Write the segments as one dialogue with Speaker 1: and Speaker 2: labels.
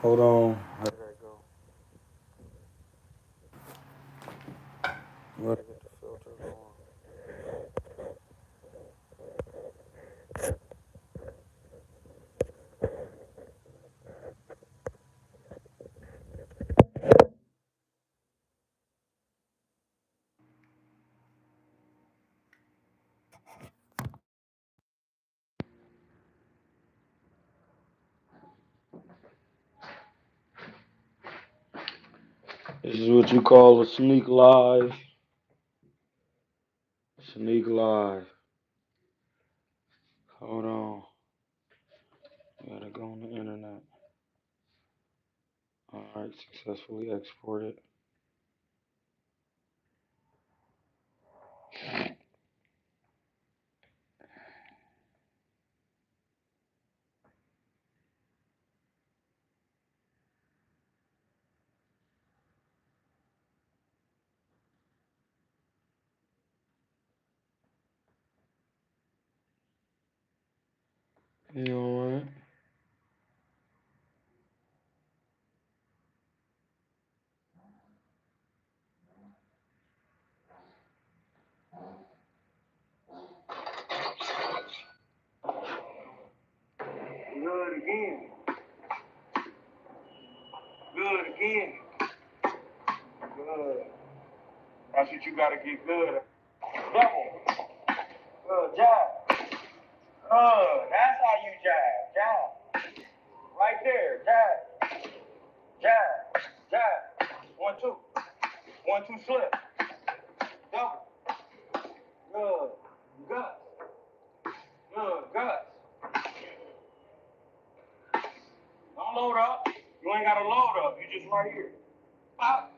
Speaker 1: Hold on. How did that go? Where did I get the filter going? This is what you call a sneak live. Sneak live. Hold on. Gotta go on the internet. Alright, successfully exported. You alright? Good again. Good again. Good. That's what you gotta get good at. Double. Good job. Good. That's how you jab. Jab. Right there. Jab. Jab. Jab. 1, 2. 1, 2 slip. Double. Good. Guts. Good. Guts. Don't load up. You ain't gotta load up. You just right here. Pop.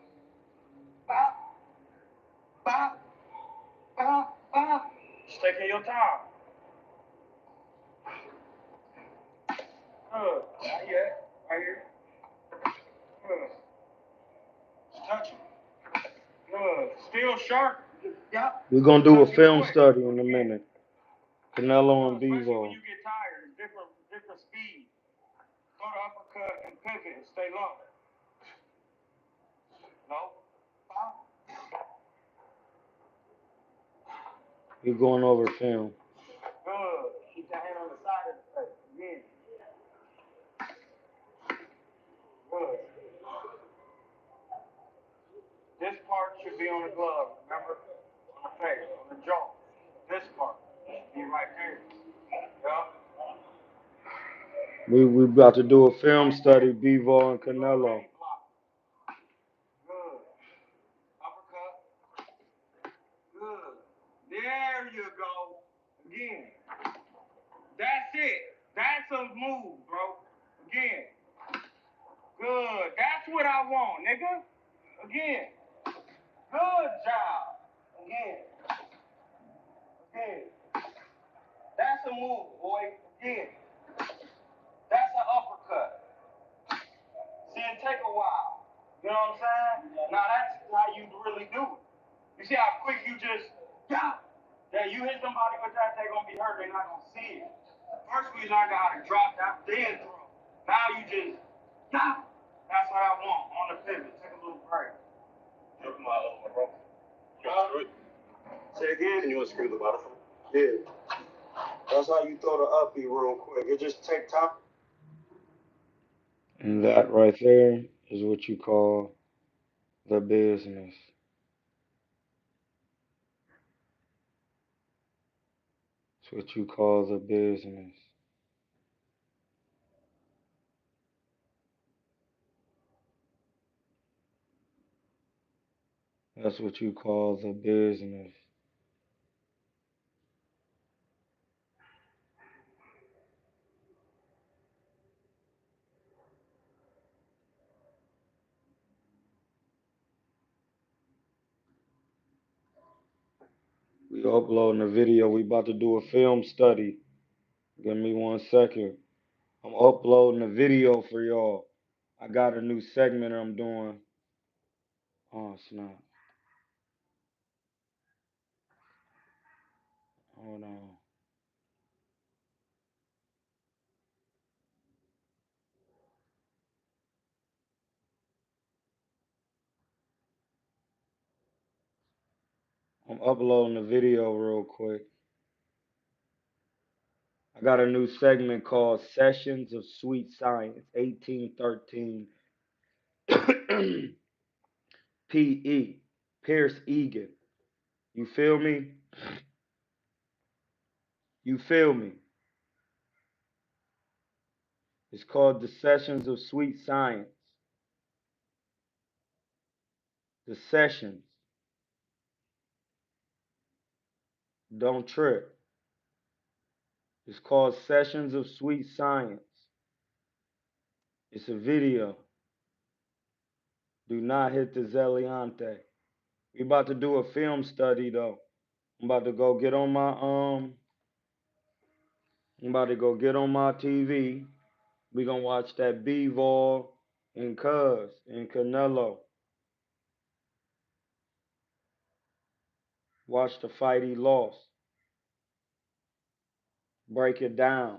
Speaker 1: Pop. Pop. Pop. Pop. Just taking your time. Good. Not yet. Right here. Good. Just touch it. Good. Still sharp. Yep. We're gonna do a film study in a minute. Canelo and Bivol. Especially when you get tired, it's different speed. Throw the uppercut and pivot and stay low. No. Stop. You're going over film. Good. Keep that hand on the side of the face. Again. Good. This part should be on the glove, remember? On the face, on the jaw. This part should be right there. Yeah. We about to do a film study, Bivol and Canelo. Good. Uppercut. Good. There you go. Again. That's it. That's a move, bro. Again. Good. That's what I want, nigga. Again. Good job. Again. Again. That's a move, boy. Again. That's an uppercut. See, it take a while. You know what I'm saying? Now that's how you really do it. You see how quick you just, yeah. Yeah, you hit somebody with that, they're gonna be hurt, they're not gonna see it. First we learned how to drop that, then throw. Now you just, yeah. That's what I want on the pivot. Take a little break. Took my little rope. Say again? Can you unscrew the bottom? Yeah. That's how you throw the uppy real quick. It just take time. And that right there is what you call the business. It's what you call the business. That's what you call the business. We uploading a video. We about to do a film study. Give me 1 second. I'm uploading a video for y'all. I got a new segment I'm doing. Oh, snap. Hold on.
Speaker 2: I'm uploading the video real quick. I got a new segment called Sessions of Sweet Science, 1813 PE, Pierce Egan. You feel me? You feel me? It's called The Sessions of Sweet Science. The Sessions. Don't trip. It's called Sessions of Sweet Science. It's a video. Do not hit the Zeliante. We about to do a film study though. I'm about to go get on my I'm about to go get on my TV. We gonna watch that Bivol and Cuz and Canelo. Watch the fight he lost. Break it down.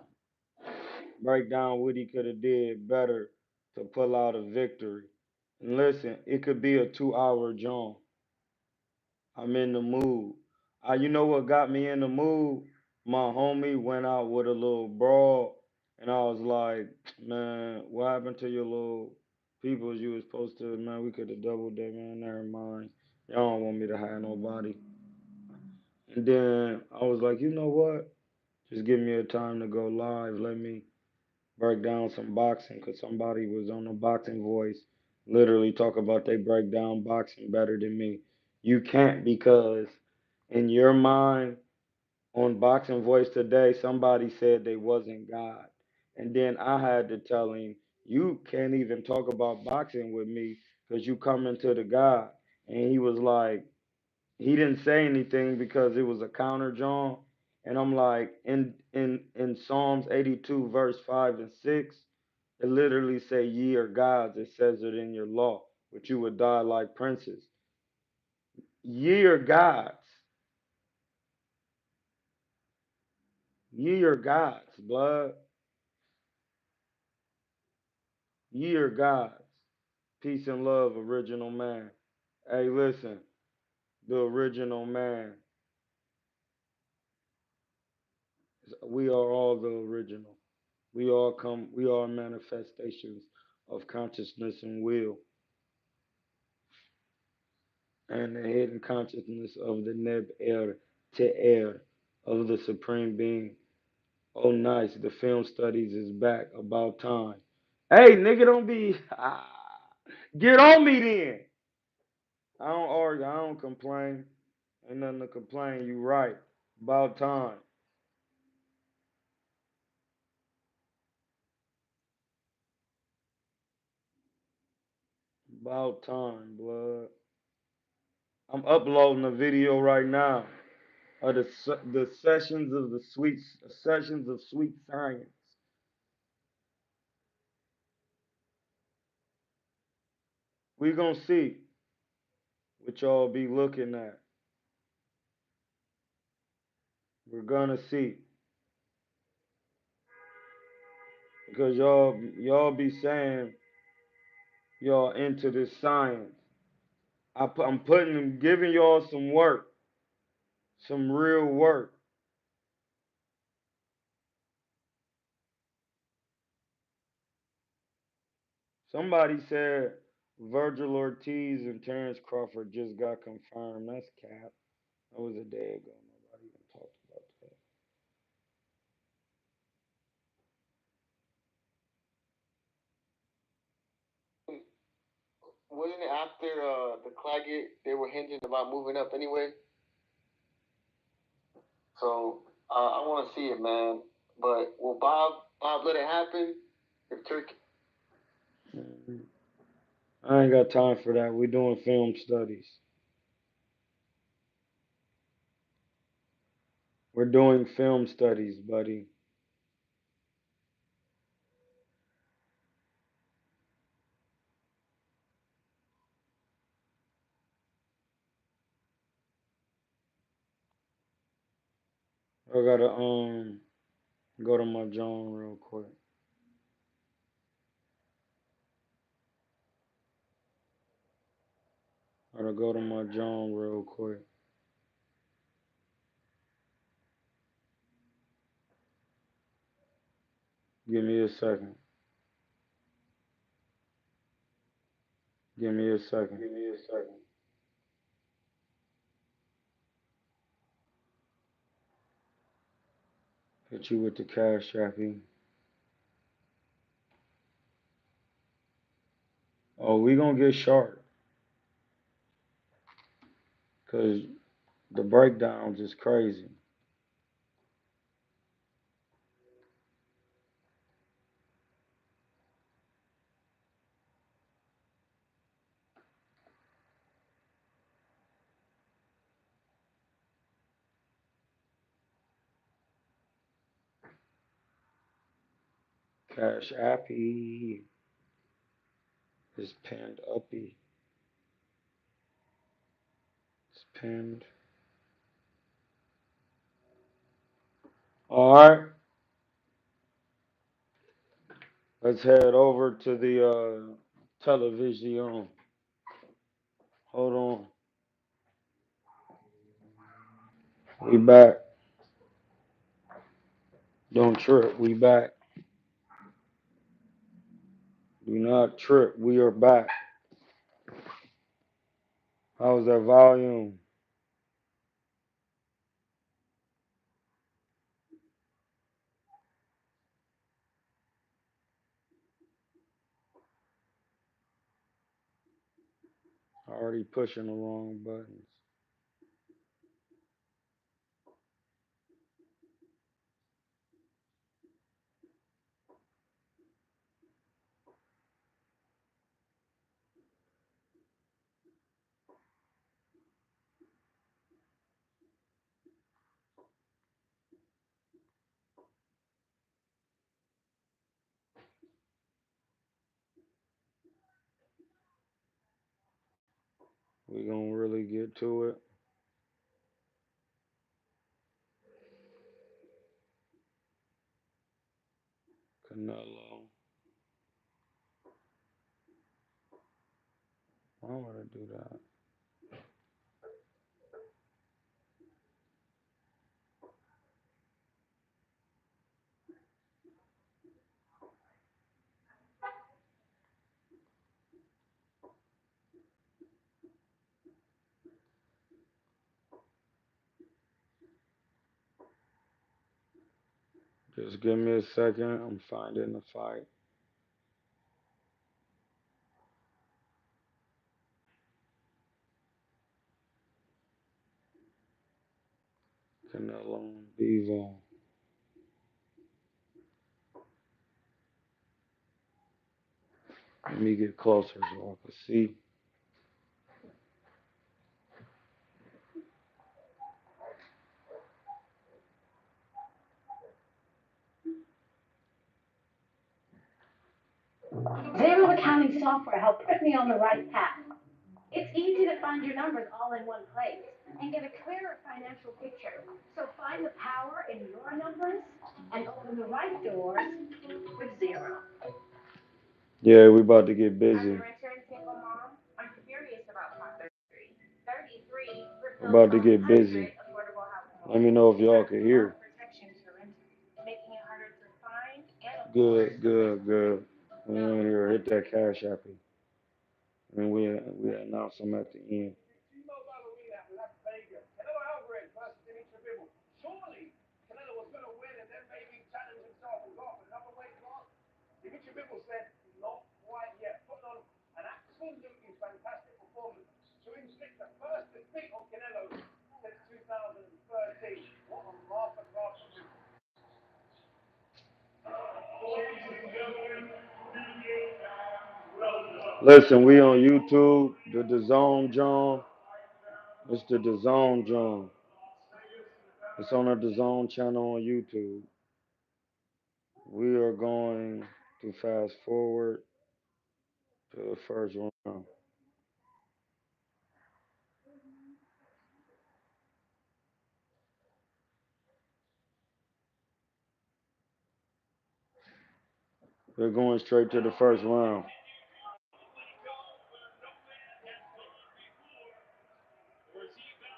Speaker 2: Break down what he could have did better to pull out a victory. And listen, it could be a 2 hour jaunt. I'm in the mood. You know what got me in the mood? My homie went out with a little broad, and I was like, man, what happened to your little peoples you was supposed to, man, we could have doubled that, man, never mind. Y'all don't want me to have nobody. And then I was like, you know what? Just give me a time to go live. Let me break down some boxing, because somebody was on the boxing voice literally talk about they break down boxing better than me. You can't, because in your mind, on boxing voice today, somebody said they wasn't God. And then I had to tell him, you can't even talk about boxing with me because you coming to the God. And he was like, he didn't say anything because it was a counter John. And I'm like, in Psalms 82, verse 5 and 6, it literally say ye are gods. It says it in your law, but you would die like princes. Ye are gods. Ye are gods, blood. Ye are gods. Peace and love, original man. Hey, listen, the original man. We are all the original. We are manifestations of consciousness and will, and the hidden consciousness of the Neb Er Te'er, of the Supreme Being. Oh, nice. The film studies is back. About time. Hey, nigga, don't be. Get on me then. I don't argue. I don't complain. Ain't nothing to complain. You right. About time. About time, blood. I'm uploading a video right now of the sessions of the sweet sessions of sweet science. We gonna see what y'all be looking at. We're gonna see, because y'all be saying y'all into this science. I'm giving y'all some work, some real work. Somebody said Virgil Ortiz and Terrence Crawford just got confirmed. That's cap. That was a day ago. Nobody even talked about that.
Speaker 3: Wasn't it after the Claggett they were hinting about moving up anyway? So I want to see it, man. But will Bob let it happen if Turkey?
Speaker 2: Mhm. I ain't got time for that. We're doing film studies. We're doing film studies, buddy. I gotta go to my John real quick. I gotta go to my John real quick. Give me a second. Give me a second.
Speaker 3: Give me a second.
Speaker 2: Hit you with the cash, Shappy. Oh, we gonna get sharp. Cause the breakdowns is crazy. Cash Appy is pinned uppy. It's pinned. Alright. Let's head over to the television. Hold on. We back. Don't trip. We back. Do not trip. We are back. How's that volume? Already pushing the wrong buttons. We gonna really get to it. Canelo. Why would I do that? Just give me a second. I'm finding the fight. Canelo and Bivol. Let me get closer so I can see.
Speaker 4: Zero accounting software helped put me on the right path. It's easy to find your numbers all in one place and get a clearer financial picture. So find the power in your numbers and open the right doors with Zero.
Speaker 2: Yeah, we about to get busy.
Speaker 4: As a returned single mom, I'm curious about Prop 33. 33
Speaker 2: About to
Speaker 4: repeals
Speaker 2: get busy.
Speaker 4: 100 affordable housing
Speaker 2: Let me
Speaker 4: laws.
Speaker 2: know if y'all
Speaker 4: It
Speaker 2: can
Speaker 4: adds more
Speaker 2: hear.
Speaker 4: protection to renters, making it harder to find and afford.
Speaker 2: Good, good, good. We in here. Hit that cash happy. And we announce them at the end.
Speaker 1: Canelo Alvarez versus Dimitri Bivol. Surely Canelo was going to win and then maybe challenge himself and go up another weight class. Dimitri Bivol said, not quite yet. Put on an absolutely fantastic performance to inflict the first defeat on Canelo since 2013. What a masterclass from Bivol.
Speaker 2: Listen, we on YouTube. The DAZN John. It's the DAZN John. It's on the DAZN channel on YouTube. We are going to fast forward to the first round. We're going straight to the first round.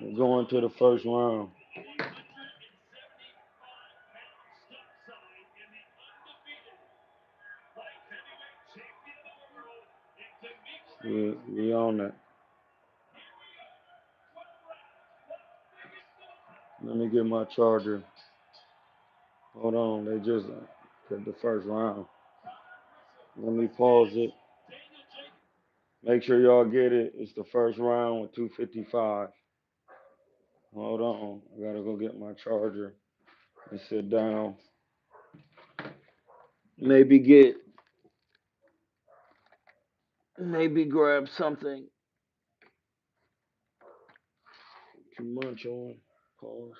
Speaker 2: We're going to the first round. We on that. Let me get my charger. Hold on, they just did the first round. Let me pause it. Make sure y'all get it. It's the first round with 255. Hold on, I gotta go get my charger and sit down. Maybe grab something to munch on. Pause.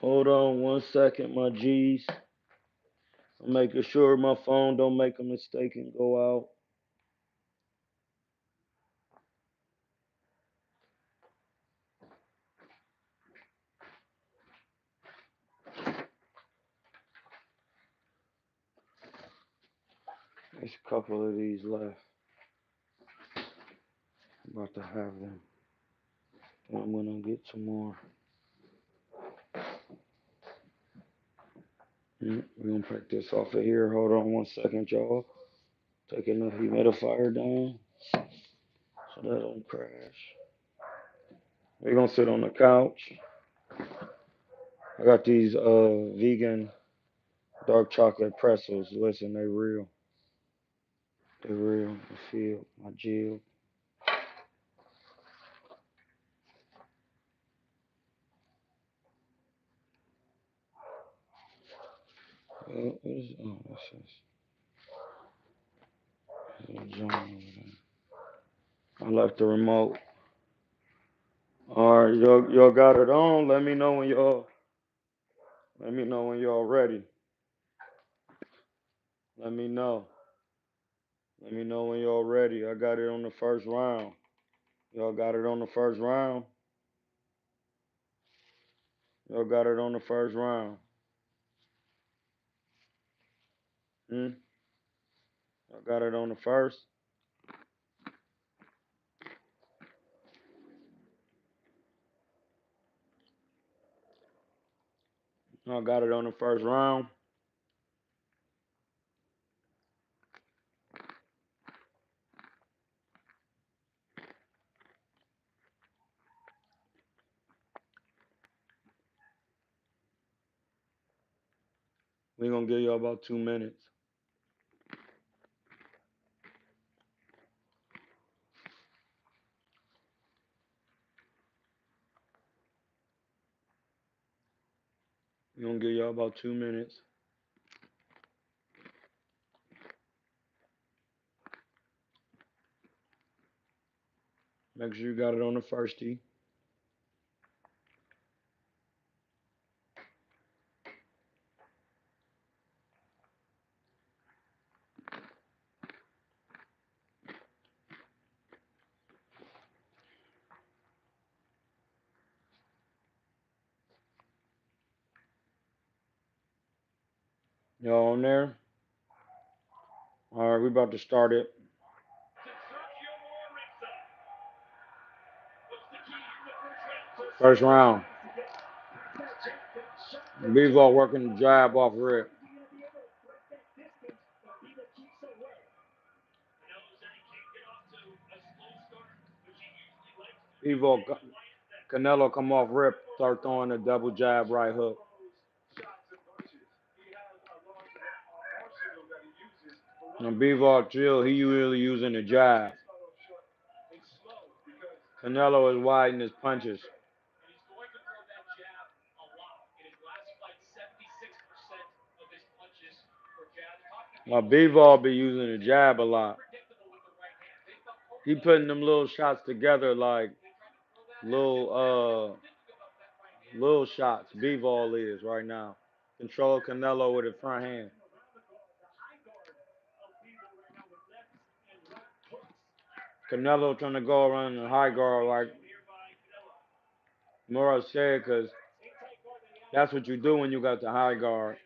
Speaker 2: Hold on 1 second, my G's. I'm making sure my phone don't make a mistake and go out. There's a couple of these left. I'm about to have them. And I'm gonna get some more. We're gonna pick this off of here. Hold on 1 second, y'all. Taking the humidifier down so that don't crash. We're gonna sit on the couch. I got these vegan dark chocolate pretzels. Listen, they real. They real. I feel my Jill. What is? Oh, that's John over there. I left the remote. All right, y'all got it on. Let me know when y'all. Let me know when y'all ready. Let me know. Let me know when y'all ready. I got it on the first round. Y'all got it on the first round. Y'all got it on the first round. Hmm? Y'all got it on the first. Y'all got it on the first round. We gonna give y'all about 2 minutes. We gonna give y'all about 2 minutes. Make sure you got it on the first tee. Y'all on there? All right, we about to start it. First round. Bivol working the jab off rip. Bivol, Canelo come off rip, start throwing a double jab right hook. And Bivol chill, he really using the jab. Canelo is widening his punches. While Bivol be using the jab a lot. He putting them little shots together like little shots. Bivol is right now. Control Canelo with his front hand. Canelo trying to go around the high guard like Mora said, because that's what you do when you got the high guard.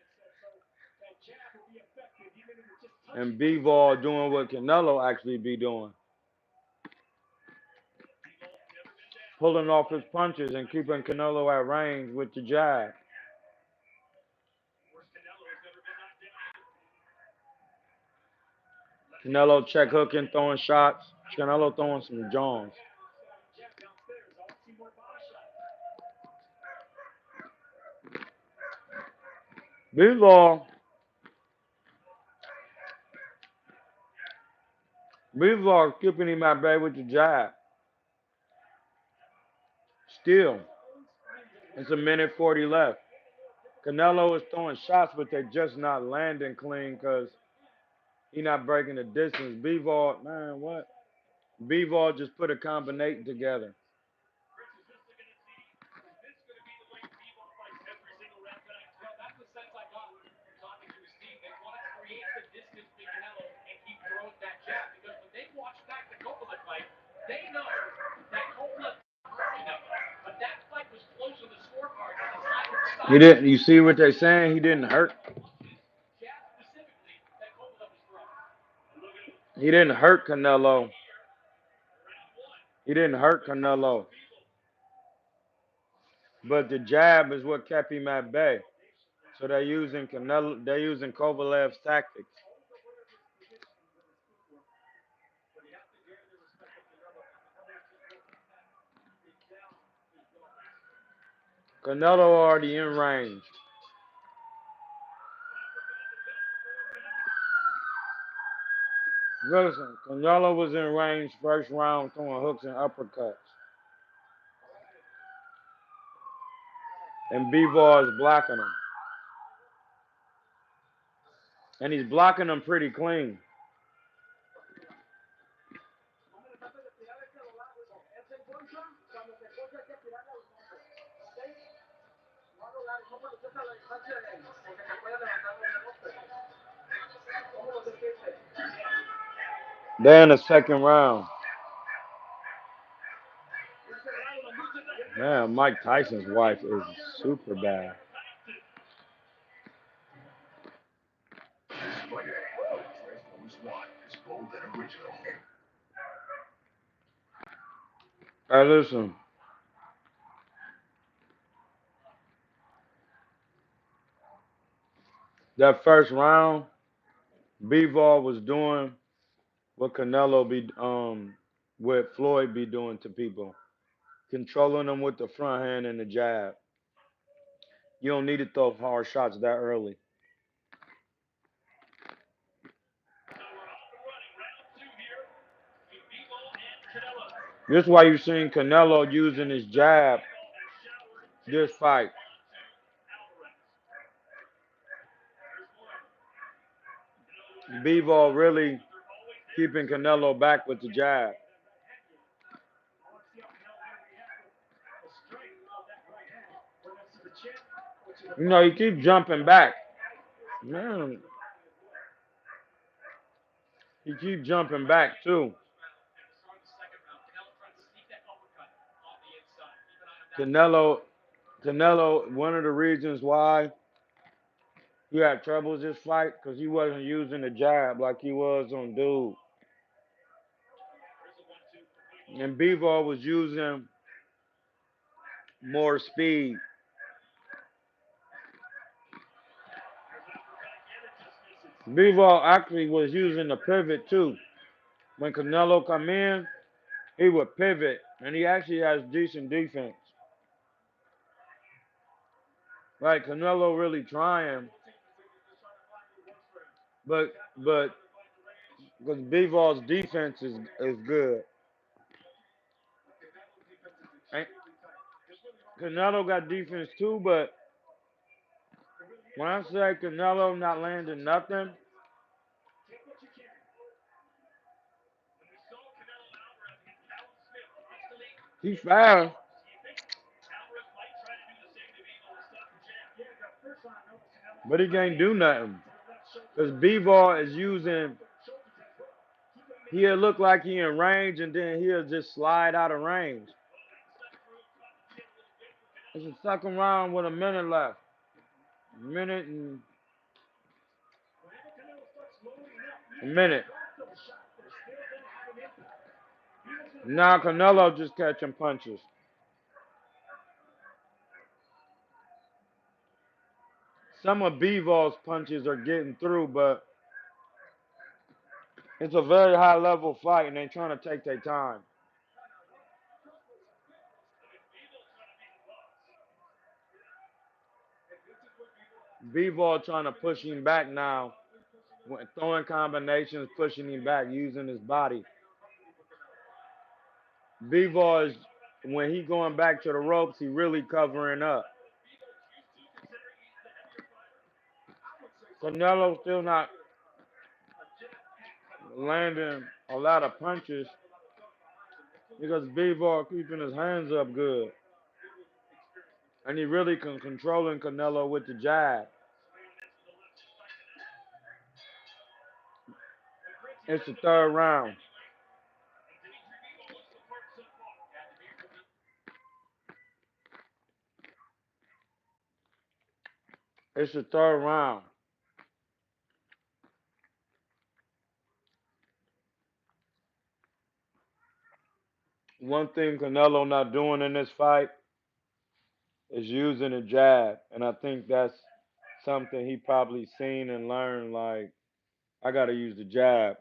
Speaker 2: And Bivol doing what Canelo actually be doing. pulling off his punches and keeping Canelo at range with the jab. Canelo check hooking, throwing shots. Canelo throwing some Jones. Bivol keeping him at bay with the jab. Still, it's a minute 40 left. Canelo is throwing shots, but they're just not landing clean because he's not breaking the distance. Bivol, man, what? Bivol just put a combination together. He didn't. You see what they're saying? He didn't hurt. He didn't hurt Canelo. He didn't hurt Canelo. But the jab is what kept him at bay. So they're using Canelo. They're using Kovalev's tactics. Canelo already in range. Listen, Canelo was in range first round throwing hooks and uppercuts. And Bivol is blocking him. And he's blocking him pretty clean. They're in the second round. Man, Mike Tyson's wife is super bad. Hey, listen. That first round, Bivol was doing what Canelo what Floyd be doing to people, controlling them with the front hand and the jab. You don't need to throw hard shots that early. This is why you're seeing Canelo using his jab this fight. Bivol really keeping Canelo back with the jab. You know, he keeps jumping back. Man, he keeps jumping back too. Canelo, one of the reasons why he had troubles this fight, because he wasn't using the jab like he was on dude. And Bivol was using more speed. Bivol actually was using the pivot too. When Canelo come in, he would pivot, and he actually has decent defense. Like Canelo really trying, but because Bivol's defense is good. And Canelo got defense too, but when I say Canelo not landing nothing, he's fast, but he can't do nothing. Because Bivol is using, he'll look like he in range, and then he'll just slide out of range. It's the second round with a minute left. A minute. Now Canelo just catching punches. Some of Bivol's punches are getting through, but it's a very high level fight, and they're trying to take their time. Bivol trying to push him back now, throwing combinations, pushing him back, using his body. Bivol is, when he going back to the ropes, he really covering up. Canelo still not landing a lot of punches because Bivol keeping his hands up good. And he really controlling Canelo with the jab. It's the third round. It's the third round. One thing Canelo not doing in this fight is using a jab. And I think that's something he probably seen and learned, like, I gotta use the jab.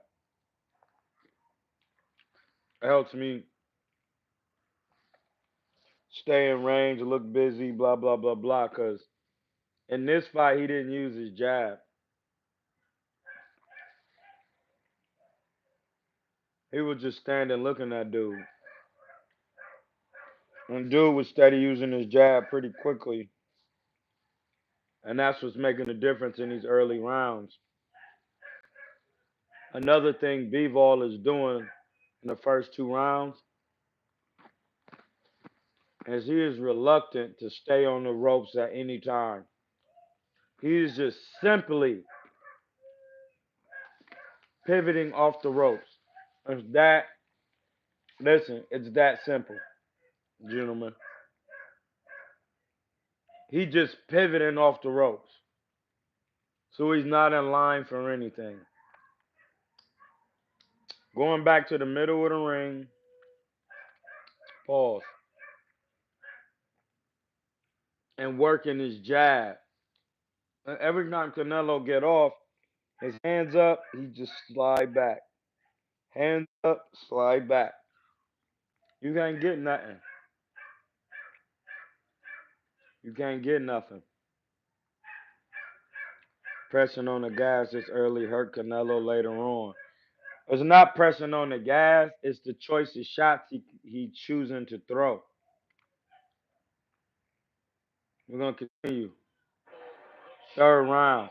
Speaker 2: It helps me stay in range, look busy, blah blah blah blah. Cause in this fight he didn't use his jab. He was just standing looking at dude. And dude was steady using his jab pretty quickly. And that's what's making the difference in these early rounds. Another thing Bivol is doing in the first two rounds is he is reluctant to stay on the ropes at any time. He is just simply pivoting off the ropes. It's that, listen, it's that simple, gentlemen. He just pivoting off the ropes. So he's not in line for anything. Going back to the middle of the ring, pause, and working his jab. And every time Canelo get off, his hands up, he just slide back. Hands up, slide back. You can't get nothing. You can't get nothing. Pressing on the gas this early hurt Canelo later on. It's not pressing on the gas, it's the choice of shots he choosing to throw. We're going to continue. Third round.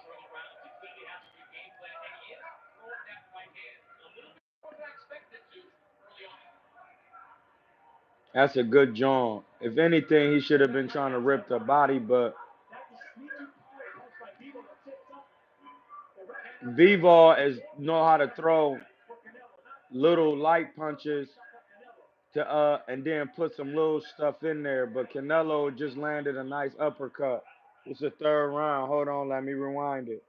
Speaker 2: That's a good jump. If anything, he should have been trying to rip the body, but Bivol is know how to throw little light punches to and then put some little stuff in there. But Canelo just landed a nice uppercut. It's the third round. Hold on, let me rewind it.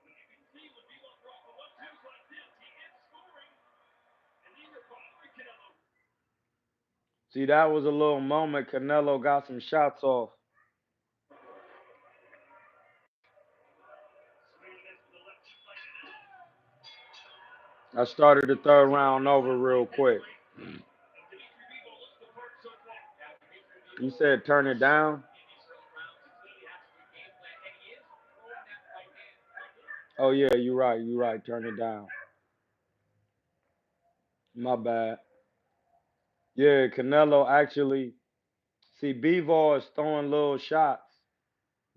Speaker 2: See, that was a little moment. Canelo got some shots off. I started the third round over real quick. You said turn it down? Oh yeah, you're right. You're right. Turn it down. My bad. Yeah, Canelo actually. See, Bivol is throwing little shots,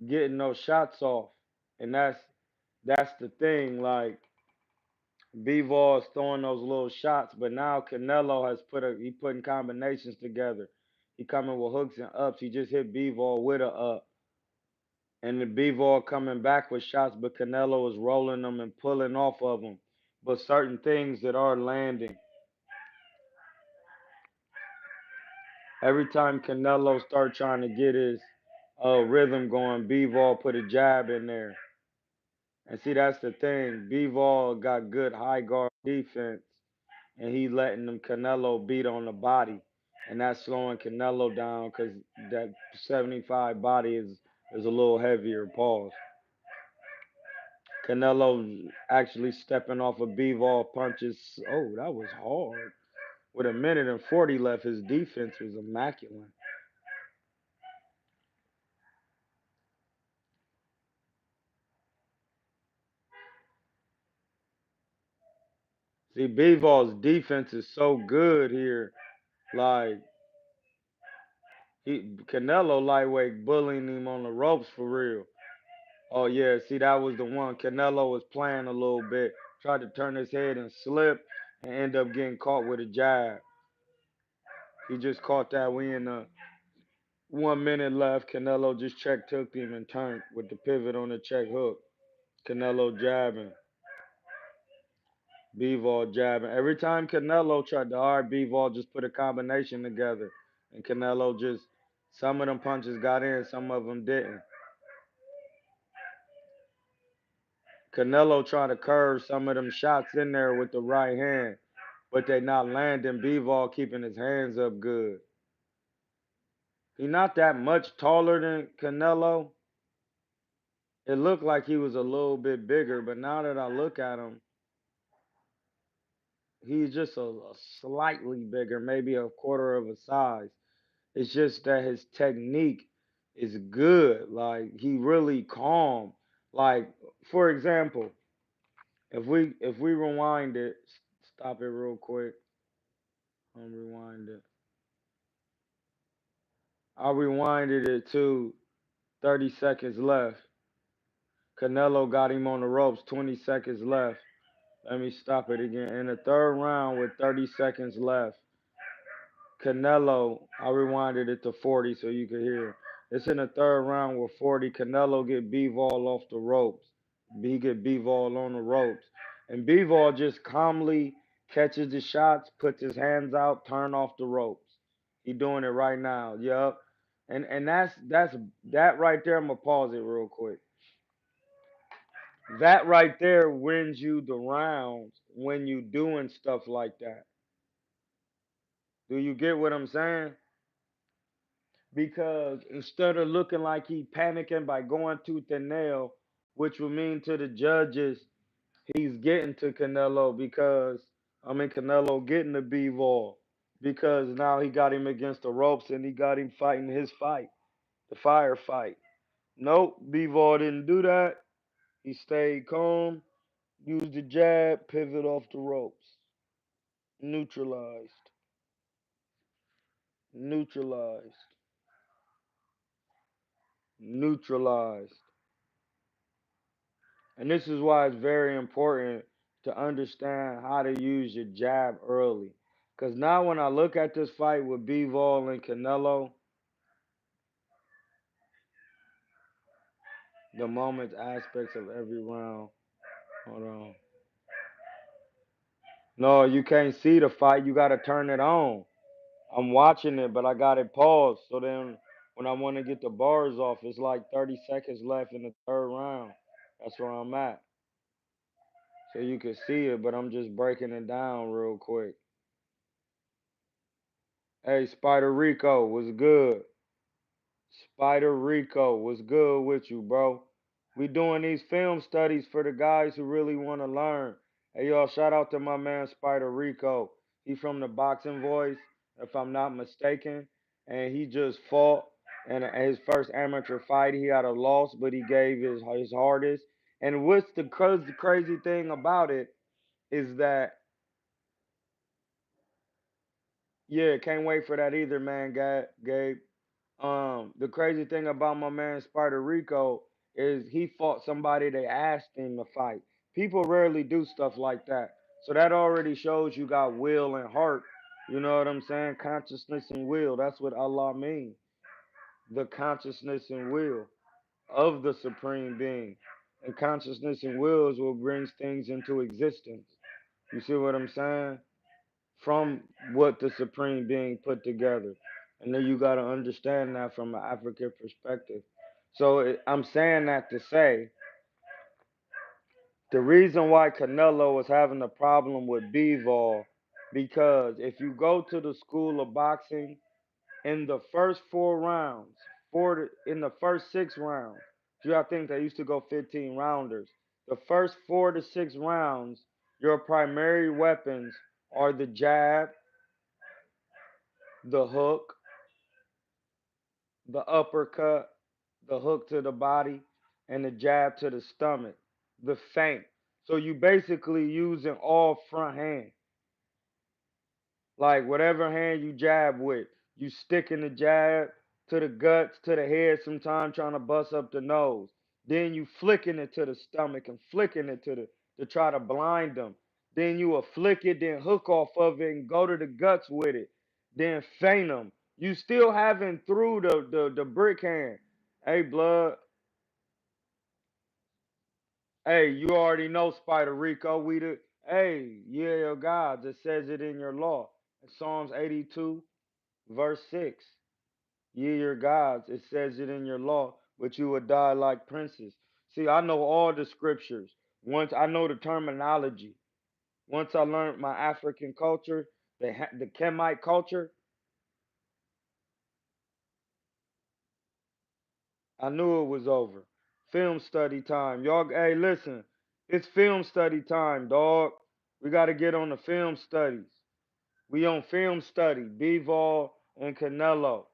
Speaker 2: getting those shots off, and that's the thing. Like Bivol is throwing those little shots, but now Canelo has he putting combinations together. He coming with hooks and ups. He just hit Bivol with a up, and the Bivol coming back with shots, but Canelo is rolling them and pulling off of them. But certain things that are landing. Every time Canelo start trying to get his rhythm going, Bivol put a jab in there. And see, that's the thing. Bivol got good high guard defense, and he letting them Canelo beat on the body, and that's slowing Canelo down because that 75 body is a little heavier. Pause. Canelo actually stepping off of Bivol punches. Oh, that was hard. With a minute and 40 left, his defense was immaculate. See, Bivol's defense is so good here. Like, Canelo lightweight bullying him on the ropes for real. Oh yeah, see that was the one. Canelo was playing a little bit, tried to turn his head and slip, and end up getting caught with a jab. He just caught that. We in the 1 minute left. Canelo just check took him and turned with the pivot on the check hook. Canelo jabbing, Bivol jabbing. Every time Canelo tried to hard, Bivol just put a combination together, and Canelo just some of them punches got in, some of them didn't. Canelo trying to curve some of them shots in there with the right hand, but they not landing. Bivol keeping his hands up good. He not that much taller than Canelo. It looked like he was a little bit bigger, but now that I look at him, he's just a slightly bigger, maybe a quarter of a size. It's just that his technique is good. Like he really calm. Like for example, if we rewind it, stop it real quick. I'll rewind it. I rewinded it to 30 seconds left. Canelo got him on the ropes, 20 seconds left. Let me stop it again. In the third round with 30 seconds left, Canelo, I rewinded it to 40 so you could hear. It's in the third round with 40. Canelo get Bivol off the ropes. He get Bivol on the ropes. And Bivol just calmly catches the shots, puts his hands out, turn off the ropes. He doing it right now. Yup. And that's that right there. I'm gonna pause it real quick. That right there wins you the rounds when you doing stuff like that. Do you get what I'm saying? Because instead of looking like he panicking by going tooth and nail, which would mean to the judges he's getting to Canelo because Canelo getting the B-ball because now he got him against the ropes and he got him fighting his fight, the fire fight. Nope, B-ball didn't do that. He stayed calm, used the jab, pivot off the ropes, neutralized, neutralized, neutralized. And this is why it's very important to understand how to use your jab early. Because now when I look at this fight with Bivol and Canelo, the moments, aspects of every round. Hold on. No, you can't see the fight. You got to turn it on. I'm watching it, but I got it paused. So then when I want to get the bars off, it's like 30 seconds left in the third round. That's where I'm at. So you can see it, but I'm just breaking it down real quick. Hey, Spider Rico, was good? Spider Rico, what's good with you, bro? We doing these film studies for the guys who really want to learn. Hey, y'all, shout out to my man Spider Rico. He from the Boxing Voice, if I'm not mistaken, and he just fought. And his first amateur fight, he had a loss, but he gave his hardest. And what's the crazy thing about it is that, yeah, can't wait for that either, man, Gabe. The crazy thing about my man Spider Rico is he fought somebody they asked him to fight. People rarely do stuff like that. So that already shows you got will and heart. You know what I'm saying? Consciousness and will. That's what Allah means. The consciousness and will of the supreme being. And consciousness and will is what brings things into existence. You see what I'm saying? From what the supreme being put together. And then you got to understand that from an African perspective. So I'm saying that to say the reason why Canelo was having a problem with Bivol, because if you go to the school of boxing, in the first 4 rounds, in the first 6 rounds, you got to think they used to go 15 rounders. The first 4 to 6 rounds, your primary weapons are the jab, the hook, the uppercut, the hook to the body, and the jab to the stomach, the feint. So you basically using all front hand. Like whatever hand you jab with, you sticking the jab to the guts, to the head, sometimes trying to bust up the nose. Then you flicking it to the stomach and flicking it to try to blind them. Then you will flick it, then hook off of it and go to the guts with it. Then feint them. You still haven't through the brick hand. Hey, blood. Hey, you already know Spider Rico. We the hey, yeah, your gods. It says it in your law. Psalms 82 verse 6. Ye your gods, it says it in your law, but you would die like princes. See, I know all the scriptures. Once I know the terminology. Once I learned my African culture, the Kemite culture, I knew it was over. Film study time. Y'all, hey, listen, it's film study time, dog. We got to get on the film studies. We on film study, Bivol and Canelo.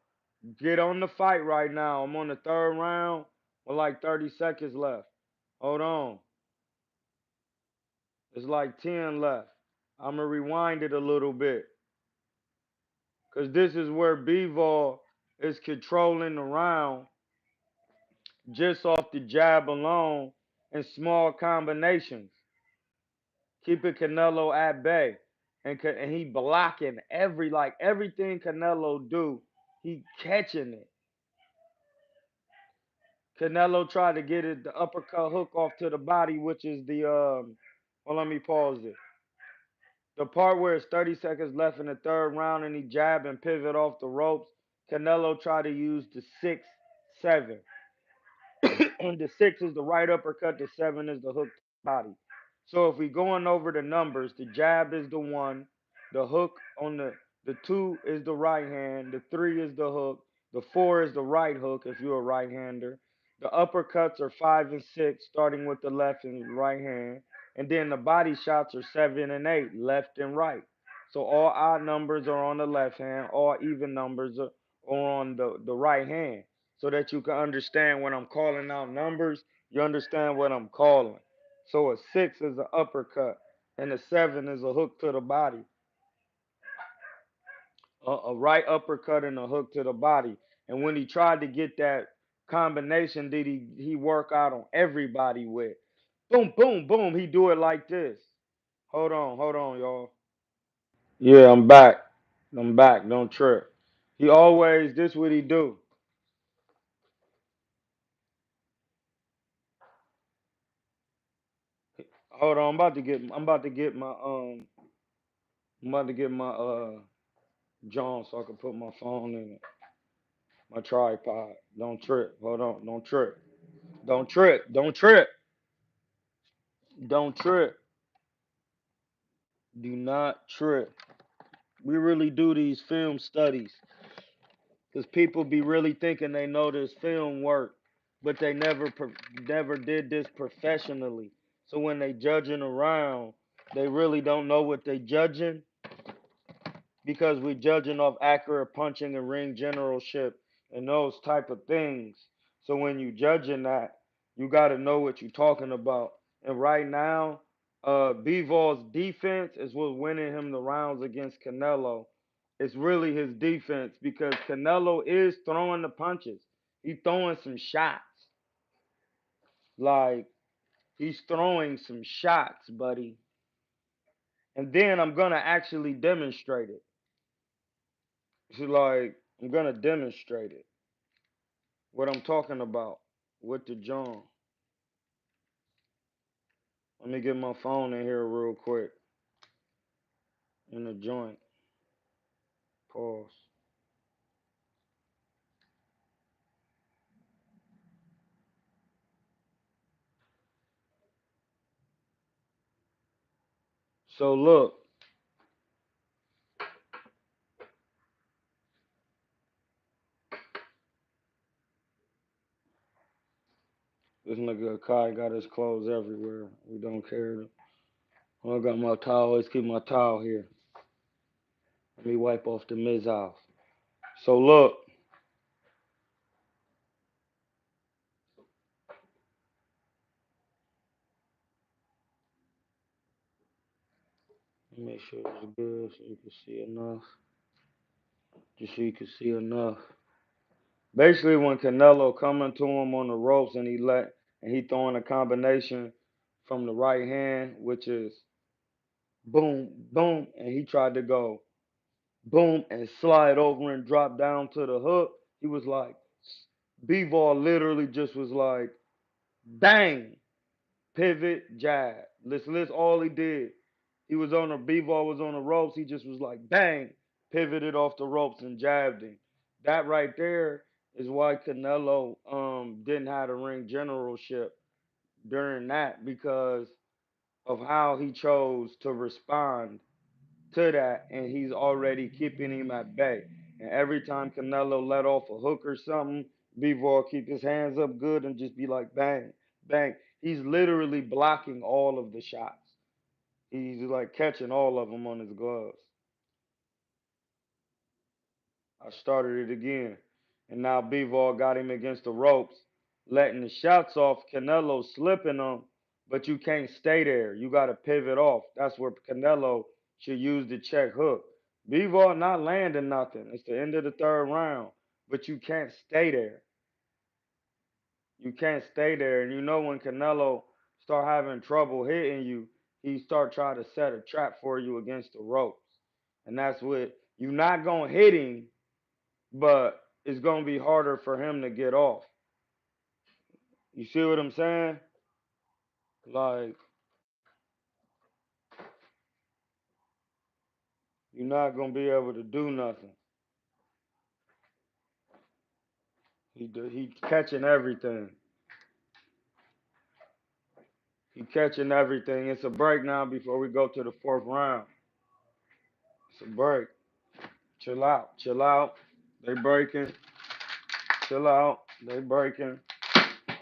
Speaker 2: Get on the fight right now. I'm on the third round with like 30 seconds left. Hold on. It's like 10 left. I'm going to rewind it a little bit. Because this is where Bivol is controlling the round just off the jab alone and small combinations. Keeping Canelo at bay. And he blocking everything Canelo do, he catching it. Canelo tried to get it the uppercut hook off to the body, which is the well, let me pause it. The part where it's 30 seconds left in the third round and he jab and pivot off the ropes. Canelo tried to use the 6-7. And the 6 is the right uppercut, the 7 is the hook to the body. So if we going over the numbers, the jab is the 1, the hook on the 2 is the right hand, the 3 is the hook, the 4 is the right hook if you're a right hander. The uppercuts are 5 and 6, starting with the left and right hand, and then the body shots are 7 and 8, left and right. So all odd numbers are on the left hand, all even numbers are on the right hand, so that you can understand when I'm calling out numbers, you understand what I'm calling. So a 6 is an uppercut, and a 7 is a hook to the body. A right uppercut and a hook to the body. And when he tried to get that combination, did he work out on everybody with? Boom, boom, boom. He do it like this. Hold on, y'all. Yeah, I'm back. I'm back. Don't trip. He always this what he do. Hold on, I'm about to get my John so I can put my phone in it. My tripod. Don't trip. Hold on. Don't trip. Don't trip. Don't trip. Don't trip. Do not trip. We really do these film studies because people be really thinking they know this film work, but they never did this professionally. So when they judging around, they really don't know what they judging because we're judging off accurate punching and ring generalship and those type of things. So when you judging that, you got to know what you're talking about. And right now, Bivol's defense is what's winning him the rounds against Canelo. It's really his defense because Canelo is throwing the punches. He's throwing some shots. Like he's throwing some shots, buddy. And then I'm gonna actually demonstrate it. So like I'm gonna demonstrate it. What I'm talking about with the John. Let me get my phone in here real quick. In the joint. Pause. So look, This nigga Kai got his clothes everywhere. We don't care. I got my towel. Always keep my towel here. Let me wipe off the mizzow. So look. Make sure it's good so you can see enough. Just so you can see enough. Basically, when Canelo coming to him on the ropes and he throwing a combination from the right hand, which is boom, boom, and he tried to go boom and slide over and drop down to the hook. He was like, Bivol literally just was like, bang, pivot, jab. Listen, all he did. He was on the Bivol was on the ropes. He just was like, bang, pivoted off the ropes and jabbed him. That right there is why Canelo didn't have the ring generalship during that because of how he chose to respond to that, and he's already keeping him at bay. And every time Canelo let off a hook or something, Bivol keep his hands up good and just be like bang, bang. He's literally blocking all of the shots. He's like catching all of them on his gloves. I started it again. And now Bivol got him against the ropes, letting the shots off. Canelo slipping them, but you can't stay there. You got to pivot off. That's where Canelo should use the check hook. Bivol not landing nothing. It's the end of the third round, but you can't stay there. You can't stay there. And you know when Canelo start having trouble hitting you, he start trying to set a trap for you against the ropes. And that's what you're not gonna hit him, but it's gonna be harder for him to get off. You see what I'm saying? Like you're not gonna be able to do nothing. He catching everything. He catching everything. It's a break now before we go to the fourth round. It's a break. Chill out. Chill out. They breaking. Chill out. They breaking. I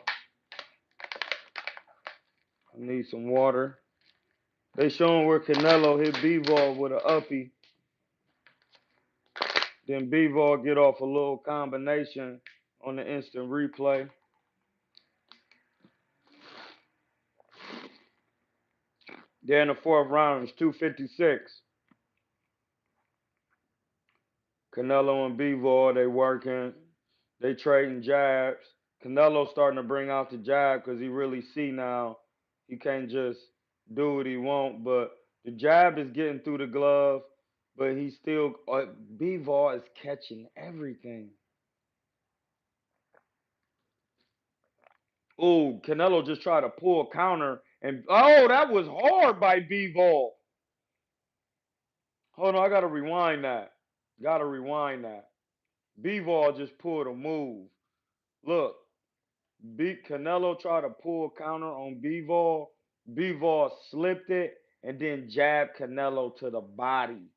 Speaker 2: need some water. They showing where Canelo hit Bivol with an uppie. Then Bivol get off a little combination on the instant replay. Then the fourth round is 256. Canelo and Bivol, they working. They trading jabs. Canelo starting to bring out the jab because he really see now he can't just do what he want. But the jab is getting through the glove, but he still Bivol is catching everything. Oh, Canelo just tried to pull a counter and oh, that was hard by Bivol. Hold on, I gotta rewind that. Gotta rewind that. Bivol just pulled a move. Look, Canelo tried to pull a counter on Bivol. Bivol slipped it and then jabbed Canelo to the body.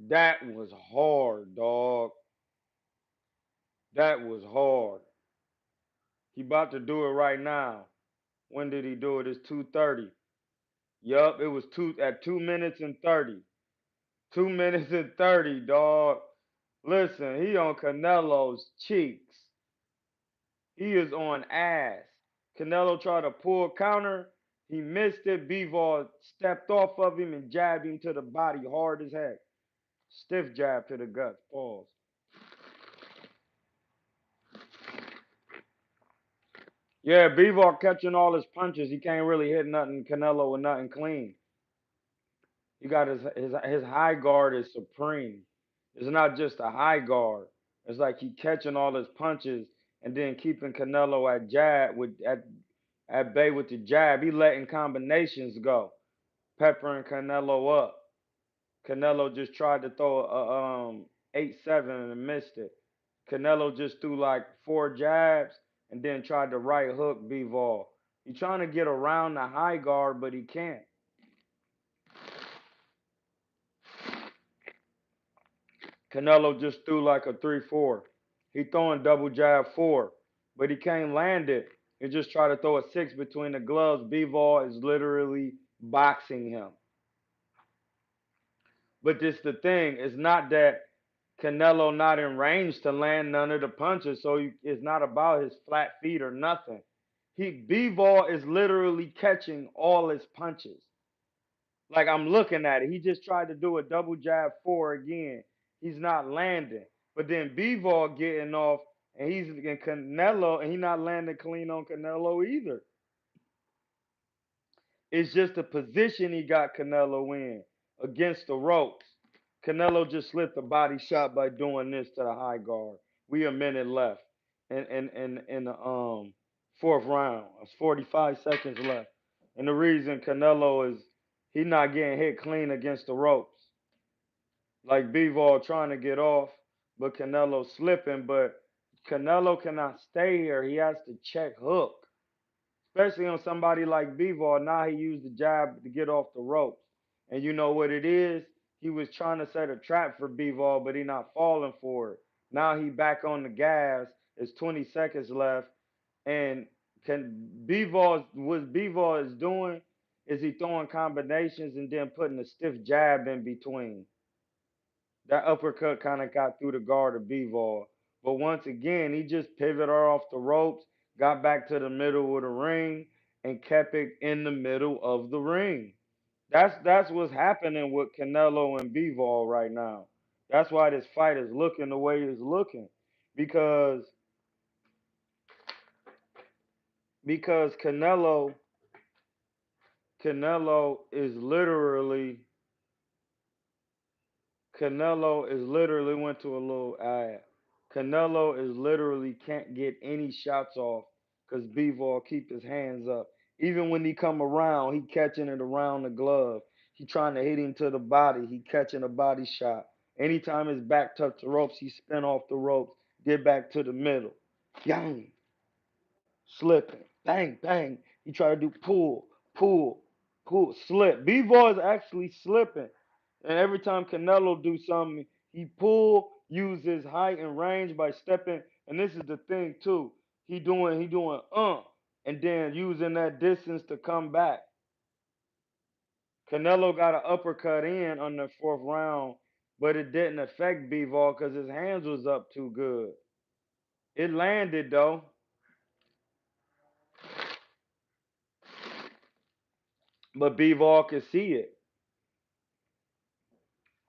Speaker 2: That was hard, dog. That was hard. He about to do it right now. When did he do it? It's 2:30. Yup, it was at 2 minutes and 30. 2 minutes and 30, dog. Listen, he on Canelo's cheeks. He is on ass. Canelo tried to pull counter. He missed it. Bivol stepped off of him and jabbed him to the body hard as heck. Stiff jab to the guts. Pause. Yeah, Bivol catching all his punches. He can't really hit nothing Canelo with nothing clean. He got his high guard is supreme. It's not just a high guard. It's like he catching all his punches and then keeping Canelo at jab at bay with the jab. He letting combinations go, peppering Canelo up. Canelo just tried to throw a 8-7 and missed it. Canelo just threw like 4 jabs and then tried to right hook Bivol. He's trying to get around the high guard, but he can't. Canelo just threw like a 3-4. He throwing double jab 4, but he can't land it. He just try to throw a six between the gloves. Bivol is literally boxing him. But this the thing. It's not that Canelo not in range to land none of the punches, so it's not about his flat feet or nothing. Bivol is literally catching all his punches. Like I'm looking at it. He just tried to do a double jab four again. He's not landing. But then Bivol getting off and he's in Canelo and he not landing clean on Canelo either. It's just the position he got Canelo in against the ropes. Canelo just slipped a body shot by doing this to the high guard. We a minute left in the fourth round. It's 45 seconds left. And the reason Canelo is he not getting hit clean against the ropes. Like Bivol trying to get off, but Canelo slipping. But Canelo cannot stay here. He has to check hook. Especially on somebody like Bivol. Now he used the jab to get off the ropes. And you know what it is? He was trying to set a trap for Bivol, but he not falling for it. Now he back on the gas. It's 20 seconds left. And what Bivol is doing is he throwing combinations and then putting a stiff jab in between. That uppercut kind of got through the guard of Bivol. But once again, he just pivoted off the ropes, got back to the middle of the ring, and kept it in the middle of the ring. That's what's happening with Canelo and Bivol right now. That's why this fight is looking the way it's looking. Because Canelo is literally went to a little ad. Canelo is literally can't get any shots off because Bivol keep his hands up. Even when he come around, he catching it around the glove. He trying to hit him to the body. He catching a body shot. Anytime his back touch the ropes, he spin off the ropes, get back to the middle. Yang, slipping, bang, bang. He try to do pull, slip. Bivol is actually slipping. And every time Canelo do something, he use his height and range by stepping. And this is the thing too. He doing, and then using that distance to come back. Canelo got an uppercut in on the fourth round, but it didn't affect Bivol because his hands was up too good. It landed though. But Bivol could see it.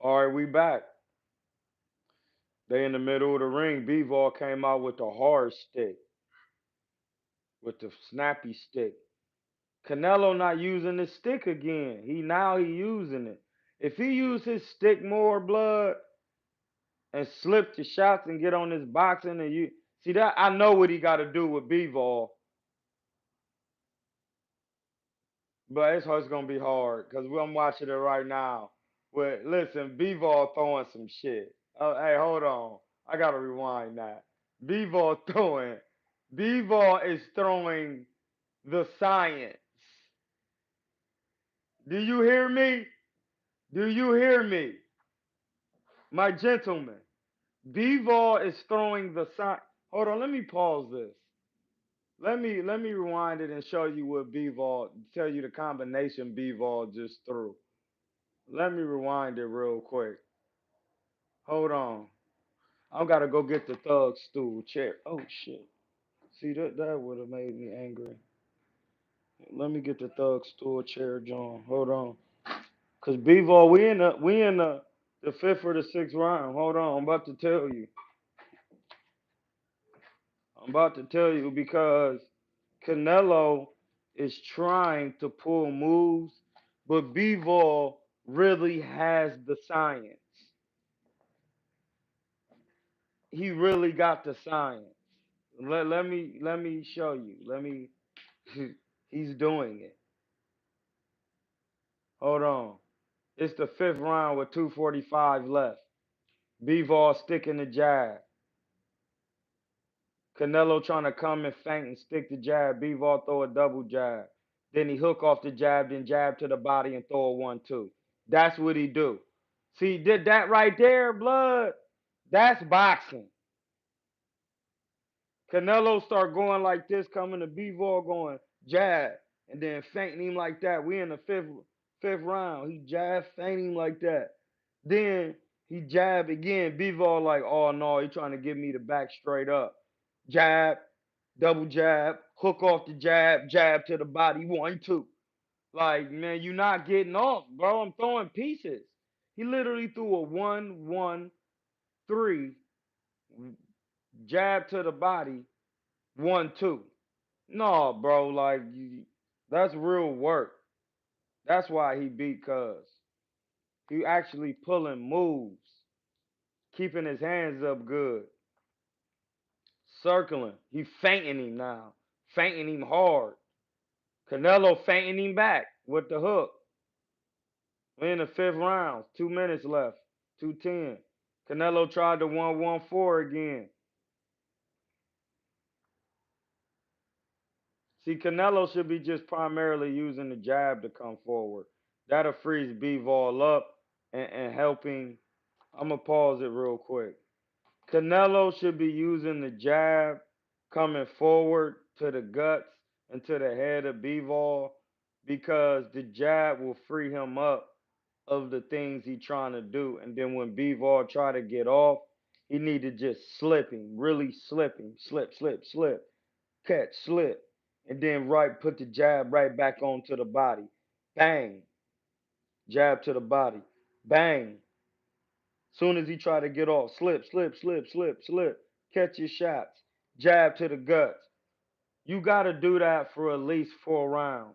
Speaker 2: All right, we back. They in the middle of the ring. Bivol came out with the hard stick, with the snappy stick. Canelo not using the stick again. He using it. If he used his stick more, blood, and slip the shots and get on his boxing, and you see that, I know what he got to do with Bivol, but it's gonna be hard because I'm watching it right now. But listen, Bivol throwing some shit. Oh, hey, hold on. I gotta rewind that. Bivol throwing. Bivol is throwing the science. Do you hear me? Do you hear me? My gentlemen, Bivol is throwing the science. Hold on, let me pause this. Let me rewind it and show you what Bivol, tell you the combination Bivol just threw. Let me rewind it real quick. Hold on. I gotta go get the thug stool chair. Oh shit. See that would have made me angry. Let me get the thug stool chair, John. Hold on. Cause Bivol, we in the fifth or the sixth round. Hold on, I'm about to tell you. I'm about to tell you because Canelo is trying to pull moves, but Bivol really has the science. He really got the science. Let me show you. He's doing it. Hold on. It's the fifth round with 2:45 left. Bivol sticking the jab. Canelo trying to come and feint and stick the jab. Bivol throw a double jab. Then he hook off the jab, then jab to the body and throw a 1-2. That's what he do. See, did that right there, blood? That's boxing. Canelo start going like this, coming to Bivol going jab, and then fainting him like that. We in the fifth round. He jab, fainting him like that. Then he jab again. Bivol like, oh no, he trying to get me to back straight up. Jab, double jab, hook off the jab, jab to the body, 1-2. Like, man, you not getting off, bro. I'm throwing pieces. He literally threw a 1-1-3 jab to the body, 1-2. No, bro, like that's real work. That's why he beat Cuz. He actually pulling moves, keeping his hands up good, circling. He fainting him now, fainting him hard. Canelo fainting him back with the hook. We're in the fifth round, 2 minutes left, 2:10. Canelo tried the 1-1-4 again. See, Canelo should be just primarily using the jab to come forward. That'll freeze Bivol up and helping. I'm going to pause it real quick. Canelo should be using the jab coming forward to the guts and to the head of Bivol because the jab will free him up of the things he's trying to do. And then when Bivol try to get off, he need to just slip him, really slip him, slip, slip, slip, catch, slip, and then right put the jab right back onto the body. Bang, jab to the body. Bang. Soon as he try to get off, slip, slip, slip, slip, slip, catch your shots, jab to the guts. You got to do that for at least 4 rounds.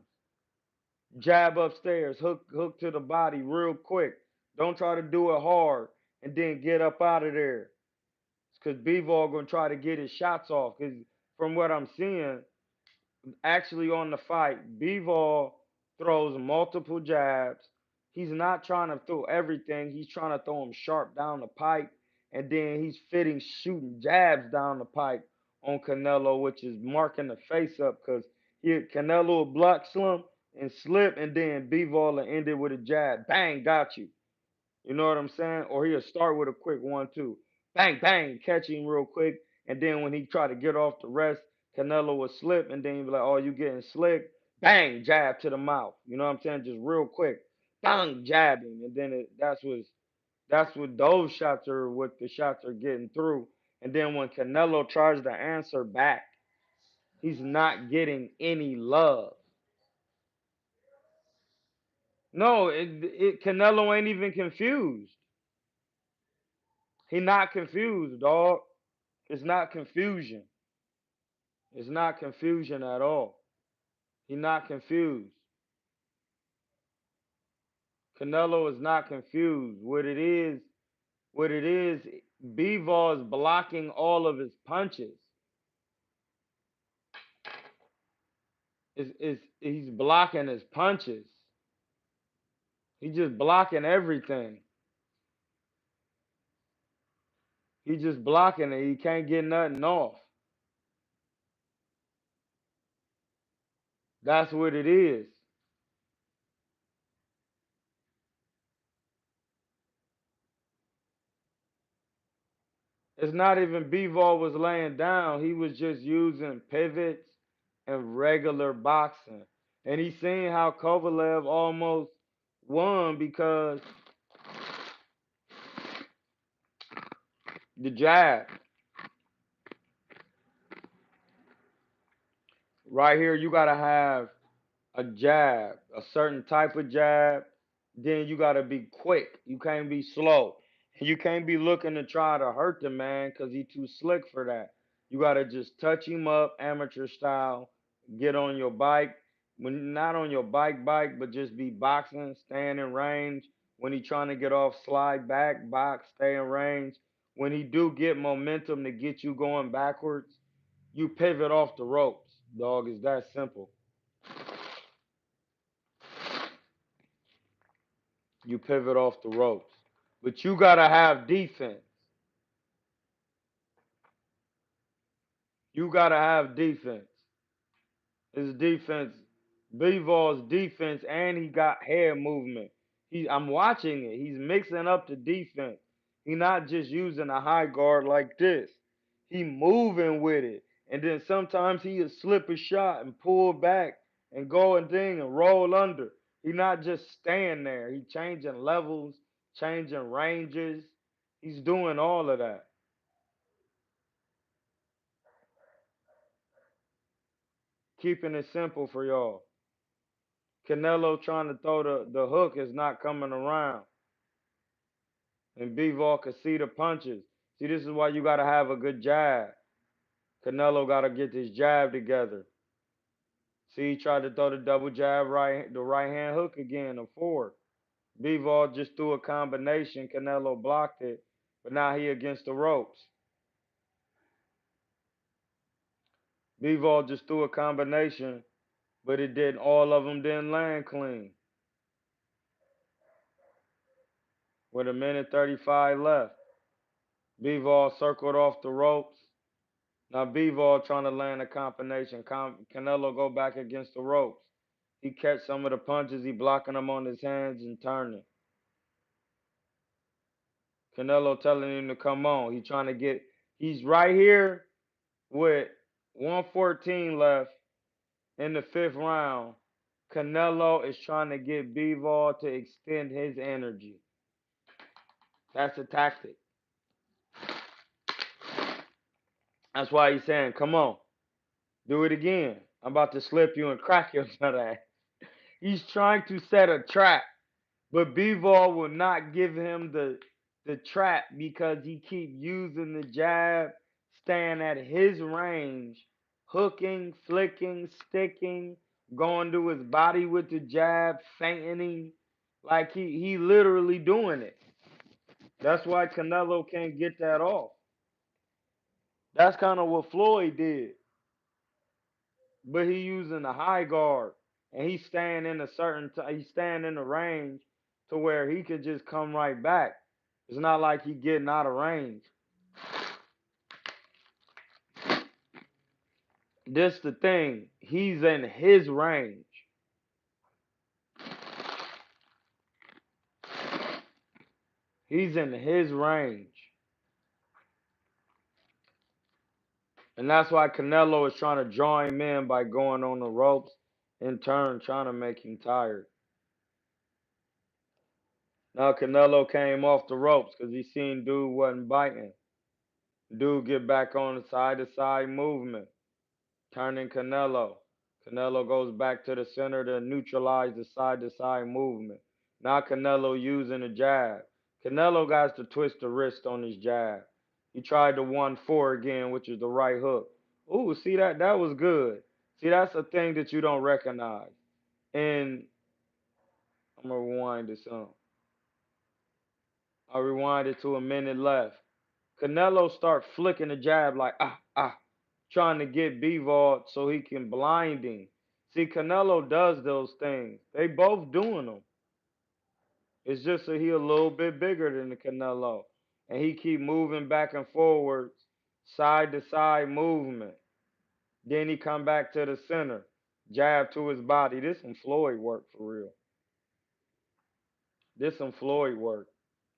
Speaker 2: Jab upstairs, hook to the body real quick. Don't try to do it hard and then get up out of there. Because Bivol gonna try to get his shots off. Because from what I'm seeing, actually on the fight, Bivol throws multiple jabs. He's not trying to throw everything. He's trying to throw them sharp down the pipe, and then he's shooting jabs down the pipe on Canelo, which is marking the face up because Canelo will block Slim and slip, and then Bivol will end it with a jab. Bang, got you. You know what I'm saying? Or he'll start with a quick 1-2. Bang, bang, catch him real quick. And then when he try to get off the rest, Canelo will slip. And then he'll be like, oh, you getting slick. Bang, jab to the mouth. You know what I'm saying? Just real quick. Bang, jab him. And then that's what those shots are, what the shots are getting through. And then when Canelo tries to answer back, he's not getting any love. No, Canelo ain't even confused. He not confused, dog. It's not confusion. It's not confusion at all. He not confused. Canelo is not confused. What it is, Bivol is blocking all of his punches. He's blocking his punches. He's just blocking everything. He's just blocking it. He can't get nothing off. That's what it is. It's not even Bivol was laying down. He was just using pivots and regular boxing. And he seen how Kovalev almost won because the jab. Right here, you got to have a jab, a certain type of jab. Then you got to be quick. You can't be slow. You can't be looking to try to hurt the man because he too slick for that. You got to just touch him up, amateur style, get on your bike. When not on your bike, but just be boxing, staying in range. When he trying to get off, slide back, box, stay in range. When he do get momentum to get you going backwards, you pivot off the ropes, dog. It's that simple. You pivot off the ropes. But you gotta have defense. You gotta have defense. His defense, Bivol's defense, and he got head movement. I'm watching it. He's mixing up the defense. He's not just using a high guard like this. He moving with it, And then sometimes he'll slip a shot and pull back and go and thing and roll under. He not just staying there. He changing levels, changing ranges. He's doing all of that. Keeping it simple for y'all. Canelo trying to throw the hook is not coming around. And Bivol can see the punches. See, this is why you got to have a good jab. Canelo got to get this jab together. See, he tried to throw the double jab, the right hand hook again, a four. Bivol just threw a combination. Canelo blocked it, but now he against the ropes. Bivol just threw a combination, but all of them didn't land clean. With a minute 35 left, Bivol circled off the ropes. Now Bivol trying to land a combination. Canelo go back against the ropes. He catch some of the punches. He blocking them on his hands and turning. Canelo telling him to come on. He's right here with 114 left in the fifth round. Canelo is trying to get Bivol to extend his energy. That's a tactic. That's why he's saying, come on, do it again. I'm about to slip you and crack your nut ass. He's trying to set a trap, but Bivol will not give him the trap because he keep using the jab, staying at his range, hooking, flicking, sticking, going to his body with the jab, fainting. Like he literally doing it. That's why Canelo can't get that off. That's kind of what Floyd did. But he using the high guard and he's staying in he's staying in the range to where he could just come right back. It's not like he getting out of range. This the thing. He's in his range. He's in his range. And that's why Canelo is trying to draw him in by going on the ropes, in turn trying to make him tired. Now Canelo came off the ropes because he seen dude wasn't biting. Dude get back on the side-to-side movement, turning Canelo. Canelo goes back to the center to neutralize the side-to-side movement. Now Canelo using the jab. Canelo got to twist the wrist on his jab. He tried the 1-4 again, which is the right hook. Ooh, see that? That was good. See, that's a thing that you don't recognize. And I'm going to rewind this on. I rewind it to a minute left. Canelo start flicking the jab like, trying to get Bivol so he can blind him. See, Canelo does those things. They both doing them. It's just that he a little bit bigger than the Canelo. And he keep moving back and forwards, side to side movement. Then he come back to the center, jab to his body. This some Floyd work for real. This some Floyd work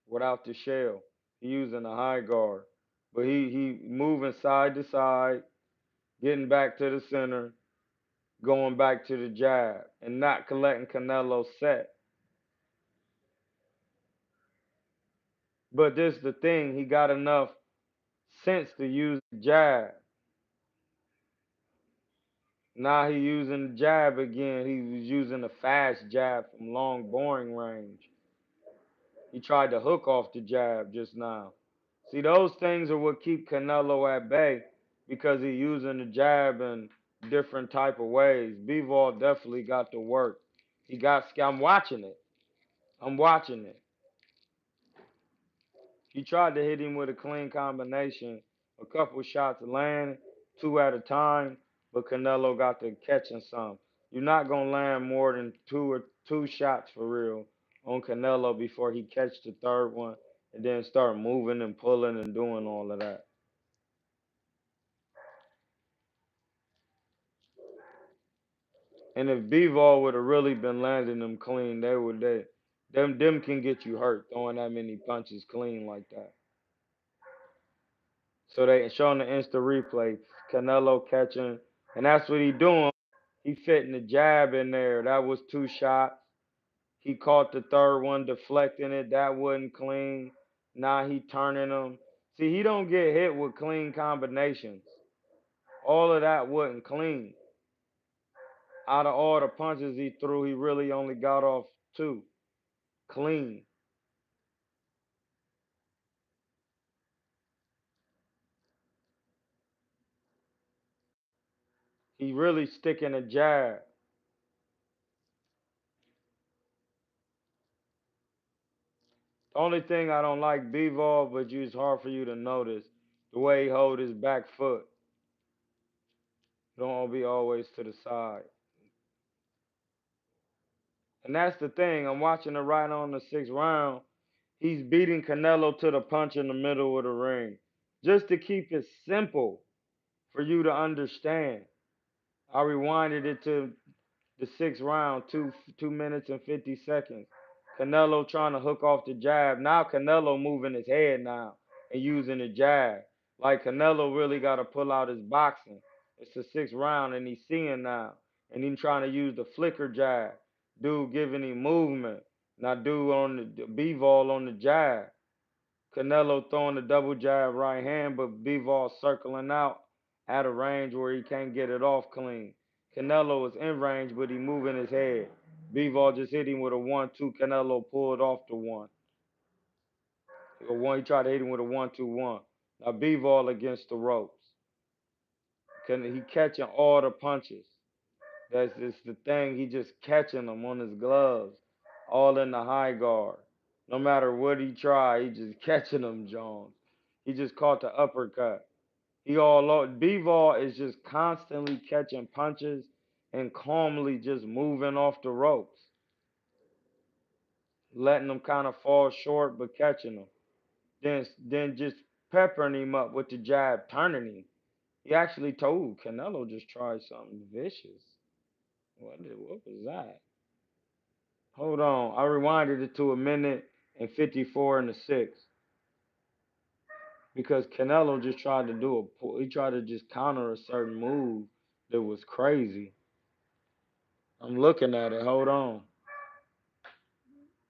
Speaker 2: without the shell. He using the high guard. But he moving side to side, getting back to the center, going back to the jab, and not letting Canelo set. But this is the thing, he got enough sense to use the jab. Now he using the jab again. He was using a fast jab from long boring range. He tried to hook off the jab just now. See, those things are what keep Canelo at bay because he using the jab in different type of ways. Bivol definitely got to work. I'm watching it. I'm watching it. He tried to hit him with a clean combination. A couple shots land, two at a time, but Canelo got to catching some. You're not gonna land more than two shots for real on Canelo before he catch the third one and then start moving and pulling and doing all of that. And if Bivol would have really been landing them clean, them can get you hurt throwing that many punches clean like that. So they showing the instant replay. Canelo catching, and that's what he doing. He fitting the jab in there. That was 2 shots. He caught the third one, deflecting it. That wasn't clean. Now he turning them. See, he don't get hit with clean combinations. All of that wasn't clean. Out of all the punches he threw, he really only got off 2 clean. He really sticking a jab. The only thing I don't like Bivol, but it's hard for you to notice, the way he hold his back foot. Don't be always to the side. And that's the thing. I'm watching it right on the 6th round. He's beating Canelo to the punch in the middle of the ring. Just to keep it simple for you to understand. I rewinded it to the 6th round, 2 minutes and 50 seconds. Canelo trying to hook off the jab. Now Canelo moving his head now and using the jab. Like Canelo really got to pull out his boxing. It's the 6th round and he's seeing now. And he's trying to use the flicker jab. Dude giving him movement. Now dude on the Bivol on the jab. Canelo throwing the double jab right hand, but Bivol circling out at a range where he can't get it off clean. Canelo is in range, but he moving his head. Bivol just hit him with a 1-2. Canelo pulled off the one. He tried to hit him with a 1-2-1. Now Bivol against the ropes. He catching all the punches. That's just the thing. He just catching them on his gloves, all in the high guard. No matter what he try, he just catching them, Jones. He just caught the uppercut. He all over. Bivol is just constantly catching punches and calmly just moving off the ropes, letting them kind of fall short but catching them. Then just peppering him up with the jab, turning him. He actually told Canelo just try something vicious. What was that? Hold on. I rewinded it to 1 minute and 54 in the 6th because Canelo just tried to he tried to just counter a certain move that was crazy. I'm looking at it. Hold on.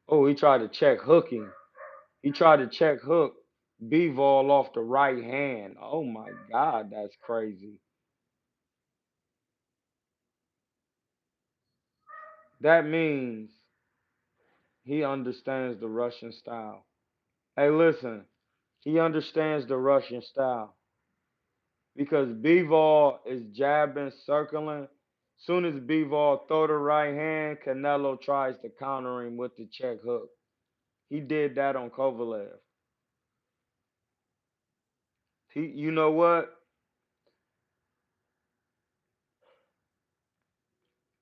Speaker 2: Oh, he tried to check hooking. He tried to check hook Bivol off the right hand. Oh my God, that's crazy. That means he understands the Russian style. Hey, listen, he understands the Russian style because Bivol is jabbing, circling. Soon as Bivol throw the right hand, Canelo tries to counter him with the check hook. He did that on Kovalev. You know what?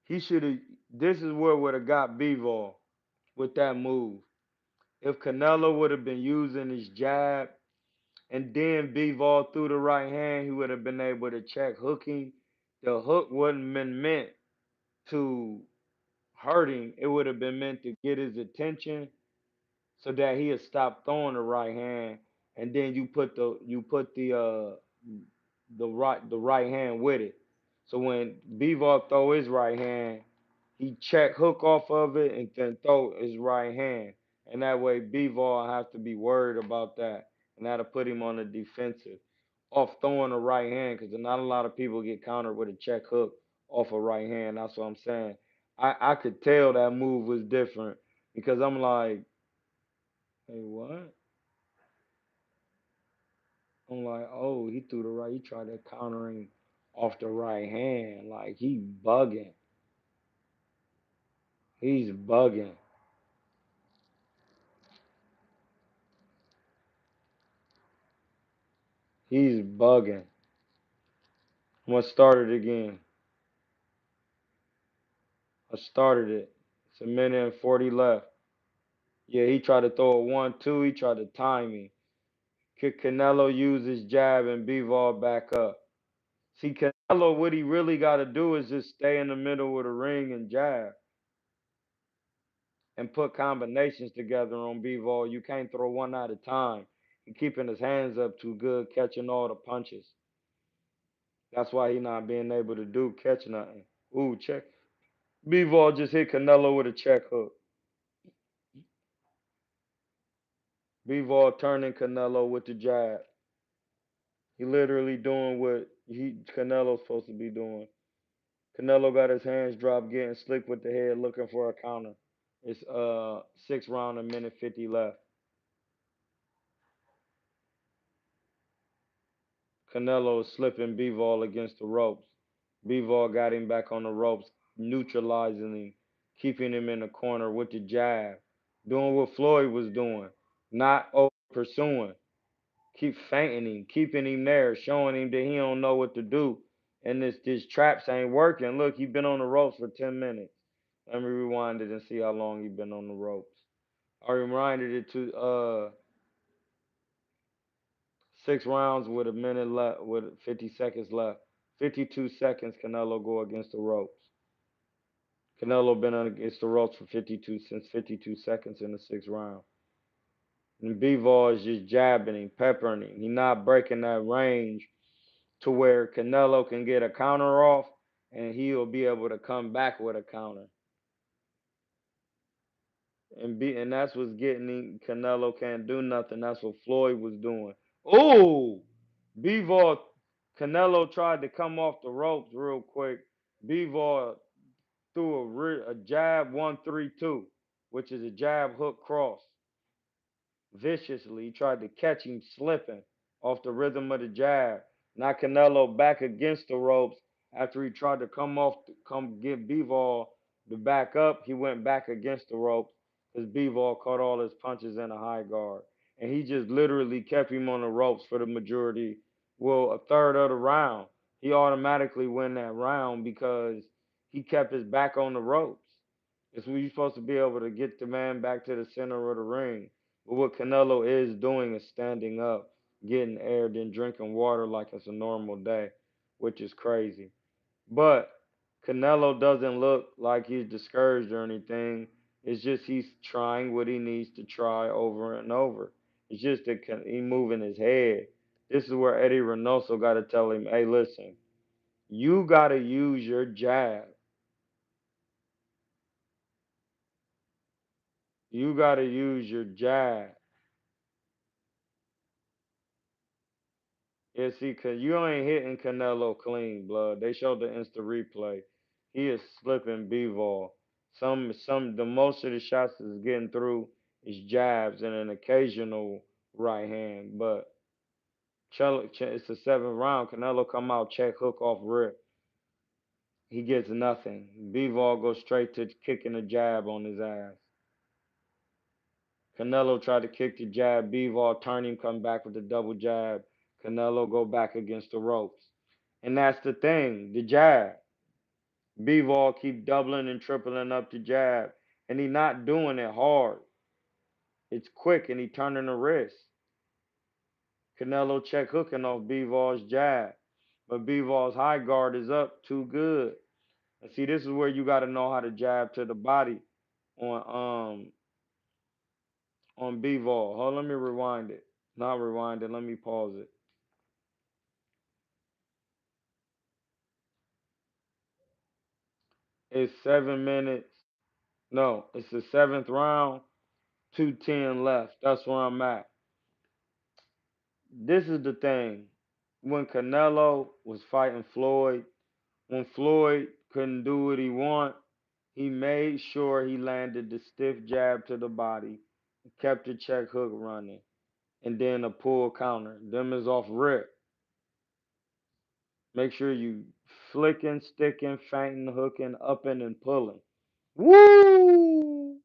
Speaker 2: He should have. This is where would have got Bivol with that move. If Canelo would have been using his jab and then Bivol threw the right hand, he would have been able to check hooking. The hook wouldn't been meant to hurt him. It would have been meant to get his attention so that he'll stop throwing the right hand, and then you put the right hand with it. So when Bivol throw his right hand, he check hook off of it and then throw his right hand, and that way Bivol have to be worried about that, and that'll put him on the defensive off throwing the right hand because not a lot of people get countered with a check hook off a right hand. That's what I'm saying. I could tell that move was different because I'm like, hey, what? I'm like, oh, he threw the right. He tried to counter him off the right hand. Like he bugging. He's bugging. He's bugging. I'm gonna start it again. I started it. It's 1 minute and 40 left. Yeah, he tried to throw a 1-2. He tried to time me. Could Canelo use his jab and Bivol back up? See, Canelo, what he really got to do is just stay in the middle of the ring and jab and put combinations together on Bivol. You can't throw one at a time. He keeping his hands up too good, catching all the punches. That's why he not being able to catch nothing. Ooh, check. Bivol just hit Canelo with a check hook. Bivol turning Canelo with the jab. He literally doing what Canelo's supposed to be doing. Canelo got his hands dropped, getting slick with the head, looking for a counter. It's 6 round, a minute 50 left. Canelo is slipping Bivol against the ropes. Bivol got him back on the ropes, neutralizing him, keeping him in the corner with the jab, doing what Floyd was doing, not over pursuing. Keep feinting him, keeping him there, showing him that he don't know what to do. And this traps ain't working. Look, he been on the ropes for 10 minutes. Let me rewind it and see how long he been on the ropes. I reminded it to 6 rounds with a minute left, with 50 seconds left. 52 seconds, Canelo go against the ropes. Canelo been against the ropes for 52 seconds in the 6th round. And Bivol is just jabbing him, peppering him. He not breaking that range to where Canelo can get a counter off and he'll be able to come back with a counter. And that's what's getting him. Canelo can't do nothing. That's what Floyd was doing. Ooh! Bivol, Canelo tried to come off the ropes real quick. Bivol threw a jab 1-3-2, which is a jab hook cross. Viciously, he tried to catch him slipping off the rhythm of the jab. Knocked Canelo back against the ropes after he tried to come get Bivol to back up. He went back against the ropes because Bivol caught all his punches in a high guard. And he just literally kept him on the ropes for the majority, well, a third of the round. He automatically win that round because he kept his back on the ropes. It's when you're supposed to be able to get the man back to the center of the ring. But what Canelo is doing is standing up, getting air, then drinking water like it's a normal day, which is crazy. But Canelo doesn't look like he's discouraged or anything. It's just he's trying what he needs to try over and over. It's just that he's moving his head. This is where Eddie Reynoso got to tell him, hey, listen, you got to use your jab. You got to use your jab. Yeah, see, cause you ain't hitting Canelo clean, blood. They showed the insta replay. He is slipping Bivol. The most of the shots is getting through is jabs and an occasional right hand. But it's the 7th round. Canelo come out, check hook off rip. He gets nothing. Bivol goes straight to kicking a jab on his ass. Canelo tried to kick the jab. Bivol turn him, come back with the double jab. Canelo go back against the ropes. And that's the thing, the jab. Bivol keep doubling and tripling up the jab. And he not doing it hard. It's quick and he turning the wrist. Canelo check hooking off Bivol's jab. But Bivol's high guard is up too good. And see, this is where you gotta know how to jab to the body on Bivol. Hold, let me rewind it. Not rewind it, let me pause it. It's 7 minutes. No, it's the 7th round, 2:10 left. That's where I'm at. This is the thing. When Canelo was fighting Floyd, when Floyd couldn't do what he want, he made sure he landed the stiff jab to the body, kept the check hook running, and then a pull counter. Them is off rip. Make sure you flicking, sticking, feinting, hooking, upping, and pulling. Woo!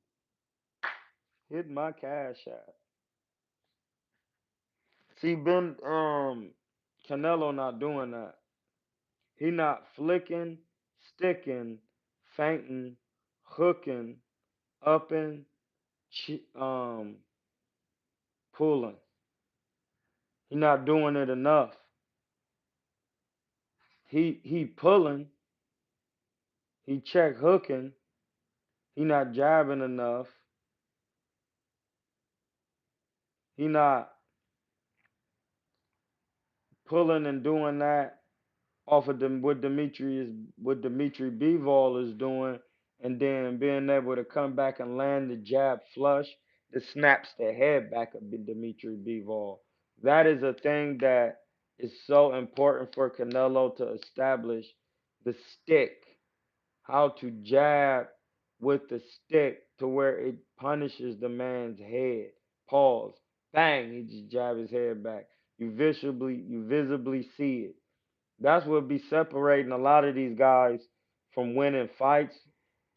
Speaker 2: Hit my cash app. See, Canelo not doing that. He not flicking, sticking, feinting, hooking, upping, pulling. He not doing it enough. He pulling, he check hooking, he not jabbing enough. He not pulling and doing that off of them what Dimitri Bivol is doing, and then being able to come back and land the jab flush that snaps the head back of Dimitri Bivol. That is a thing that is so important for Canelo to establish the stick, how to jab with the stick to where it punishes the man's head. Pause. Bang, he just jab his head back. You visibly see it. That's what be separating a lot of these guys from winning fights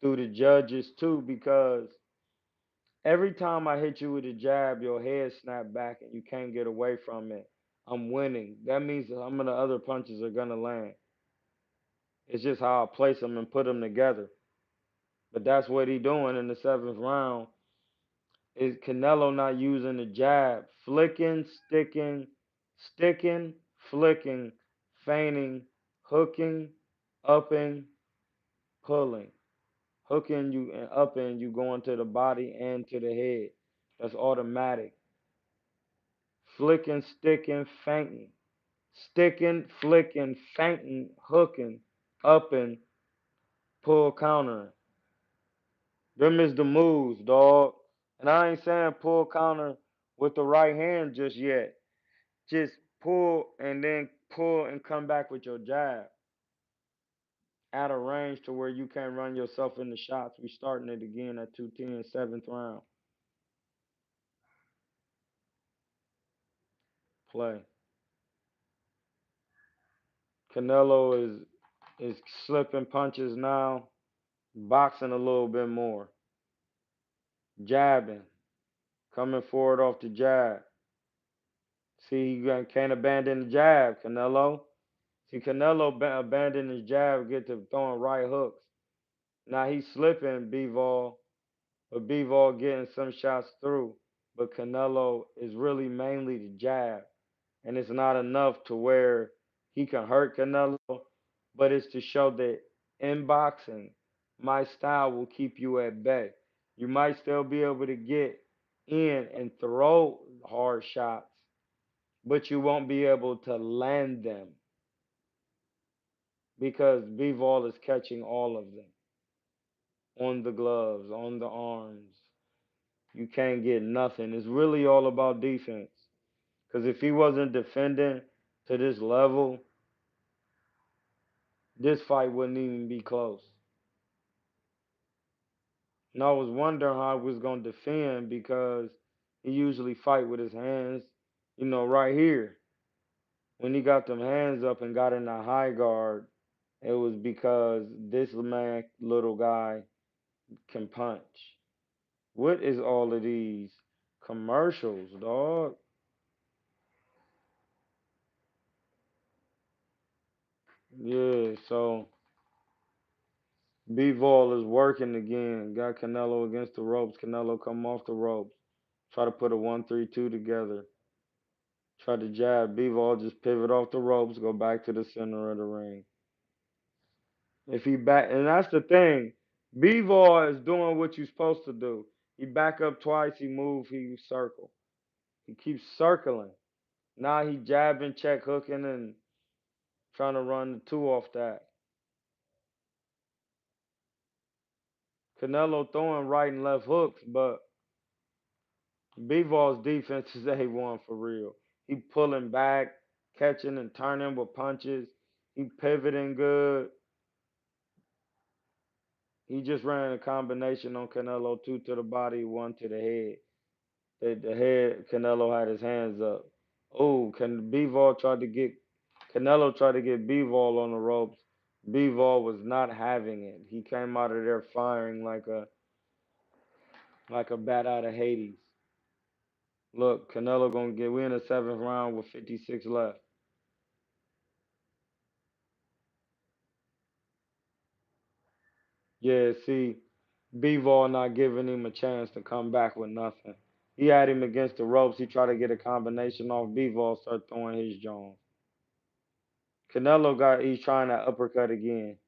Speaker 2: through the judges too, because every time I hit you with a jab, your head snap back and you can't get away from it. I'm winning. That means some of the other punches are gonna land. It's just how I place them and put them together. But that's what he doing in the seventh round. Is Canelo not using the jab, flicking, sticking, flicking, feigning, hooking, upping, pulling, hooking you and upping you going to the body and to the head. That's automatic. Flicking, sticking, feinting, sticking, flicking, feinting, hooking, upping, pull, countering. Them is the moves, dog. And I ain't saying pull counter with the right hand just yet. Just pull and then pull and come back with your jab at a range to where you can't run yourself into shots. We starting it again at 210, seventh round. Play. Canelo is slipping punches now, boxing a little bit more, jabbing, coming forward off the jab. See, can't abandon the jab, Canelo. See, Canelo abandoned his jab, get to throwing right hooks. Now he's slipping Bivol, but Bivol getting some shots through. But Canelo is really mainly the jab, and it's not enough to where he can hurt Canelo, but it's to show that in boxing, my style will keep you at bay. You might still be able to get in and throw hard shots, but you won't be able to land them because Bivol is catching all of them on the gloves, on the arms. You can't get nothing. It's really all about defense. Because if he wasn't defending to this level, this fight wouldn't even be close. And I was wondering how he was going to defend because he usually fight with his hands, right here. When he got them hands up and got in the high guard, it was because this man, little guy, can punch. What is all of these commercials, dog? Yeah, so Bivol is working again. Got Canelo against the ropes. Canelo come off the ropes. Try to put a 1-3-2 together. Try to jab. Bivol just pivot off the ropes, go back to the center of the ring. If he back, and that's the thing. Bivol is doing what you're supposed to do. He back up twice, he move, he circle. He keeps circling. Now he jabbing, check hooking, and trying to run the two off that. Canelo throwing right and left hooks, but Bivol's defense is A1 for real. He pulling back, catching and turning with punches. He pivoting good. He just ran a combination on Canelo, two to the body, one to the head. The head, Canelo had his hands up. Oh, Canelo tried to get Bivol on the ropes. Bivol was not having it. He came out of there firing like a bat out of Hades. Look, Canelo gonna get we in the seventh round with 56 left. Yeah, see, Bivol not giving him a chance to come back with nothing. He had him against the ropes. He tried to get a combination off. Bivol start throwing his Jones. He's trying to uppercut again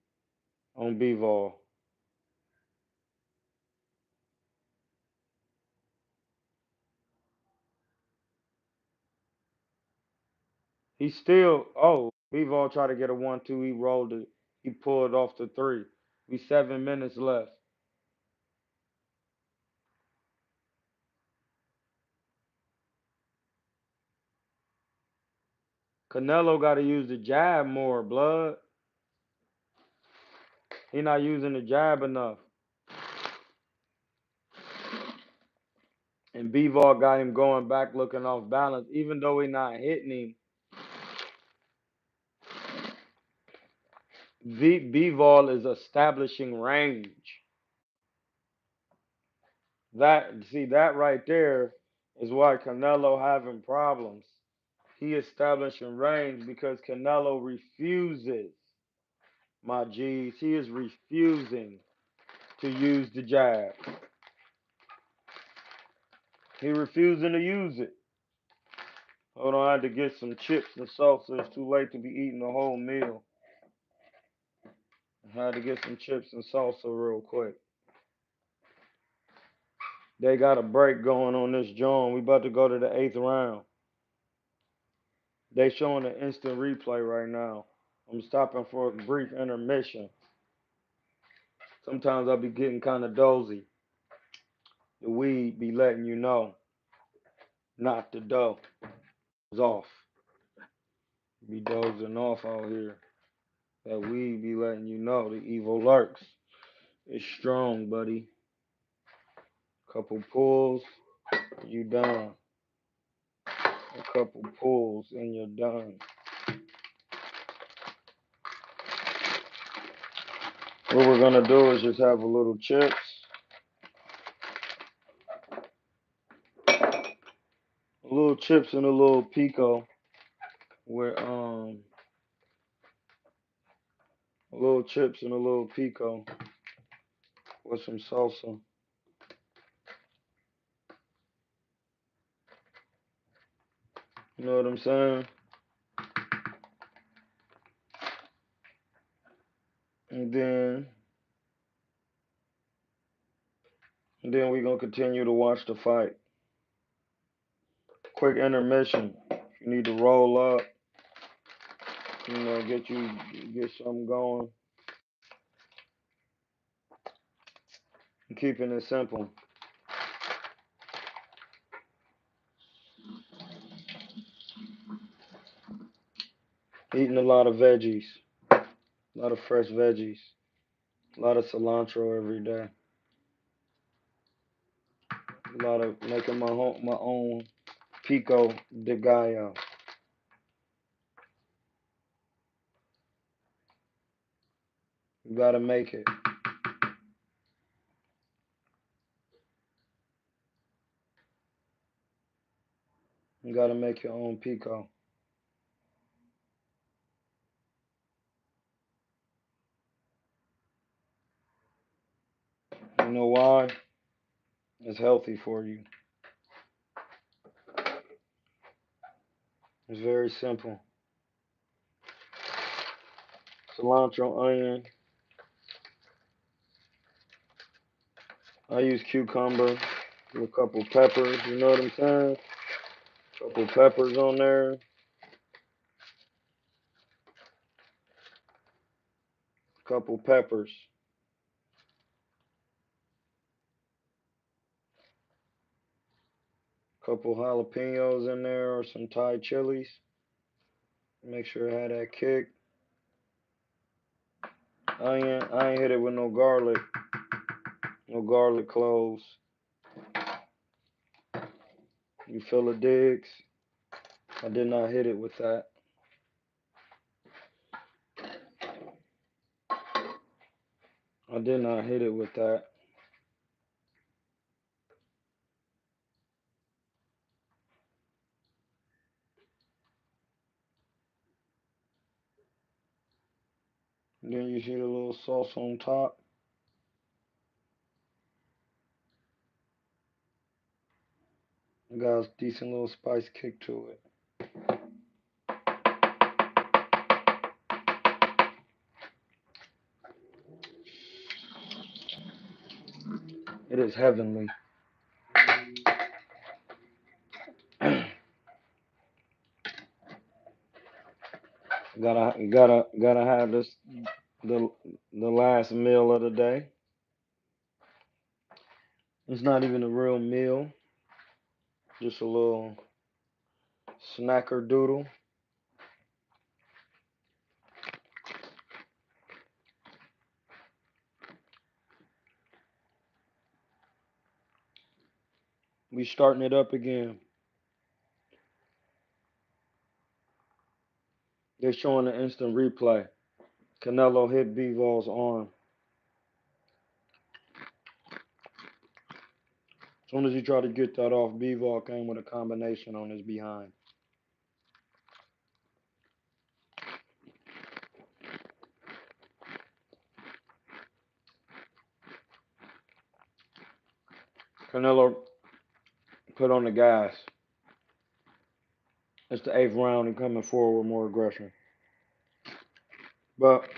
Speaker 2: on Bivol. He still, oh, Bivol tried to get a 1-2. He rolled it. He pulled off the 3. We 7 minutes left. Canelo got to use the jab more, blood. He not using the jab enough. And Bivol got him going back looking off balance. Even though he not hitting him, Bivol is establishing range. That right there is why Canelo having problems. He establishing range because Canelo refuses, my G's. He is refusing to use the jab. He refusing to use it. Hold on, I had to get some chips and salsa. It's too late to be eating the whole meal. I had to get some chips and salsa real quick. They got a break going on this joint. We about to go to the 8th round. They showing an instant replay right now. I'm stopping for a brief intermission. Sometimes I'll be getting kind of dozy. The weed be letting you know. Not the dough. It's off. Be dozing off out here. That weed be letting you know the evil lurks. It's strong, buddy. Couple pulls, you done. A couple pulls and you're done. What we're gonna do is just have a little chips. A little chips and a little pico. With a little chips and a little pico with some salsa. You know what I'm saying? And then we're gonna continue to watch the fight. Quick intermission. If you need to roll up, get something going. I'm keeping it simple. Eating a lot of veggies, a lot of fresh veggies, a lot of cilantro every day. A lot of making my own pico de gallo. You gotta make it. You gotta make your own pico. You know why? It's healthy for you. It's very simple. Cilantro, onion. I use cucumber, a couple peppers, you know what I'm saying? Couple peppers on there. Couple peppers. Couple jalapenos in there or some Thai chilies. Make sure it had that kick. I ain't hit it with no garlic. No garlic cloves. You feel the digs? I did not hit it with that. I did not hit it with that. Then you see the little sauce on top. It got a decent little spice kick to it. It is heavenly. Gotta have this the the last meal of the day. It's not even a real meal, just a little snacker doodle. We starting it up again. They're showing the instant replay. Canelo hit Bivol's arm. As soon as he tried to get that off, Bivol came with a combination on his behind. Canelo put on the gas. It's the eighth round and coming forward with more aggression. But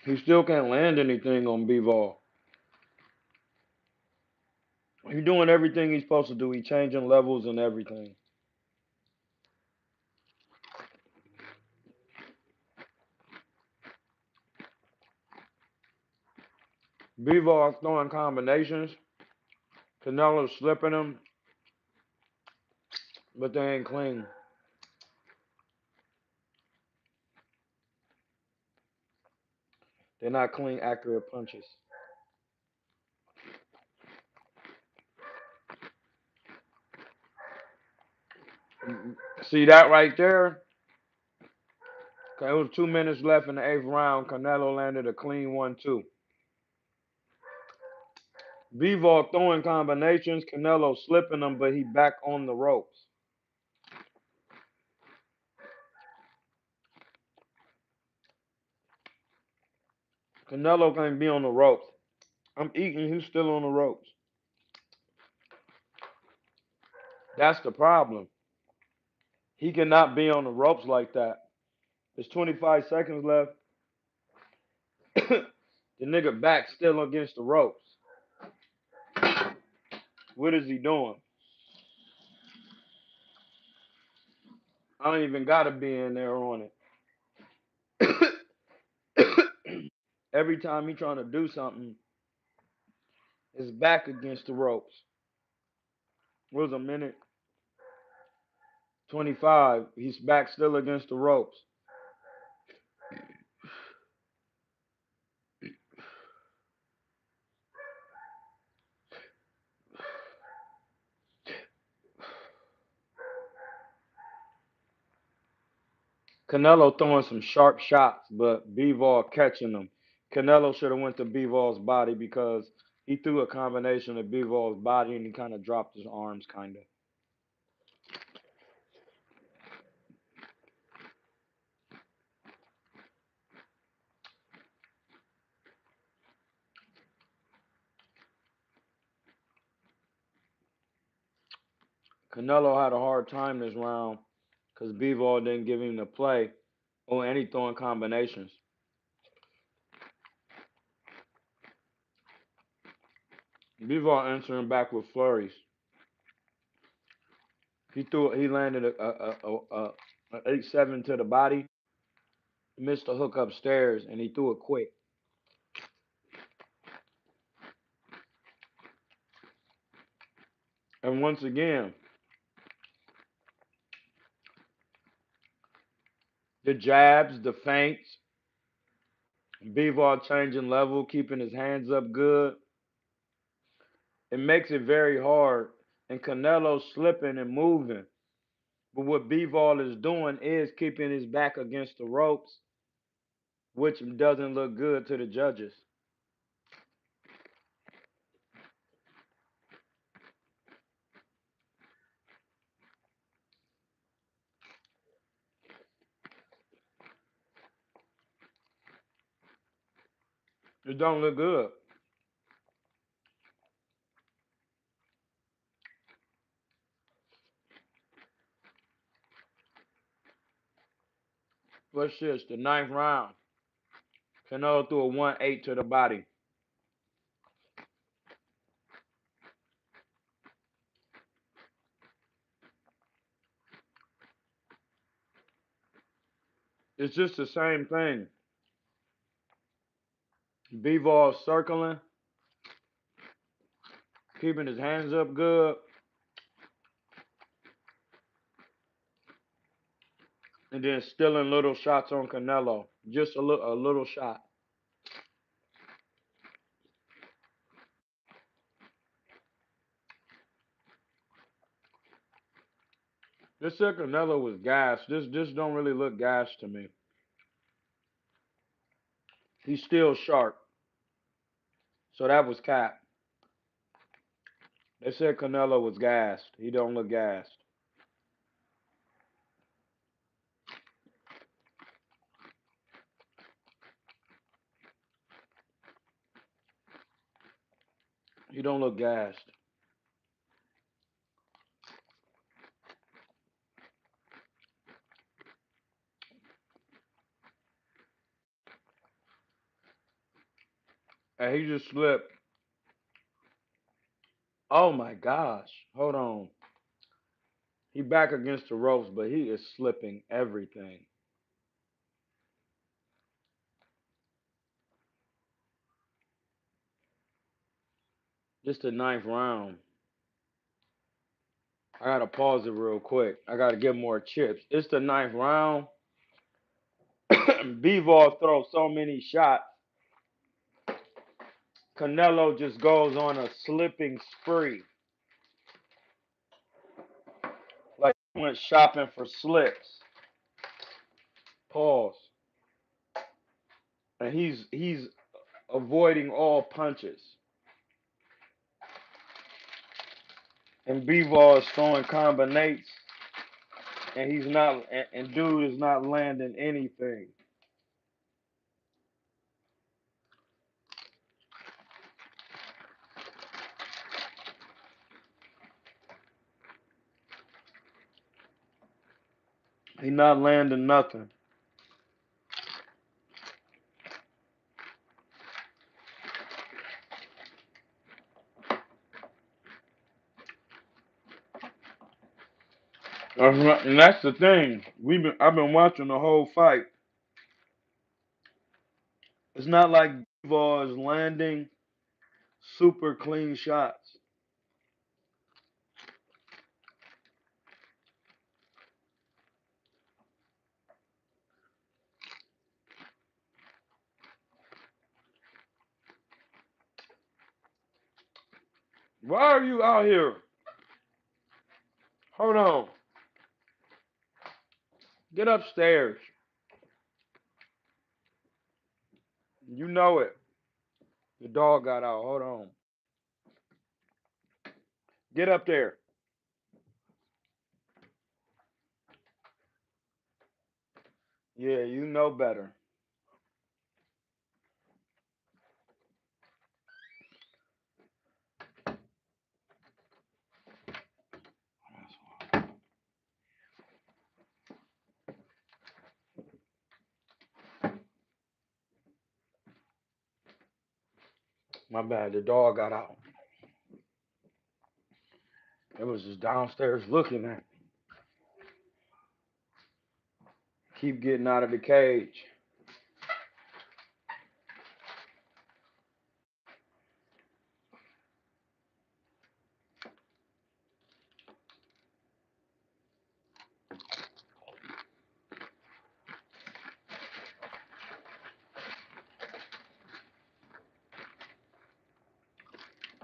Speaker 2: he still can't land anything on Bivol. He's doing everything he's supposed to do. He's changing levels and everything. Bivol throwing combinations. Canelo slipping them, but they ain't clean. They're not clean, accurate punches. See that right there? Okay, it was 2 minutes left in the eighth round. Canelo landed a clean 1-2. Bivol throwing combinations. Canelo slipping them, but he back on the ropes. Canelo can't be on the ropes. I'm eating. He's still on the ropes. That's the problem. He cannot be on the ropes like that. There's 25 seconds left. The nigga back still against the ropes. What is he doing? I don't even gotta be in there on it. Every time he trying to do something, his back against the ropes. It was a minute 25. He's back still against the ropes. Canelo throwing some sharp shots, but Bivol catching them. Canelo should have went to Bivol's body because he threw a combination of Bivol's body and he kind of dropped his arms, kind of. Canelo had a hard time this round because Bivol didn't give him the play. Oh, and he throwing combinations. Bivol answering back with flurries. He landed a 8-7 to the body, missed a hook upstairs, and he threw it quick. And once again, the jabs, the feints, Bivol changing level, keeping his hands up good. It makes it very hard. And Canelo slipping and moving. But what Bivol is doing is keeping his back against the ropes, which doesn't look good to the judges. It don't look good. What's this? The ninth round. Canelo threw a 1-8 to the body. It's just the same thing. Bivol circling, keeping his hands up good, and then stealing little shots on Canelo. Just a little shot. This said Canelo was gassed. This don't really look gassed to me. He's still sharp. So that was cap. They said Canelo was gassed. He don't look gassed. He don't look gassed. And he just slipped. Oh my gosh. Hold on. He back against the ropes, but he is slipping everything. This the ninth round. I gotta pause it real quick. I gotta get more chips. It's the ninth round. Bivol throws so many shots. Canelo just goes on a slipping spree. Like he went shopping for slips. Pause. And he's avoiding all punches. And Bivol is throwing combinates, and he's not. And dude is not landing anything. He's not landing nothing. And that's the thing. I've been watching the whole fight. It's not like Bivol is landing super clean shots. Why are you out here? Hold on. Get upstairs. You know it. The dog got out. Hold on. Get up there. Yeah, you know better. My bad. The dog got out. It was just downstairs looking at me. Keep getting out of the cage.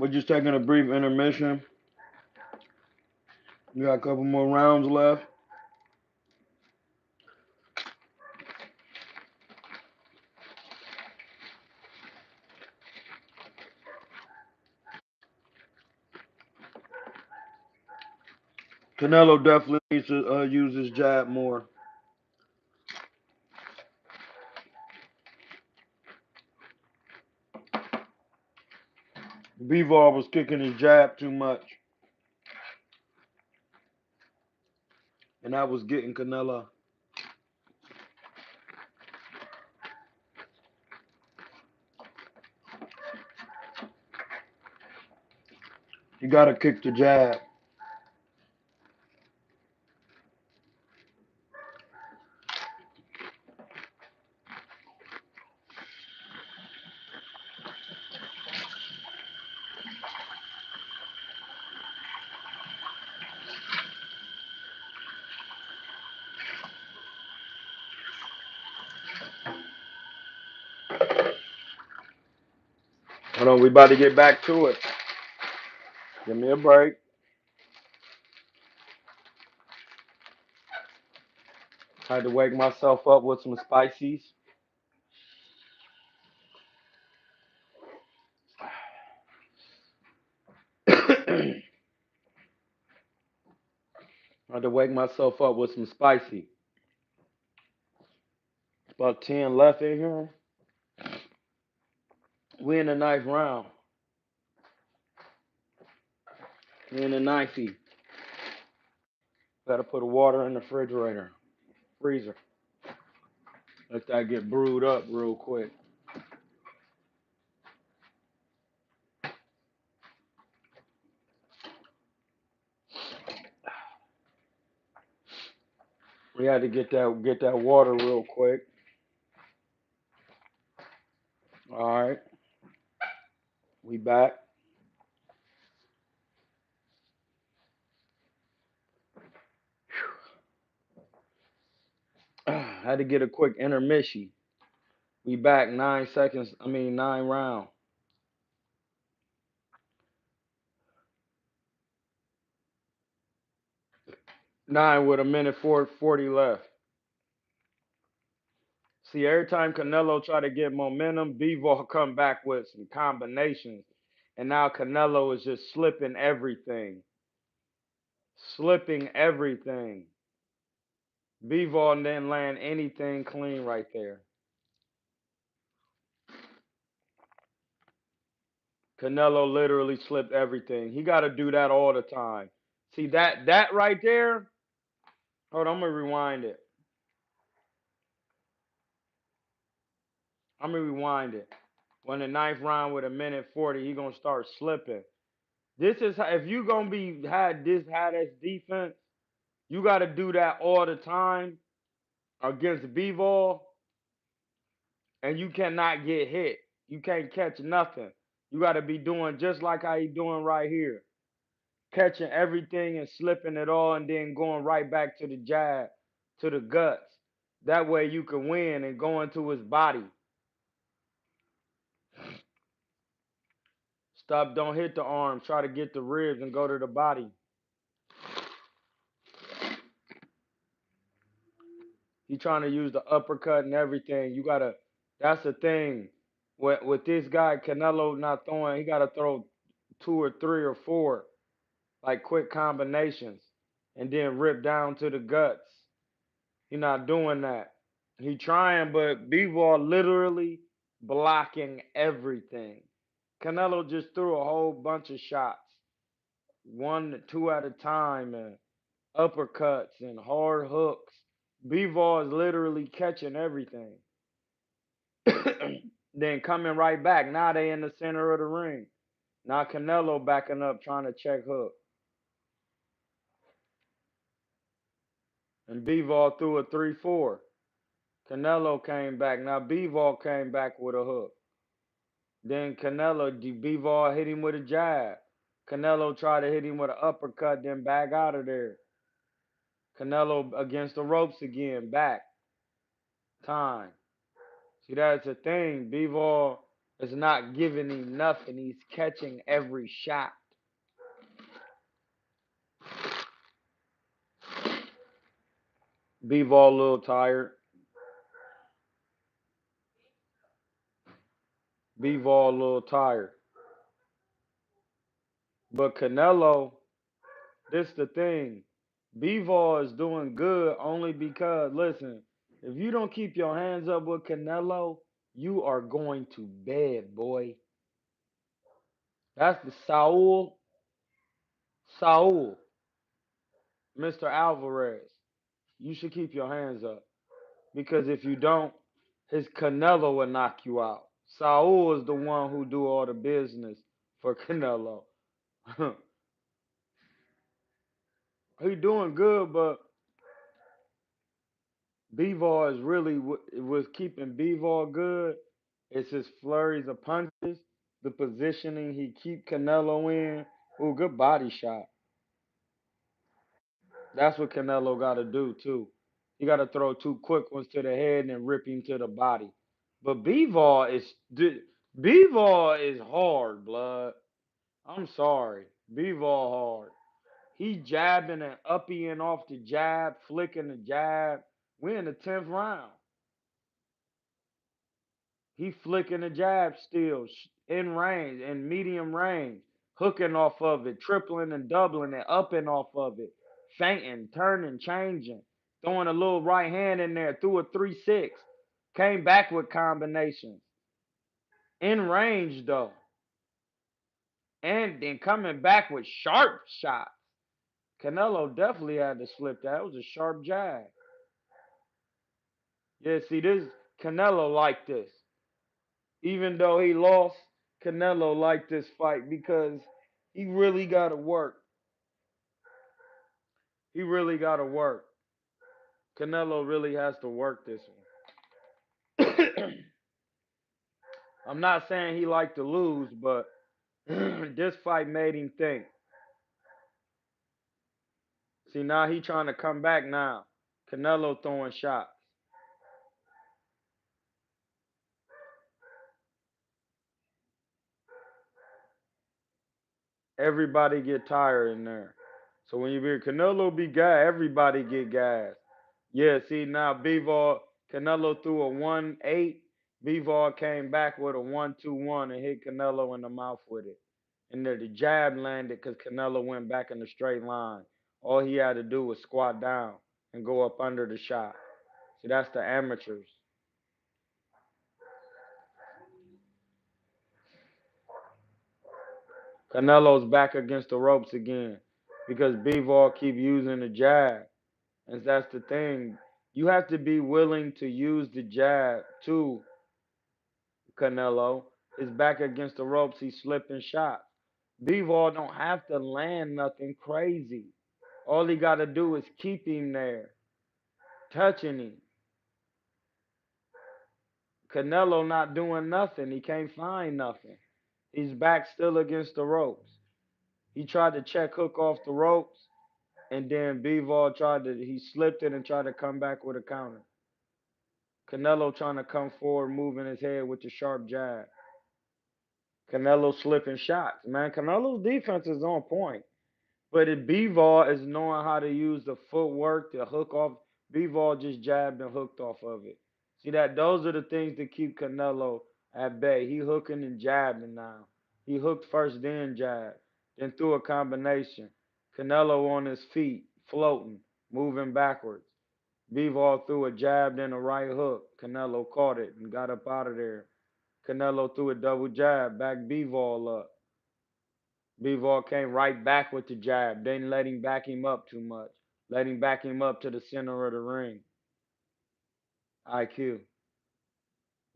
Speaker 2: We're just taking a brief intermission. We got a couple more rounds left. Canelo definitely needs to use his jab more. Bivol was kicking his jab too much. And that was getting Canelo. You gotta kick the jab. Hold on, we about to get back to it. Give me a break. Had to wake myself up with some spices. Had to wake myself up with some spicy. About 10 left in here. We in the ninth round. We in the ninthie. Gotta put the water in the refrigerator, freezer. Let that get brewed up real quick. We had to get that water real quick. All right, we back. Had to get a quick intermission. We back 9 seconds. 9 rounds. 9 with a minute 40 left. See, every time Canelo try to get momentum, Bivol come back with some combinations. And now Canelo is just slipping everything. Slipping everything. Bivol didn't land anything clean right there. Canelo literally slipped everything. He got to do that all the time. See, that right there. Hold on, I'm going to rewind it. When the ninth round with a minute 40, he going to start slipping. This is how, if you going to be had this defense, you got to do that all the time against Bivol, and you cannot get hit. You can't catch nothing. You got to be doing just like how he doing right here. Catching everything and slipping it all and then going right back to the jab, to the guts. That way you can win and go into his body. Stop, don't hit the arm. Try to get the ribs and go to the body. He trying to use the uppercut and everything. You gotta. That's the thing. With this guy Canelo not throwing, he gotta throw 2 or 3 or 4 like quick combinations and then rip down to the guts. He not doing that. He trying, but Bivol literally blocking everything. Canelo just threw a whole bunch of shots, 1 to 2 at a time, and uppercuts and hard hooks. Bivol is literally catching everything. Then coming right back. Now they in the center of the ring. Now Canelo backing up trying to check hook. And Bivol threw a 3-4. Canelo came back. Now Bivol came back with a hook. Then Bivol hit him with a jab. Canelo tried to hit him with an uppercut, then back out of there. Canelo against the ropes again, back. Time. See, that's the thing. Bivol is not giving him nothing. He's catching every shot. Bivol a little tired. Bivol a little tired. But Canelo, this the thing. Bivol is doing good only because, listen, if you don't keep your hands up with Canelo, you are going to bed, boy. That's the Saul, Mr. Alvarez. You should keep your hands up. Because if you don't, his Canelo will knock you out. Saul is the one who do all the business for Canelo. He doing good, but Bivol is really was keeping Bivol good. It's his flurries of punches, the positioning he keep Canelo in. Ooh, good body shot. That's what Canelo got to do too. He got to throw 2 quick ones to the head and rip him to the body. But Bivol is Bivol is hard, blood. I'm sorry. Bivol hard. He jabbing and upping off the jab, flicking the jab. We in the 10th round. He flicking the jab still in range, in medium range, hooking off of it, tripling and doubling and upping off of it, feinting, turning, changing, throwing a little right hand in there, threw a 3-6, came back with combinations. In range though. And then coming back with sharp shots. Canelo definitely had to slip that. It was a sharp jab. Yeah, see, this Canelo like this. Even though he lost, Canelo liked this fight because he really got to work. He really got to work. Canelo really has to work this one. I'm not saying he liked to lose, but this fight made him think. See, now he trying to come back now. Canelo throwing shots. Everybody get tired in there. So when you hear Canelo be gas, everybody get gas. Yeah, see now Bivol, Canelo threw a 1-8. Bivol came back with a 1-2-1 and hit Canelo in the mouth with it. And then the jab landed because Canelo went back in the straight line. All he had to do was squat down and go up under the shot. See, that's the amateurs. Canelo's back against the ropes again because Bivol keep using the jab. And that's the thing. You have to be willing to use the jab too, Canelo. Is back against the ropes, he's slipping shots. Bivol don't have to land nothing crazy. All he got to do is keep him there, touching him. Canelo not doing nothing. He can't find nothing. He's back still against the ropes. He tried to check hook off the ropes, and then Bivol he slipped it and tried to come back with a counter. Canelo trying to come forward, moving his head with the sharp jab. Canelo slipping shots. Man, Canelo's defense is on point. But if Bivol is knowing how to use the footwork to hook off, Bivol just jabbed and hooked off of it. See that those are the things that keep Canelo at bay. He hooking and jabbing now. He hooked first, then jabbed, then threw a combination. Canelo on his feet, floating, moving backwards. Bivol threw a jab, then a right hook. Canelo caught it and got up out of there. Canelo threw a double jab, back Bivol up. Bivol came right back with the jab. Didn't let him back him up too much. Let him back him up to the center of the ring. IQ.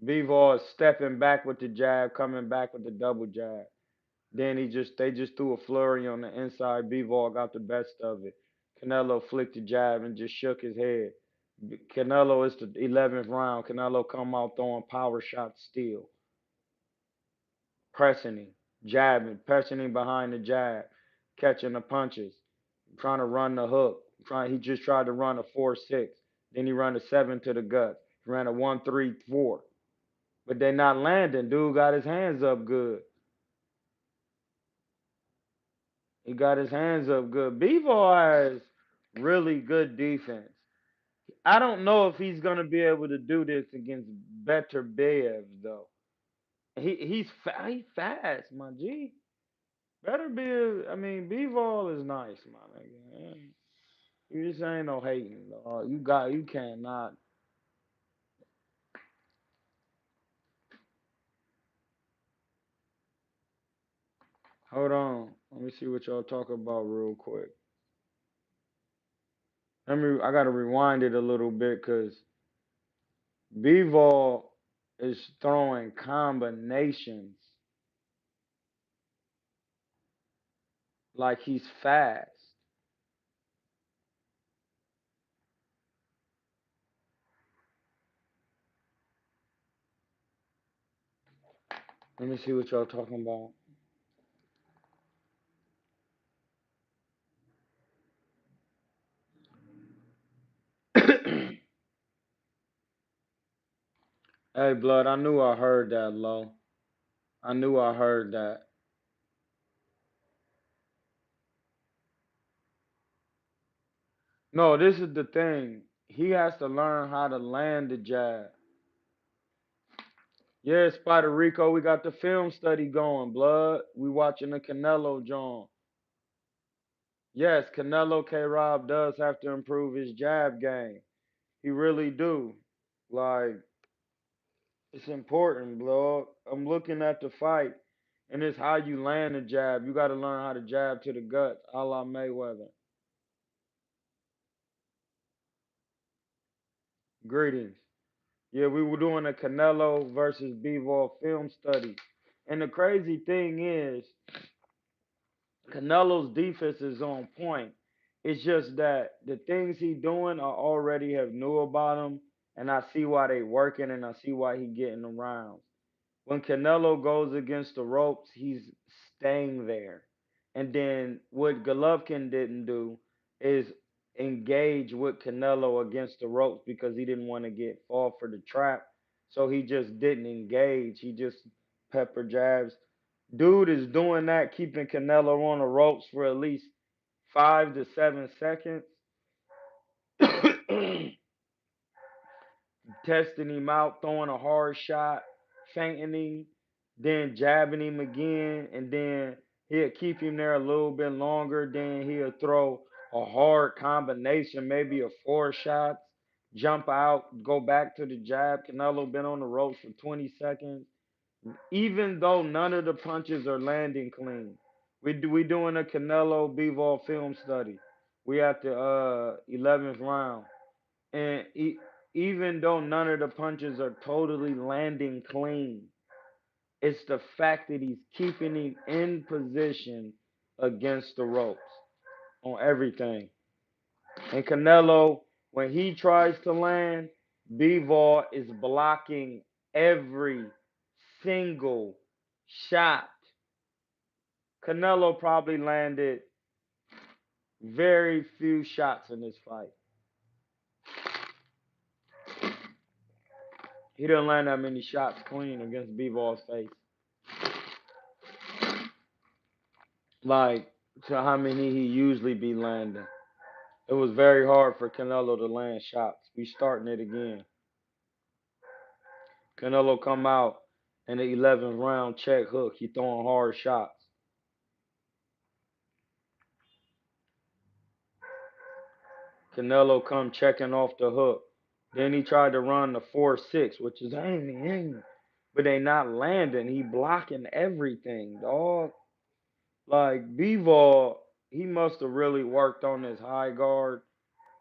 Speaker 2: Bivol is stepping back with the jab, coming back with the double jab. Then they just threw a flurry on the inside. Bivol got the best of it. Canelo flicked the jab and just shook his head. Canelo is the 11th round. Canelo come out throwing power shots still. Pressing him, jabbing, pressing him behind the jab, catching the punches, trying to run the hook. He just tried to run a 4-6. Then he ran a 7 to the gut. He ran a 1-3-4. But they not landing. Dude got his hands up good. He got his hands up good. Bivol has really good defense. I don't know if he's gonna be able to do this against better Bears though. He's fast, my G. Better be. I mean, Bivol is nice, my nigga. You just ain't no hating. You cannot. Hold on. Let me see what y'all talk about real quick. I gotta rewind it a little bit because Bivol is throwing combinations like he's fast. Let me see what y'all talking about. Hey, blood. I knew I heard that low. I knew I heard that. No, this is the thing. He has to learn how to land the jab. Yeah, Spider Rico, we got the film study going, blood. We watching the Canelo John. Yes, Canelo K Rob does have to improve his jab game. He really do. Like, it's important, blood. I'm looking at the fight, and it's how you land a jab. You got to learn how to jab to the gut, a la Mayweather. Greetings. Yeah, we were doing a Canelo versus Bivol film study. And the crazy thing is, Canelo's defense is on point. It's just that the things he doing I already have knew about him, and I see why they working, and I see why he getting around. When Canelo goes against the ropes, he's staying there. And then what Golovkin didn't do is engage with Canelo against the ropes because he didn't want to get fall for the trap. So he just didn't engage. He just pepper jabs. Dude is doing that, keeping Canelo on the ropes for at least 5 to 7 seconds. Testing him out, throwing a hard shot, feinting him, then jabbing him again, and then he'll keep him there a little bit longer. Then he'll throw a hard combination, maybe a 4 shots, jump out, go back to the jab. Canelo been on the ropes for 20 seconds, even though none of the punches are landing clean. We doing a Canelo Bivol film study. We at the 11th round. And even though none of the punches are totally landing clean, it's the fact that he's keeping him in position against the ropes on everything. And Canelo, when he tries to land, Bivol is blocking every single shot. Canelo probably landed very few shots in this fight. He didn't land that many shots clean against Bivol's face. Like to how many he usually be landing. It was very hard for Canelo to land shots. We starting it again. Canelo come out in the 11th round check hook. He throwing hard shots. Canelo come checking off the hook. Then he tried to run the 4-6, which is aiming, but they not landing. He blocking everything, dog. Like Bivol, he must have really worked on his high guard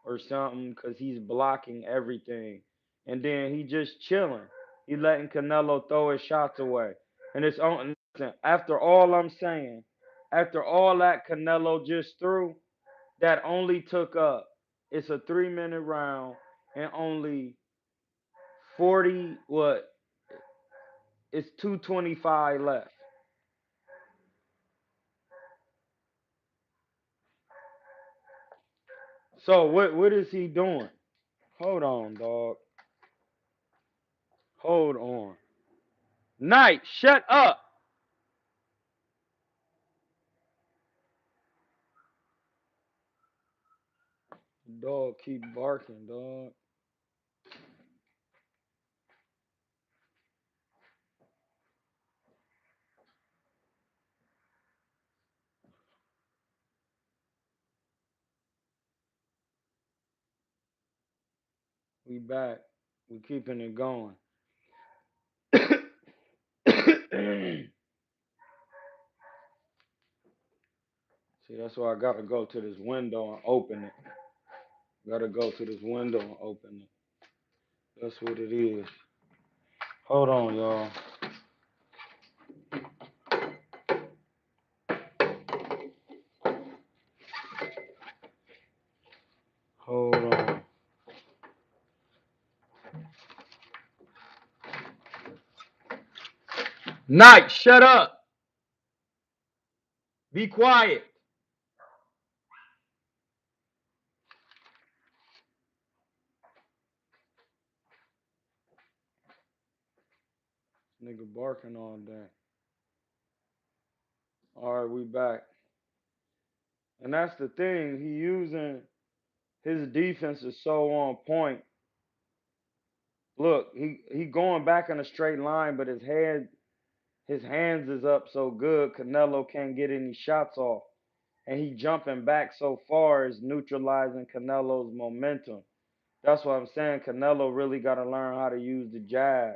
Speaker 2: or something because he's blocking everything. And then he just chilling. He letting Canelo throw his shots away. And it's on. Listen, after all I'm saying, after all that Canelo just threw, that only took up. It's a 3 minute round and only 40. What? It's 2:25 left. So what is he doing? Hold on, dog. Hold on. Knight, shut up. Dog keep barking, dog. We back. We keeping it going. See, that's why I gotta go to this window and open it. Gotta go to this window and open it. That's what it is. Hold on, y'all. Hold on. Knight, shut up. Be quiet. Nigga barking all day. All right, we back. And that's the thing. He using his defense is so on point. Look, he going back in a straight line, but his hands is up so good. Canelo can't get any shots off, and he jumping back so far is neutralizing Canelo's momentum. That's what I'm saying. Canelo really got to learn how to use the jab.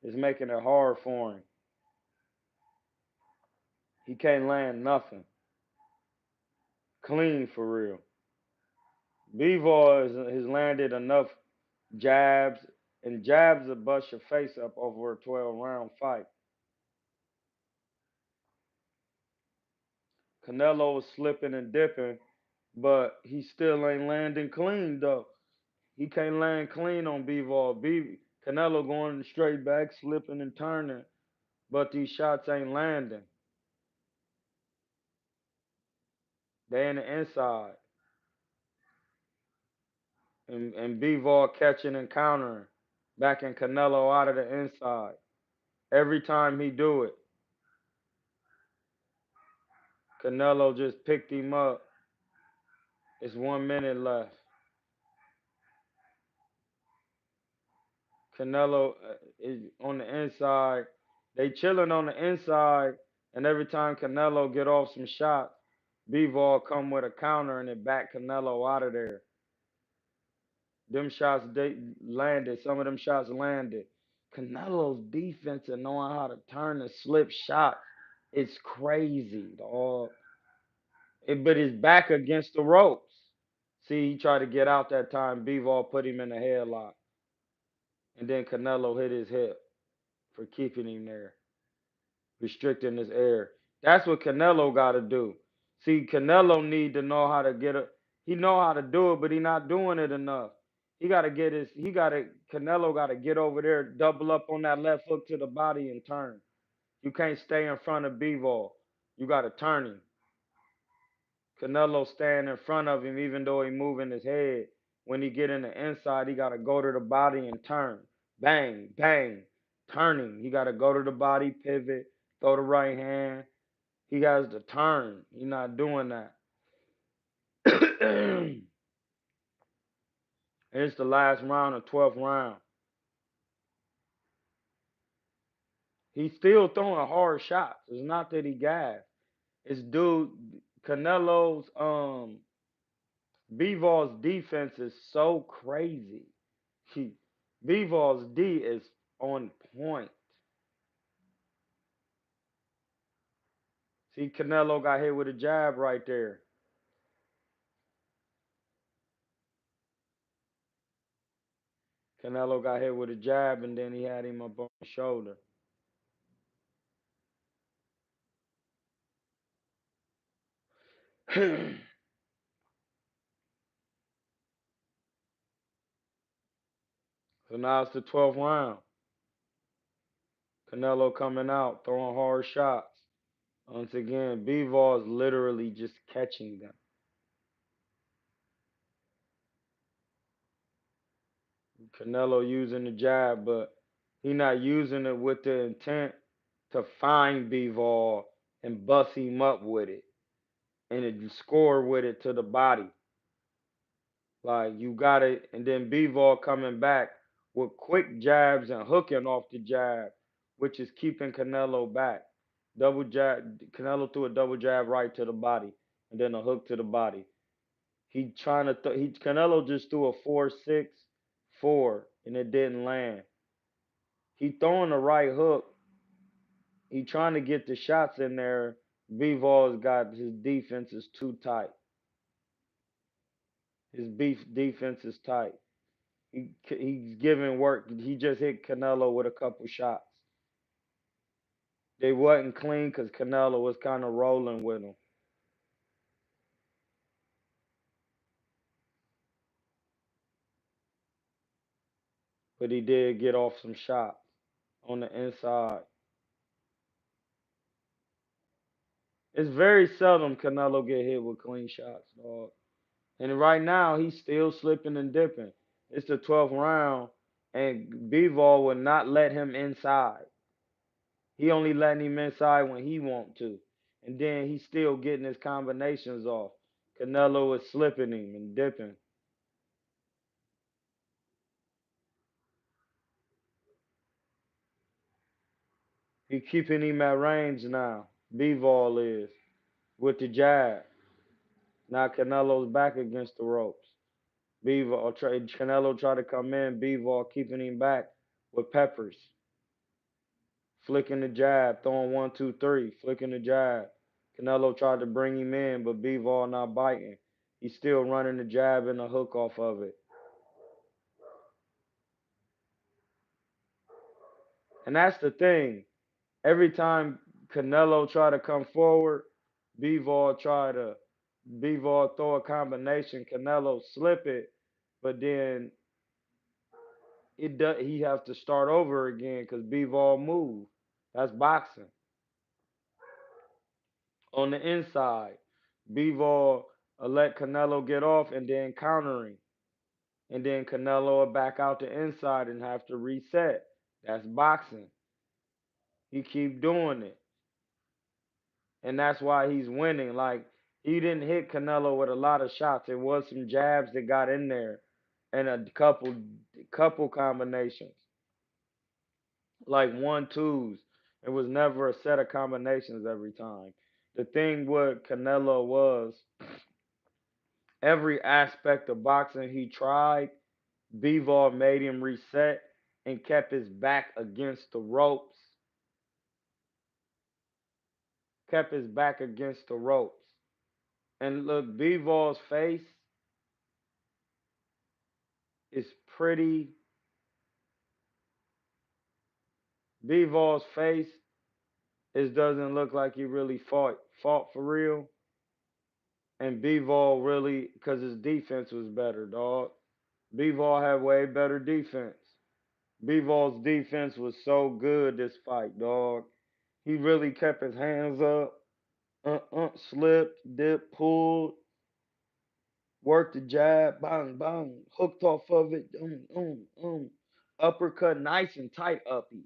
Speaker 2: It's making it hard for him. He can't land nothing clean for real. Bivol has landed enough jabs, and jabs will bust your face up over a 12-round fight. Canelo was slipping and dipping, but he still ain't landing clean though. He can't land clean on Bivol. Canelo going straight back, slipping and turning, but these shots ain't landing. They in the inside, and Bivol catching and countering, backing Canelo out of the inside. Every time he do it, Canelo just picked him up. It's 1 minute left. Canelo is on the inside. They chilling on the inside, and every time Canelo get off some shots, Bivol come with a counter and it back Canelo out of there. Them shots they landed. Some of them shots landed. Canelo's defense and knowing how to turn and slip shots, it's crazy, dog. But his back against the ropes. See, he tried to get out that time. Bivol put him in a headlock, and then Canelo hit his hip for keeping him there, restricting his air. That's what Canelo got to do. See, Canelo need to know how to get it. He know how to do it, but he not doing it enough. He got to get his. He got to. Canelo got to get over there, double up on that left hook to the body and turn. You can't stay in front of Bivol. You got to turn him. Canelo stand in front of him, even though he moving his head. When he get in the inside, he got to go to the body and turn. Bang, bang, turning. He got to go to the body, pivot, throw the right hand. He has to turn. He not doing that. And it's the last round, the 12th round. He's still throwing hard shots. It's not that he gassed. It's dude Canelo's Bivol's defense is so crazy. He Bivol's D is on point. See, Canelo got hit with a jab right there. Canelo got hit with a jab, and then he had him up on the shoulder. So now it's the 12th round. Canelo coming out, throwing hard shots. Once again, Bivol is literally just catching them. Canelo using the jab, but he not using it with the intent to find Bivol and bust him up with it and it score with it to the body. Like you got it, and then Bivol coming back with quick jabs and hooking off the jab, which is keeping Canelo back. Double jab, Canelo threw a double jab right to the body, and then a hook to the body. He trying to Canelo just threw a 4-6-4, and it didn't land. He throwing the right hook. He trying to get the shots in there. Bivol's got his defense is too tight. His beef defense is tight. He's giving work. He just hit Canelo with a couple shots. They wasn't clean because Canelo was kind of rolling with him. But he did get off some shots on the inside. It's very seldom Canelo get hit with clean shots, dog. And right now he's still slipping and dipping. It's the 12th round, and Bivol will not let him inside. He only letting him inside when he want to. and then he's still getting his combinations off. Canelo is slipping him and dipping. He keeping him at range now. Bivol is with the jab. Now Canelo's back against the ropes. Canelo try to come in. Bivol keeping him back with peppers. Flicking the jab, throwing 1, 2, 3, flicking the jab. Canelo tried to bring him in, but Bivol not biting. He's still running the jab and the hook off of it. And that's the thing. Every time Canelo try to come forward, Bivol throw a combination. Canelo slip it, but then he has to start over again because Bivol move. That's boxing. On the inside, Bivol let Canelo get off and then countering. And then Canelo will back out the inside and have to reset. That's boxing. He keep doing it. And that's why he's winning. Like, he didn't hit Canelo with a lot of shots. It was some jabs that got in there and a couple combinations. Like 1, 2s. It was never a set of combinations every time. The thing with Canelo was every aspect of boxing he tried, Bivol made him reset and kept his back against the ropes. Kept his back against the ropes. And look, Bivol's face is pretty. Bivol's face doesn't look like he really fought for real. And Bivol really, because his defense was better, dog. Bivol had way better defense. Bivol's defense was so good this fight, dog. He really kept his hands up, slipped, dipped, pulled, worked the jab, bang, bang, hooked off of it, uppercut, nice and tight uppy,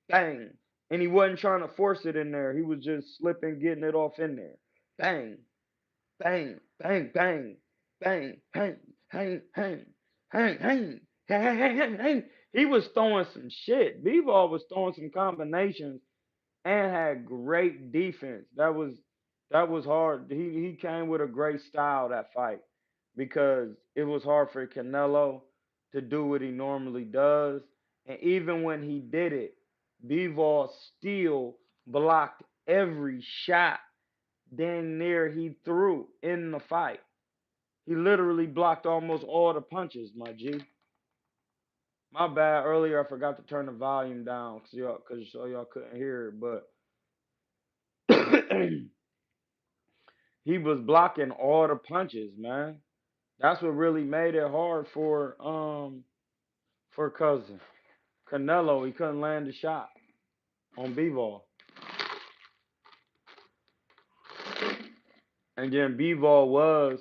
Speaker 2: bang. And he wasn't trying to force it in there. He was just slipping, getting it off in there. Bang, bang, bang, bang, bang, hang, hang, hang, hang, hang, hang, hang, hang, hang. He was throwing some shit. Bivol was throwing some combinations and had great defense. That was hard. He came with a great style that fight because it was hard for Canelo to do what he normally does. And even when he did it, Bivol still blocked every shot damn near he threw in the fight. He literally blocked almost all the punches, my G. My bad. Earlier, I forgot to turn the volume down so y'all couldn't hear it, but he was blocking all the punches, man. That's what really made it hard for cousin Canelo. He couldn't land a shot on Bivol, and then Bivol was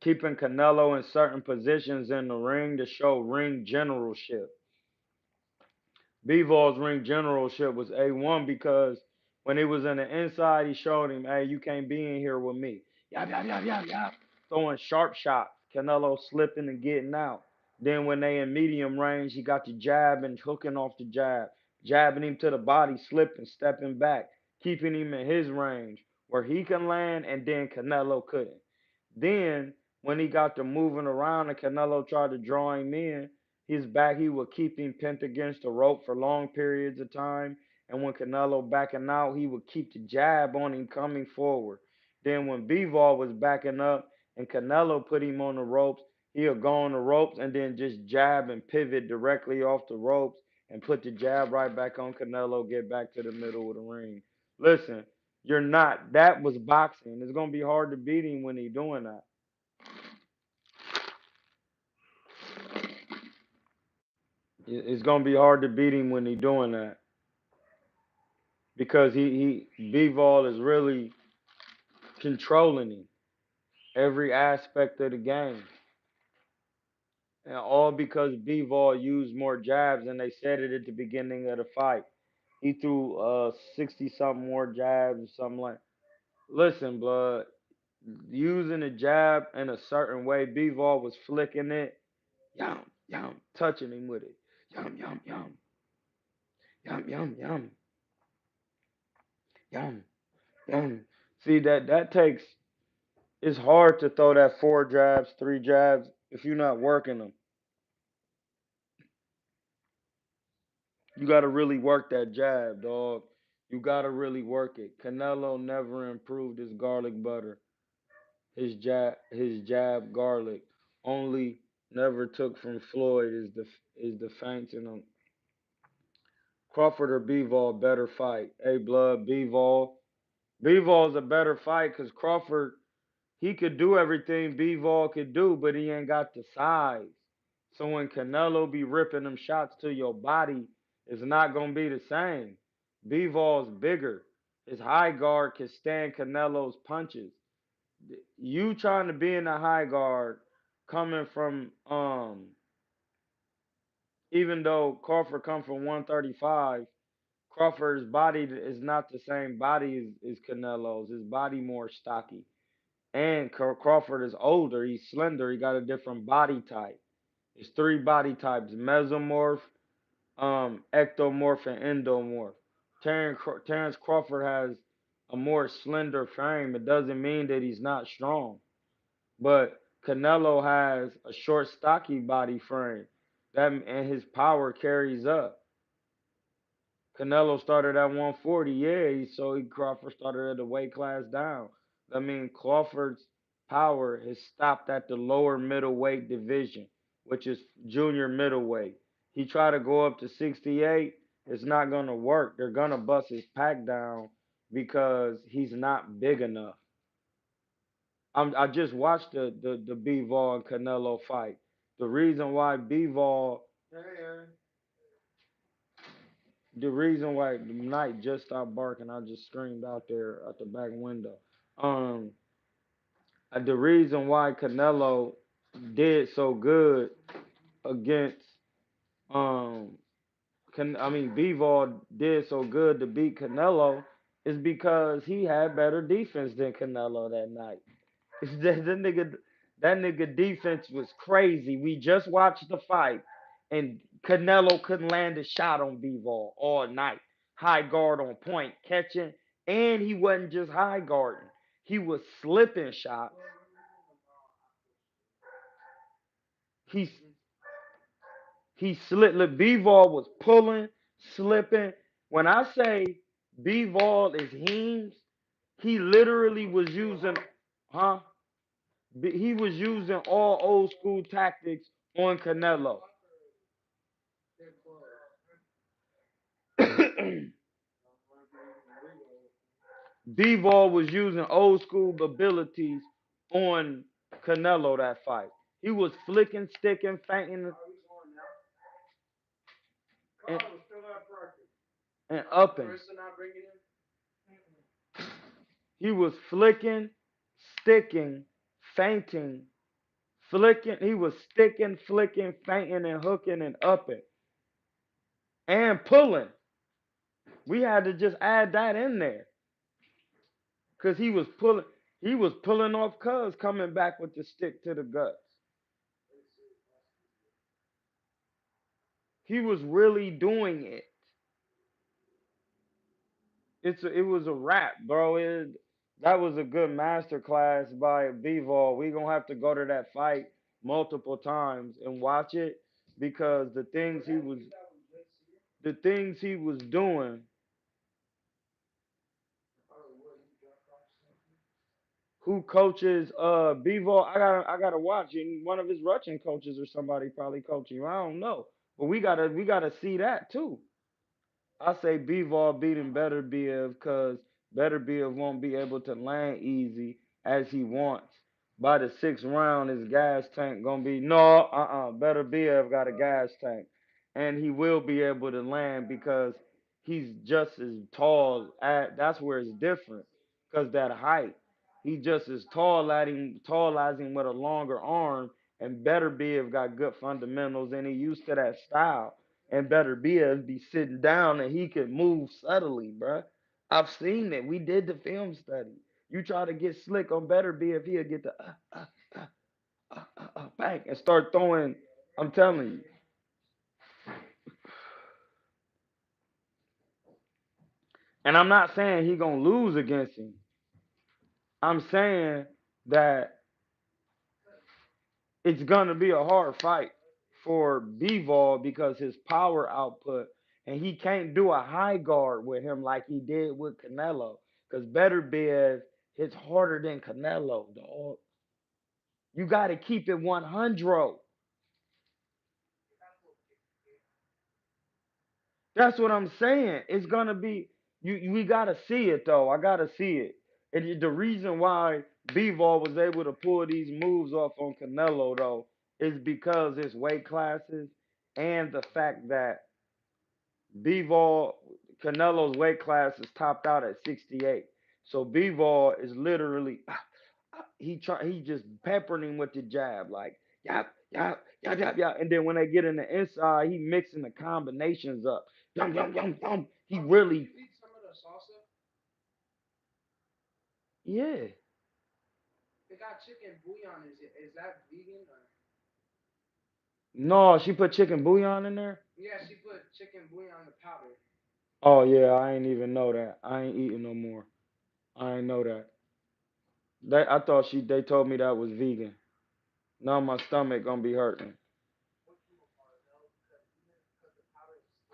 Speaker 2: keeping Canelo in certain positions in the ring to show ring generalship. Bivol's ring generalship was A1 because when he was in the inside, he showed him, hey, you can't be in here with me. Yap, yap, yap, yap, yap. Throwing sharp shots. Canelo slipping and getting out. Then when they in medium range, he got the jab and hooking off the jab. Jabbing him to the body, slipping, stepping back. Keeping him in his range where he can land and then Canelo couldn't. Then when he got to moving around and Canelo tried to draw him in, his back, he would keep him pinned against the rope for long periods of time. And when Canelo backing out, he would keep the jab on him coming forward. Then when Bivol was backing up and Canelo put him on the ropes, he'll go on the ropes and then just jab and pivot directly off the ropes and put the jab right back on Canelo, get back to the middle of the ring. Listen, you're not. That was boxing. It's going to be hard to beat him when he's doing that. It's gonna be hard to beat him when he's doing that because he Bivol is really controlling him every aspect of the game, and all because Bivol used more jabs and they said it at the beginning of the fight. He threw 60 something more jabs or something like. Listen, blood. Using the jab in a certain way, Bivol was flicking it, yum, yum, touching him with it, yum, yum, yum, yum, yum, yum, yum, yum. See that takes. It's hard to throw that four jabs, three jabs if you're not working them. You got to really work that jab, dog. You got to really work it. Canelo never improved his garlic butter, his jab garlic. Only never took from Floyd is the feints in him. Crawford or Bivol better fight. Hey, blood, Bivol. Bivol's a better fight because Crawford, he could do everything Bivol could do, but he ain't got the size. So when Canelo be ripping them shots to your body, it's not gonna be the same. Bivol's bigger. His high guard can stand Canelo's punches. You trying to be in the high guard, coming from even though Crawford come from 135, Crawford's body is not the same body as Canelo's. His body more stocky. And Crawford is older. He's slender. He got a different body type. It's three body types: mesomorph, ectomorph, and endomorph. Terrence Crawford has a more slender frame. It doesn't mean that he's not strong, but Canelo has a short, stocky body frame. And his power carries up. Canelo started at 140, yeah. Crawford started at the weight class down. I mean, Crawford's power has stopped at the lower middleweight division, which is junior middleweight. He tried to go up to 68. It's not gonna work. They're gonna bust his pack down because he's not big enough. I just watched the Bivol and Canelo fight. The reason why Bivol the reason why the night just stopped barking, I just screamed out there at the back window. Um, the reason why Canelo did so good against um, Bivol did so good to beat Canelo is because he had better defense than Canelo that night. That nigga defense was crazy. We just watched the fight, and Canelo couldn't land a shot on Bivol all night. High guard on point, catching, and he wasn't just high guarding. He was slipping shots. He he slipped. Look, Bivol was pulling, slipping. When I say Bivol is Heems, he literally was using, huh? He was using all old school tactics on Canelo. Bivol was using old school abilities on Canelo that fight. He was flicking, sticking, feinting, and, and upping. He was flicking, sticking, feinting, flicking. He was sticking, flicking, feinting, and hooking and upping and pulling. We had to just add that in there because he was pulling. He was pulling off Cuz coming back with the stick to the guts. He was really doing it. It was a wrap, bro. That was a good master class by Bivol. We gonna have to go to that fight multiple times and watch it because the things he was doing. Who coaches Bivol? I gotta watch it. One of his Russian coaches or somebody probably coaching him. I don't know, but we gotta see that too. I say Bivol beating Better Biev because Better Biev won't be able to land easy as he wants. By the sixth round, his gas tank gonna be no, Better Biev got a gas tank, and he will be able to land because he's just as tall. That's where it's different, cause that height. He just as tall as him with a longer arm, and Better Biev got good fundamentals, and he used to that style and Better be sitting down and he could move subtly, bruh. I've seen it. We did the film study. You try to get slick on Better Be if he'll get the bang and start throwing. I'm telling you. And I'm not saying he gonna lose against him. I'm saying that it's gonna be a hard fight for Bivol because his power output, and he can't do a high guard with him like he did with Canelo. Because Better Biz hits harder than Canelo, dog. You got to keep it 100. That's what I'm saying. It's gonna be you. We gotta see it though. I gotta see it. And the reason why Bivol was able to pull these moves off on Canelo though is because his weight classes and the fact that Bivol Canelo's weight class is topped out at 68. So Bivol is literally he just peppering him with the jab like yap yap yap yap yap, and then when they get in the inside, he mixing the combinations up. Yum yum yum yum. He really
Speaker 5: You eat some of the salsa?
Speaker 2: yeah.
Speaker 5: They got chicken bouillon. Is that vegan or?
Speaker 2: No, she put chicken bouillon in there.
Speaker 5: Yeah, she put chicken bouillon in the powder.
Speaker 2: Oh yeah, I ain't even know that. I ain't eating no more. I ain't know that. I thought they told me that was vegan. Now my stomach gonna be hurting.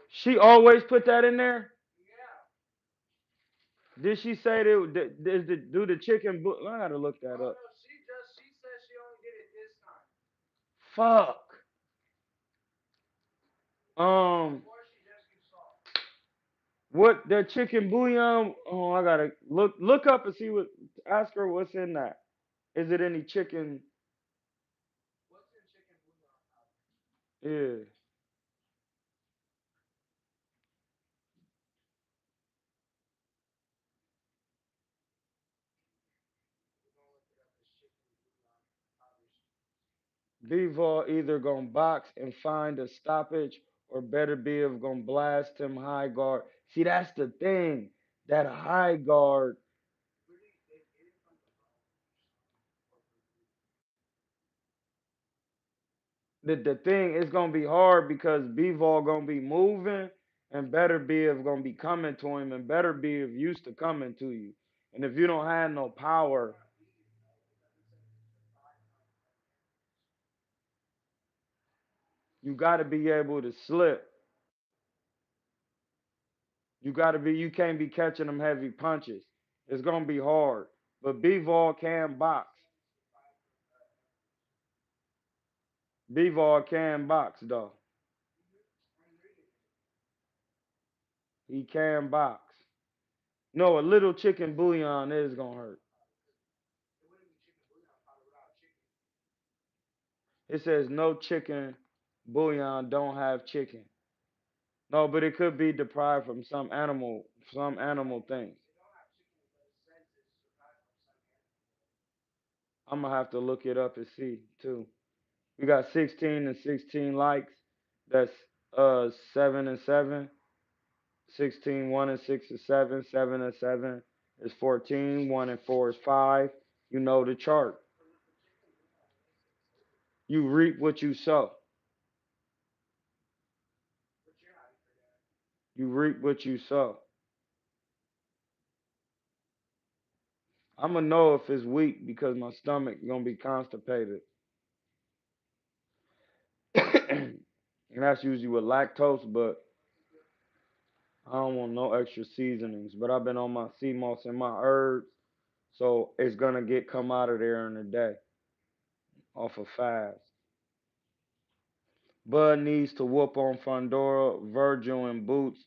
Speaker 2: She always put that in there. Did she say do the chicken? I gotta look that
Speaker 5: Oh
Speaker 2: up.
Speaker 5: no, she said she only did it this time.
Speaker 2: Fuck. Um,
Speaker 5: Before she just used salt.
Speaker 2: what the chicken bouillon? Oh, I gotta look up and see what. Ask her what's in that. Is it any chicken?
Speaker 5: What's in chicken bouillon powder?
Speaker 2: Yeah.
Speaker 5: We're gonna look it up as chicken bouillon powder.
Speaker 2: Bivol either gonna box and find a stoppage, or Better be gonna blast him high guard. See, that's the thing. That high guard.
Speaker 5: Really, they get it from the bone.
Speaker 2: The thing is gonna be hard because Bivol gonna be moving, and Better be gonna be coming to him, and Better be used to coming to you. And if you don't have no power, you gotta be able to slip. You can't be catching them heavy punches. It's gonna be hard. But Bivol can box. Bivol can box though. He can box. No, a little chicken bouillon is gonna hurt.
Speaker 5: It wouldn't be chicken bouillon powder without chicken.
Speaker 2: It says no chicken bouillon don't have chicken. No, but it could be deprived from some animal things.
Speaker 5: It don't have chicken, but it says it's derived from some animal.
Speaker 2: I'm gonna have to look it up and see too. We got 16 and 16 likes. That's 7 and 7. 16, 1 and 6 is 7. 7 and 7 is 14. 1 and 4 is 5. You know the chart. You reap what you sow.
Speaker 5: But you're not for that.
Speaker 2: You reap what you sow. I'm gonna know if it's weak because my stomach gonna be constipated. And that's usually with lactose, but I don't want no extra seasonings. But I've been on my sea moss and my herbs, so it's gonna come out of there in a day off a fast. Bud needs to whoop on Fondora. Virgil in boots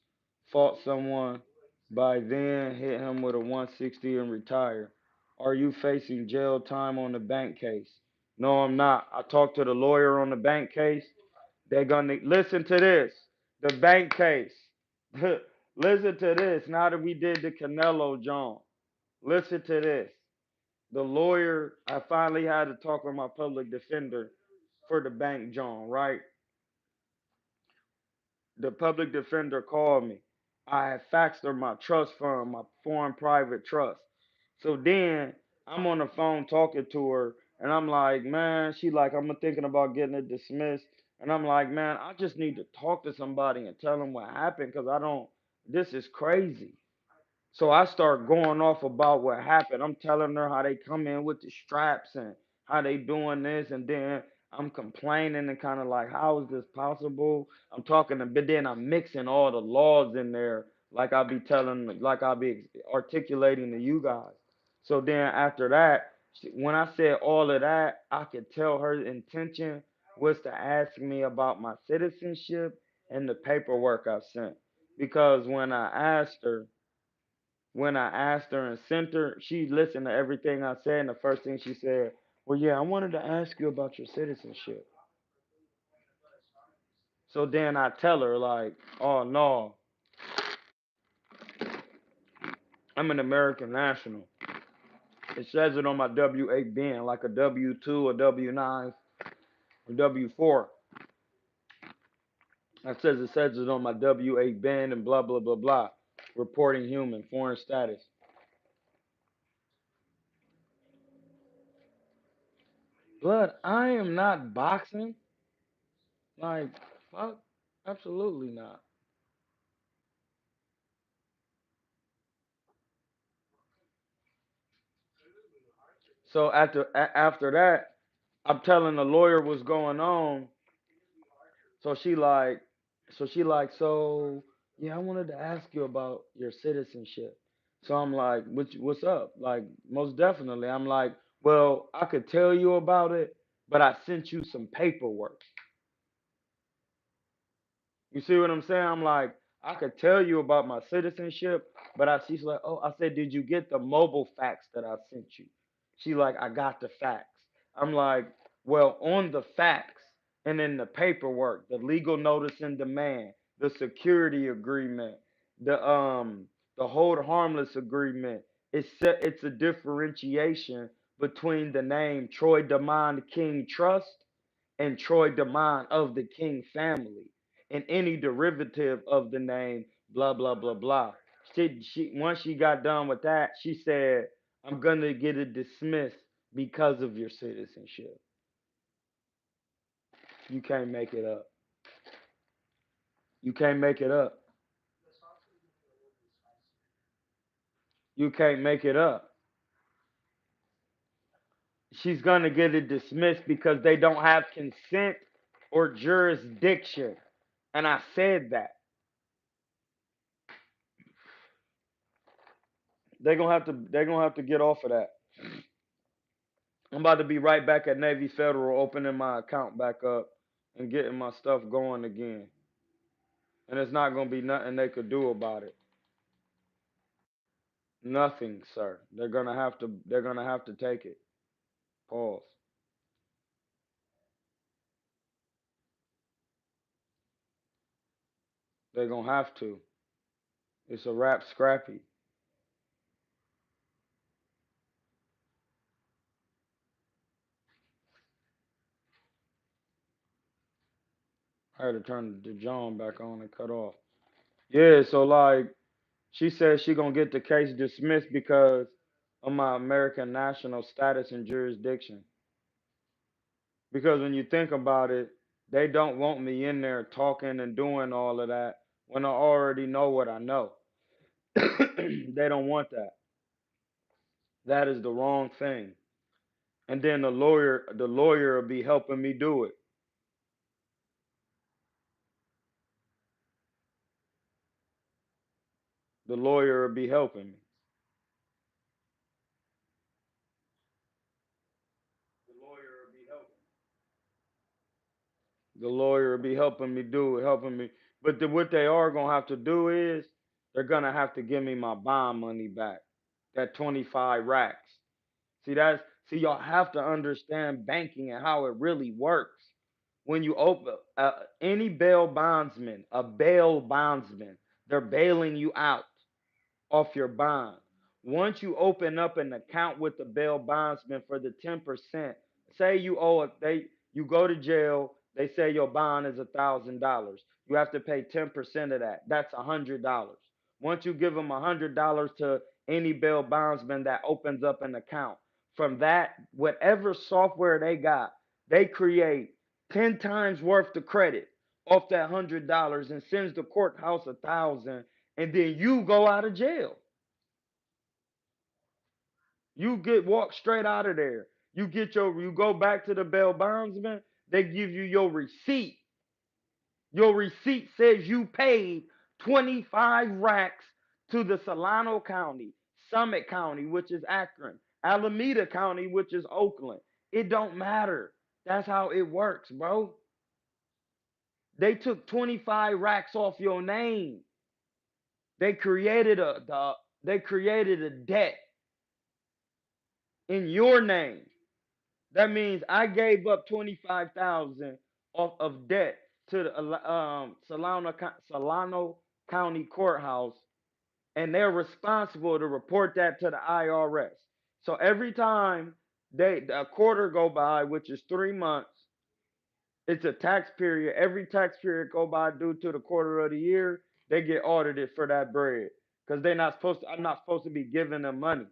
Speaker 2: fought someone. By then, hit him with a 160 and retire. Are you facing jail time on the bank case? No, I'm not. I talked to the lawyer on the bank case. They're gonna listen to this. The bank case. Listen to this. Now that we did the Canelo John, listen to this. The lawyer. I finally had to talk with my public defender for the bank John. Right. The public defender called me. I had faxed her my trust fund, my foreign private trust. So then I'm on the phone talking to her, and I'm like, man, she like, I'm thinking about getting it dismissed. And I'm like, man, I just need to talk to somebody and tell them what happened because I don't, this is crazy. So I start going off about what happened. I'm telling her how they come in with the straps and how they doing this, and then I'm complaining and kind of like, how is this possible? I'm talking, but then I'm mixing all the laws in there, like I be telling, like I be articulating to you guys. So then after that, when I said all of that, I could tell her intention was to ask me about my citizenship and the paperwork I sent. Because when I asked her and sent her, she listened to everything I said, and the first thing she said, well, yeah, I wanted to ask you about your citizenship. So then I tell her, like, oh, no, I'm an American national. It says it on my W 8 bin, like a W 2, a W 9, or W 4. It says it on my W 8 bin and blah, blah, blah, blah. Reporting human, foreign status. But I am not boxing. Like, fuck, absolutely not. So after that, I'm telling the lawyer what's going on. So so yeah, I wanted to ask you about your citizenship. So I'm like, what's up? Like, most definitely. I'm like, well, I could tell you about it, but I sent you some paperwork. You see what I'm saying? I'm like, I could tell you about my citizenship, but she's like, oh, I said, did you get the mobile fax that I sent you? She like, I got the fax. I'm like, well, on the fax and in the paperwork, the legal notice and demand, the security agreement, the hold harmless agreement, it's a differentiation between the name Troy DeMond King Trust and Troy DeMond of the King family and any derivative of the name, blah, blah, blah, blah. Once she got done with that, she said, I'm going to get it dismissed because of your citizenship. You can't make it up. You can't make it up. You can't make it up. She's going to get it dismissed because they don't have consent or jurisdiction. And I said that. They're gonna have to get off of that. I'm about to be right back at Navy Federal, opening my account back up and getting my stuff going again. And it's not gonna be nothing they could do about it. Nothing, sir. They're gonna have to. They're gonna have to take it. Pause. They're gonna have to. It's a rap, Scrappy. I had to turn the John back on and cut off. Yeah. So like, she said she gonna get the case dismissed because of my American national status and jurisdiction. Because when you think about it, they don't want me in there talking and doing all of that when I already know what I know. They don't want that. That is the wrong thing. And then the lawyer will be helping me do it. The lawyer will be helping me. The lawyer will be helping. The lawyer will be helping me do it, helping me. But what they are gonna have to do is they're gonna have to give me my bond money back. That 25 racks. See, y'all have to understand banking and how it really works. When you open any bail bondsman, a bail bondsman, they're bailing you out off your bond. Once you open up an account with the bail bondsman for the 10%, say you owe it, you go to jail, they say your bond is $1,000. You have to pay 10% of that. That's $100. Once you give them $100 to any bail bondsman that opens up an account, from that, whatever software they got, they create 10 times worth of credit off that $100 and sends the courthouse 1,000, and then you go out of jail. You get walked straight out of there. You go back to the bail bondsman, they give you your receipt. Your receipt says you paid 25 racks to the Solano County, Summit County, which is Akron, Alameda County, which is Oakland. It don't matter. That's how it works, bro. They took 25 racks off your name. They created a debt in your name. That means I gave up 25,000 off of debt to the Solano County Courthouse, and they're responsible to report that to the IRS. So every time a quarter go by, which is 3 months, it's a tax period. Every tax period go by due to the quarter of the year, they get audited for that bread because they're not supposed to. I'm not supposed to be giving them money.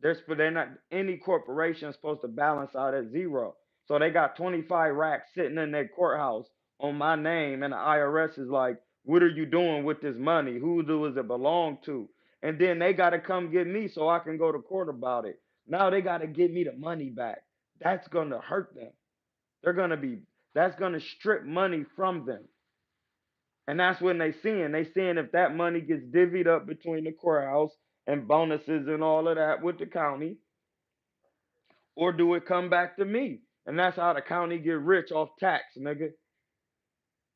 Speaker 2: They're not any corporation supposed to balance out at zero. So they got 25 racks sitting in their courthouse on my name, and the IRS is like, "What are you doing with this money? Who does it belong to?" And then they got to come get me so I can go to court about it. Now they got to give me the money back. That's gonna hurt them. They're gonna be. That's gonna strip money from them. And that's when they seeing if that money gets divvied up between the courthouse and bonuses and all of that with the county, or do it come back to me? And that's how the county get rich off tax, nigga.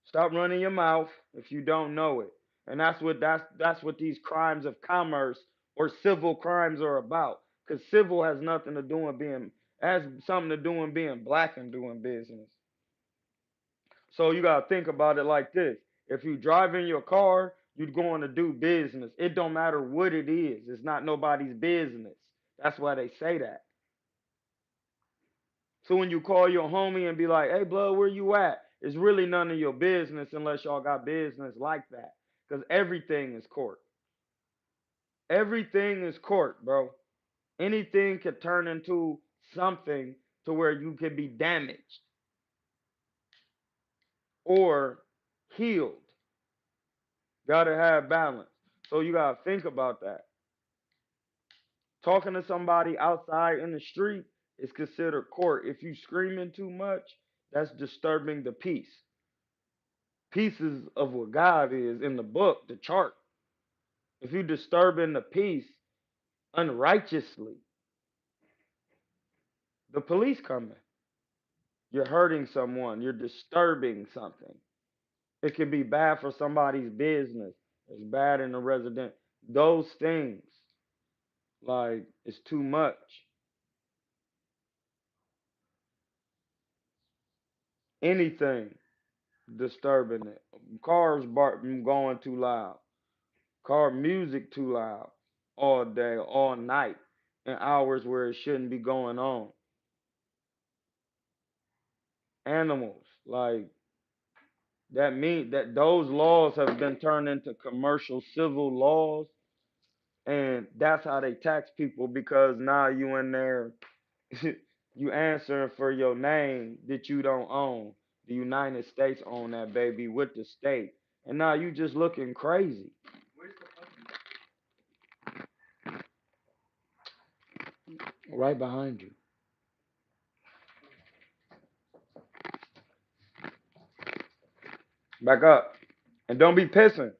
Speaker 2: Stop running your mouth if you don't know it. And that's what these crimes of commerce or civil crimes are about. Because civil has nothing to do with being has something to do with being black and doing business. So you gotta think about it like this. If you drive in your car, you're going to do business. It don't matter what it is. It's not nobody's business. That's why they say that. So when you call your homie and be like, "Hey, blood, where you at?" It's really none of your business unless y'all got business like that. Because everything is court. Everything is court, bro. Anything could turn into something to where you could be damaged or healed. Gotta have balance. So you gotta think about that. Talking to somebody outside in the street is considered court. If you screaming too much, that's disturbing the peace. Pieces of what God is in the book, the chart. If you disturbing the peace unrighteously, the police coming. You're hurting someone. You're disturbing something. It can be bad for somebody's business. It's bad in the resident. Those things, like, it's too much. Anything disturbing it. Cars going too loud. Car music too loud all day, all night, in hours where it shouldn't be going on. Animals, like that mean that those laws have been turned into commercial civil laws, and that's how they tax people because now you in there, you answering for your name that you don't own. The United States own that baby with the state, and now you just looking crazy. Right behind you. Back up. And don't be pissing.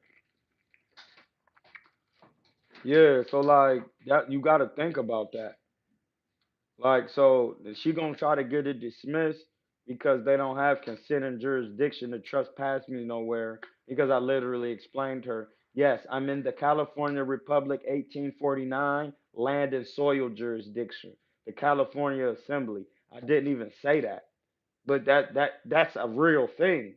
Speaker 2: Yeah, so like that you gotta think about that. Like so she gonna try to get it dismissed because they don't have consenting jurisdiction to trespass me nowhere because I literally explained to her, yes, I'm in the California Republic 1849 land and soil jurisdiction, the California Assembly. I didn't even say that. But that's a real thing.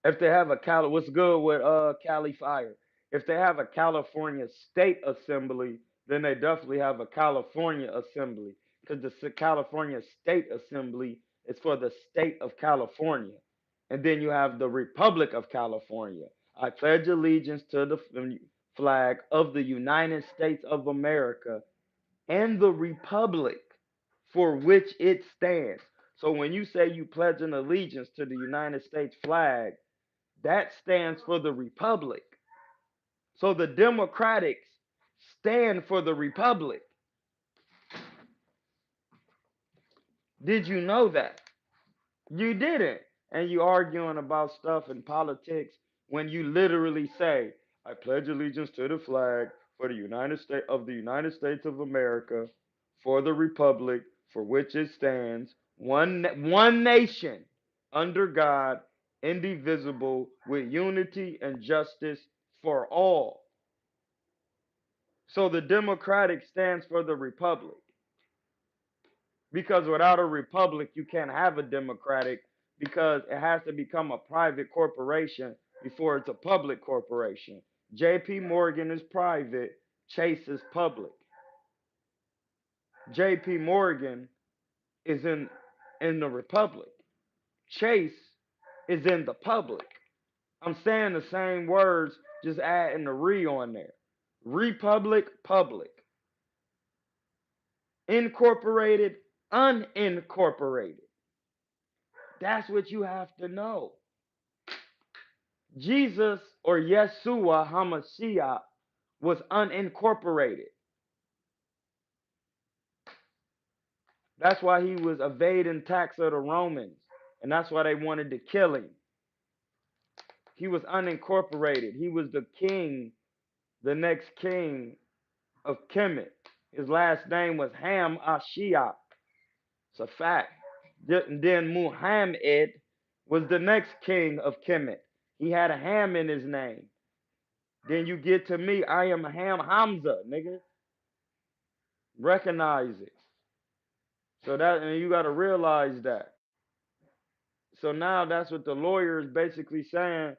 Speaker 2: If they have a what's good with Cali Fire? If they have a California State Assembly, then they definitely have a California Assembly because the California State Assembly is for the state of California, And then you have the Republic of California. I pledge allegiance to the flag of the United States of America and the Republic for which it stands. So when you say you pledge an allegiance to the United States flag, that stands for the Republic. So the Democrats stand for the Republic. Did you know that? You didn't. And you arguing about stuff in politics when you literally say, I pledge allegiance to the flag for the United States of America, for the Republic for which it stands, one nation under God, indivisible, with unity and justice for all. So the Democratic stands for the Republic. Because without a republic, you can't have a democratic because it has to become a private corporation before it's a public corporation. JP Morgan is private, Chase is public. JP Morgan is in the republic. Chase is in the public. I'm saying the same words, just adding the re on there. Republic, public. Incorporated, unincorporated. That's what you have to know. Jesus or Yeshua HaMashiach was unincorporated. That's why he was evading tax of the Romans. And that's why they wanted to kill him. He was unincorporated. He was the king, the next king of Kemet. His last name was Ham Ashiach. It's a fact. Then Muhammad was the next king of Kemet. He had a Ham in his name. Then you get to me, I am Ham Hamza, nigga. Recognize it. So that, and you got to realize that. So now that's what the lawyer is basically saying,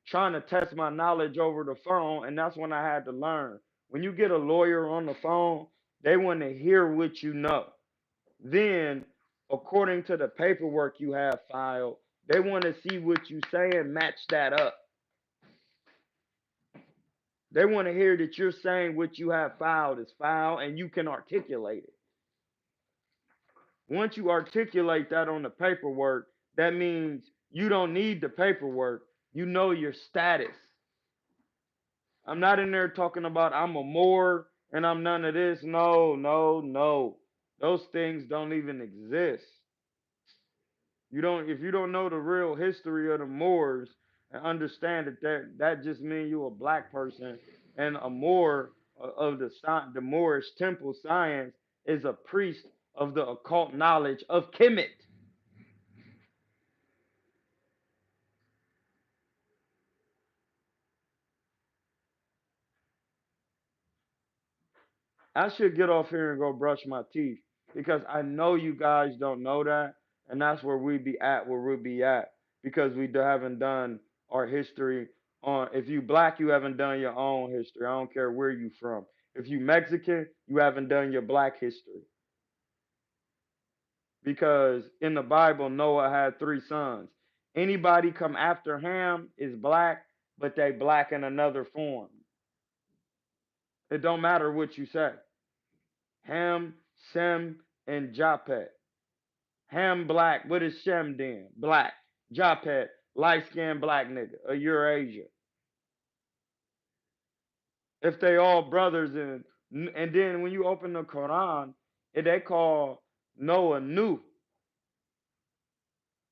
Speaker 2: trying to test my knowledge over the phone, and that's when I had to learn. When you get a lawyer on the phone, they want to hear what you know. Then, according to the paperwork you have filed, they want to see what you say and match that up. They want to hear that you're saying what you have filed is filed and you can articulate it. Once you articulate that on the paperwork, that means you don't need the paperwork. You know your status. I'm not in there talking about I'm a Moor and I'm none of this. No, no, no. Those things don't even exist. If you don't know the real history of the Moors and understand that just means you're a black person, and a Moor of the Moorish temple science is a priest of the occult knowledge of Kemet. I should get off here and go brush my teeth because I know you guys don't know that, and that's where we be at, where we'll be at, because we haven't done our history on. If you black, you haven't done your own history. I don't care where you from. If you Mexican, you haven't done your black history. Because in the Bible, Noah had 3 sons. Anybody come after Ham is black, but they black in another form. It don't matter what you say. Ham, Shem, and Japheth. Ham black. What is Shem then? Black. Japheth, light skinned black nigga, a Eurasia. If they all brothers, and then when you open the Quran, they call Noah Nu,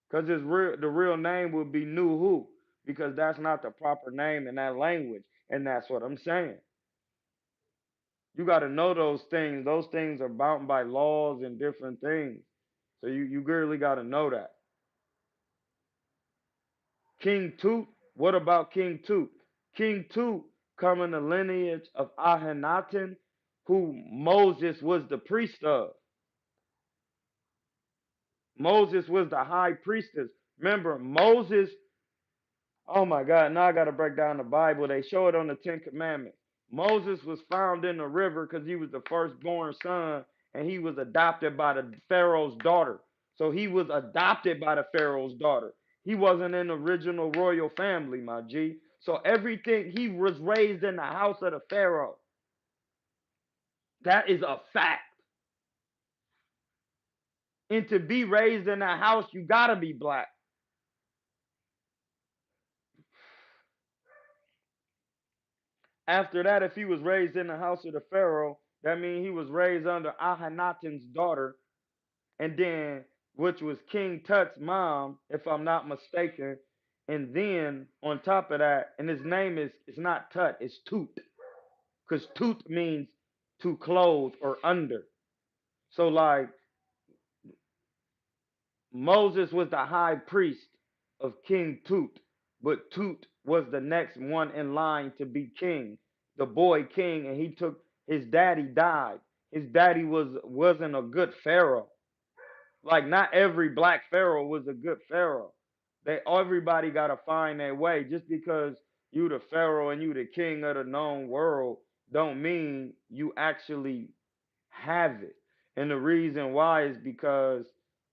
Speaker 2: because the real name would be Nuhu, because that's not the proper name in that language, and that's what I'm saying. You got to know those things. Those things are bound by laws and different things. So you really got to know that. King Tut, what about King Tut? King Tut come in the lineage of Ahhenaten, who Moses was the priest of. Moses was the high priestess. Remember, Moses, oh my God, now I got to break down the Bible. They show it on the 10 Commandments. Moses was found in the river because he was the firstborn son, and he was adopted by the Pharaoh's daughter. So he was adopted by the Pharaoh's daughter. He wasn't in the original royal family, my G. So everything, he was raised in the house of the Pharaoh. That is a fact. And to be raised in that house, you gotta be black. After that, if he was raised in the house of the Pharaoh, that means he was raised under Ahanaten's daughter, and then which was King Tut's mom, if I'm not mistaken. And then on top of that, and his name is, it's not Tut, it's Tut, because Tut means to clothe or under. So like Moses was the high priest of King Tut, but Tut was the next one in line to be king, the boy king, and he took, his daddy died. His daddy wasn't a good pharaoh. Like not every black pharaoh was a good pharaoh. Everybody gotta find their way. Just because you the pharaoh and you the king of the known world don't mean you actually have it. And the reason why is because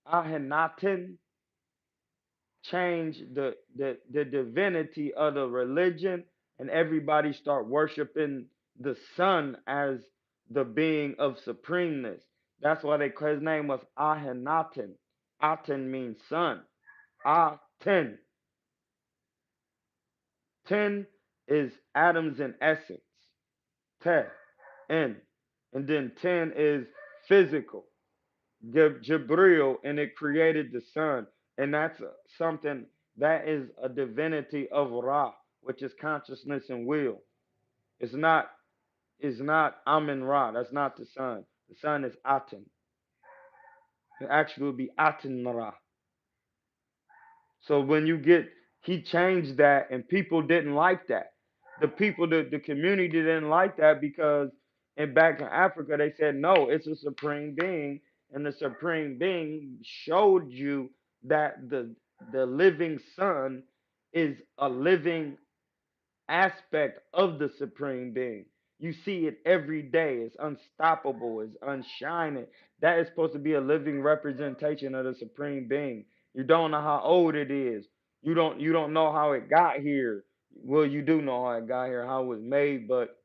Speaker 2: Akhenaten changed the divinity of the religion, and everybody start worshiping the sun as the being of supremeness. That's why his name was Akhenaten. Aten means sun. Aten. Ten is atoms in essence. Te. En. And then ten is physical. Jibril, and it created the sun. And that's something that is a divinity of Ra, which is consciousness and will. It's not, it's not Amen Ra. That's not the sun. The sun is Aten. It actually would be Aten Ra. So when you get, he changed that, and people didn't like that. The people, the community didn't like that because, and back in Africa, they said, no, it's a supreme being. And the supreme being showed you that the living sun is a living aspect of the supreme being. You see it every day. It's unstoppable. It's unshining. That is supposed to be a living representation of the supreme being. You don't know how old it is. You don't know how it got here. Well, you do know how it got here, how it was made, but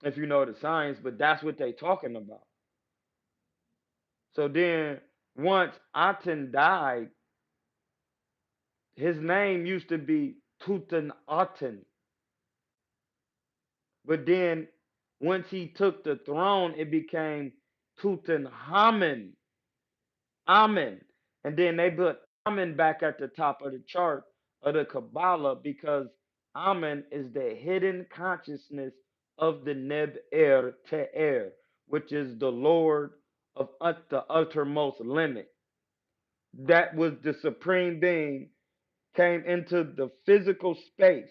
Speaker 2: if you know the science, but that's what they talking about. So then once Aten died, his name used to be Tutankhaten. But then once he took the throne, it became Tutankhamen. Amen. And then they put Amen back at the top of the chart of the Kabbalah because Amen is the hidden consciousness of the Neb Er Te'er, which is the Lord of the uttermost limit. That was the supreme being came into the physical space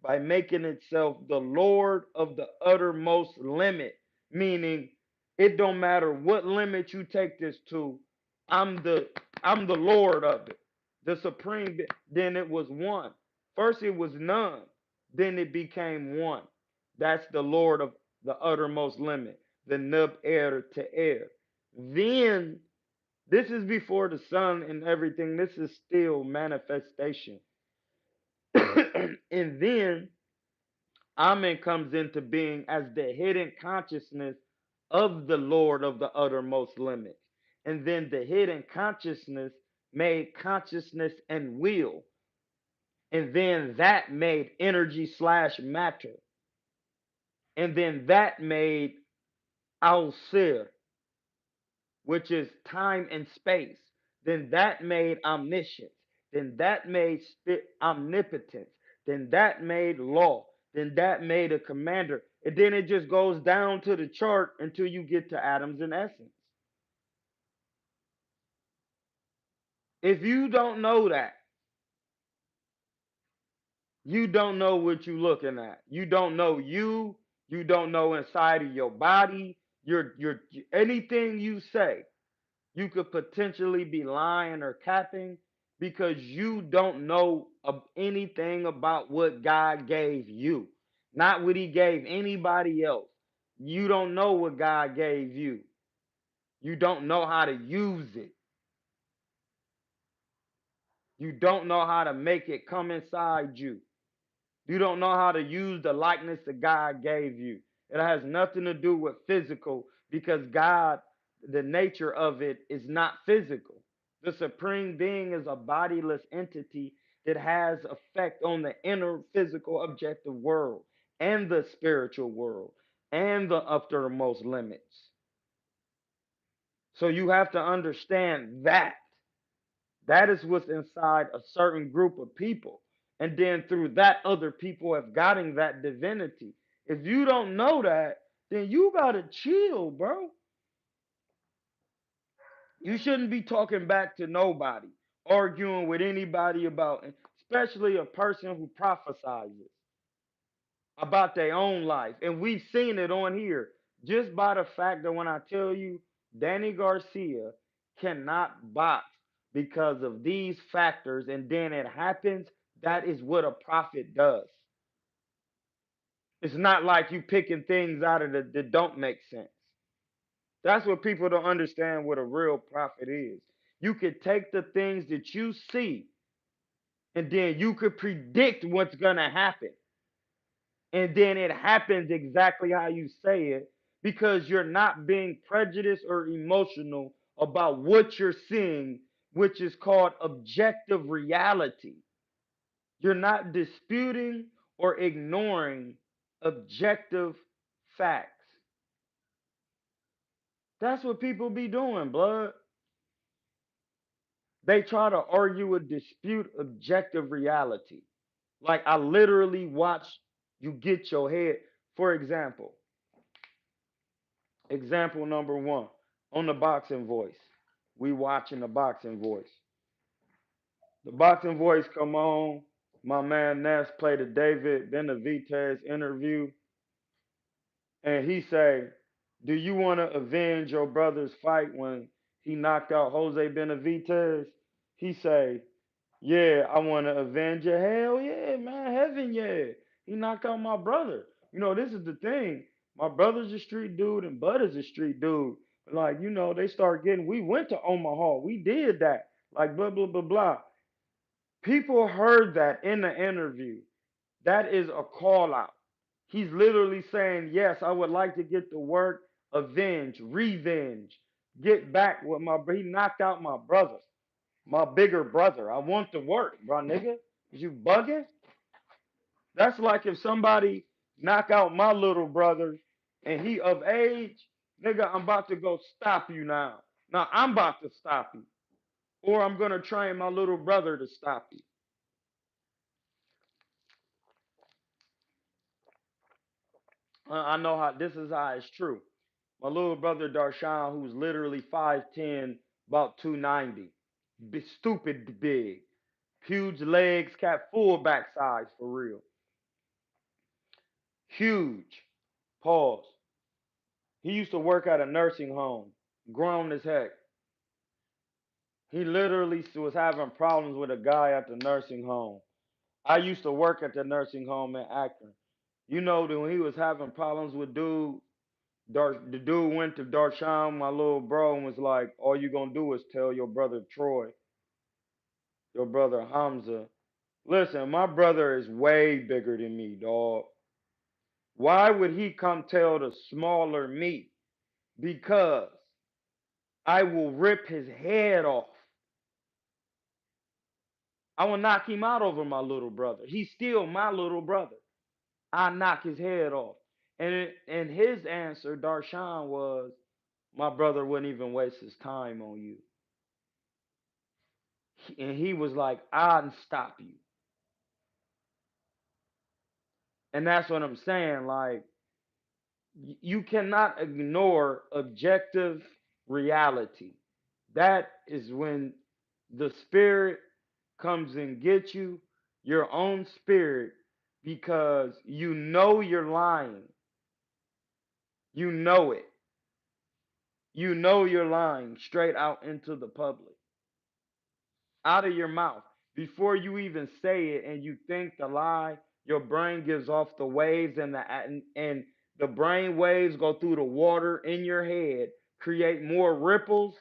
Speaker 2: by making itself the Lord of the uttermost limit, meaning it don't matter what limit you take this to, I'm the I'm the Lord of it. The supreme, then it was one. First it was none, then it became one. That's the Lord of the uttermost limit, the Nub Air to Air. Then this is before the sun and everything. This is still manifestation. And then Amen comes into being as the hidden consciousness of the Lord of the uttermost limits. And then the hidden consciousness made consciousness and will. And then that made energy slash matter. And then that made Al Sir, which is time and space. Then that made omniscience. Then that made omnipotence. Then that made law. Then that made a commander. And then it just goes down to the chart until you get to atoms and essence. If you don't know that, you don't know what you're looking at. You don't know you. You don't know inside of your body. You're anything you say, you could potentially be lying or capping because you don't know of anything about what God gave you, not what he gave anybody else. You don't know what God gave you. You don't know how to use it. You don't know how to make it come inside you. You don't know how to use the likeness that God gave you. It has nothing to do with physical because God, the nature of it is not physical. The supreme being is a bodiless entity that has effect on the inner physical objective world and the spiritual world and the uttermost limits. So you have to understand that. That is what's inside a certain group of people. And then through that, other people have gotten that divinity. If you don't know that, then you got to chill, bro. You shouldn't be talking back to nobody, arguing with anybody about, especially a person who prophesizes about their own life. And we've seen it on here just by the fact that when I tell you Danny Garcia cannot box because of these factors, and then it happens, that is what a prophet does. It's not like you picking things out of that don't make sense. That's what people don't understand what a real prophet is. You could take the things that you see and then you could predict what's going to happen. And then it happens exactly how you say it because you're not being prejudiced or emotional about what you're seeing, which is called objective reality. You're not disputing or ignoring objective facts. That's what people be doing, blood. They try to argue or dispute objective reality. Like I literally watch you get your head. For example number one, on the boxing voice. We watching the boxing voice. The boxing voice come on. My man Ness played the David Benavidez interview. And he say, do you want to avenge your brother's fight when he knocked out Jose Benavidez? He say, yeah, I want to avenge it. Hell yeah, man. Heaven yeah. He knocked out my brother. You know, this is the thing. My brother's a street dude and Bud is a street dude. Like, you know, they start getting, we went to Omaha. We did that. Like, blah, blah, blah, blah. People heard that in the interview. That is a call out. He's literally saying, yes, I would like to get to work, avenge, revenge, get back with my, he knocked out my brother, my bigger brother. I want to work, bro, nigga. Is you bugging? That's like if somebody knock out my little brother and he of age, nigga, I'm about to go stop you now. Now I'm about to stop you. Or I'm going to train my little brother to stop you. I know how this is how it's true. My little brother Darshawn, who's literally 5'10", about 290, stupid big, huge legs, cat fullback size for real, huge. Pause. He used to work at a nursing home, grown as heck. He literally was having problems with a guy at the nursing home. I used to work at the nursing home in Akron. You know that when he was having problems with dude, the dude went to Darshawn, my little bro, and was like, all you gonna do is tell your brother Troy, your brother Hamza. Listen, my brother is way bigger than me, dog. Why would he come tell the smaller me? Because I will rip his head off. I will knock him out over my little brother. He's still my little brother. I knock his head off. And his answer, Darshawn, was, my brother wouldn't even waste his time on you. And he was like, I'll stop you. And that's what I'm saying. Like, you cannot ignore objective reality. That is when the spirit comes and gets you, your own spirit, because you know you're lying. You know it. You know you're lying straight out into the public, out of your mouth. Before you even say it and you think the lie, your brain gives off the waves and the brain waves go through the water in your head, create more ripples.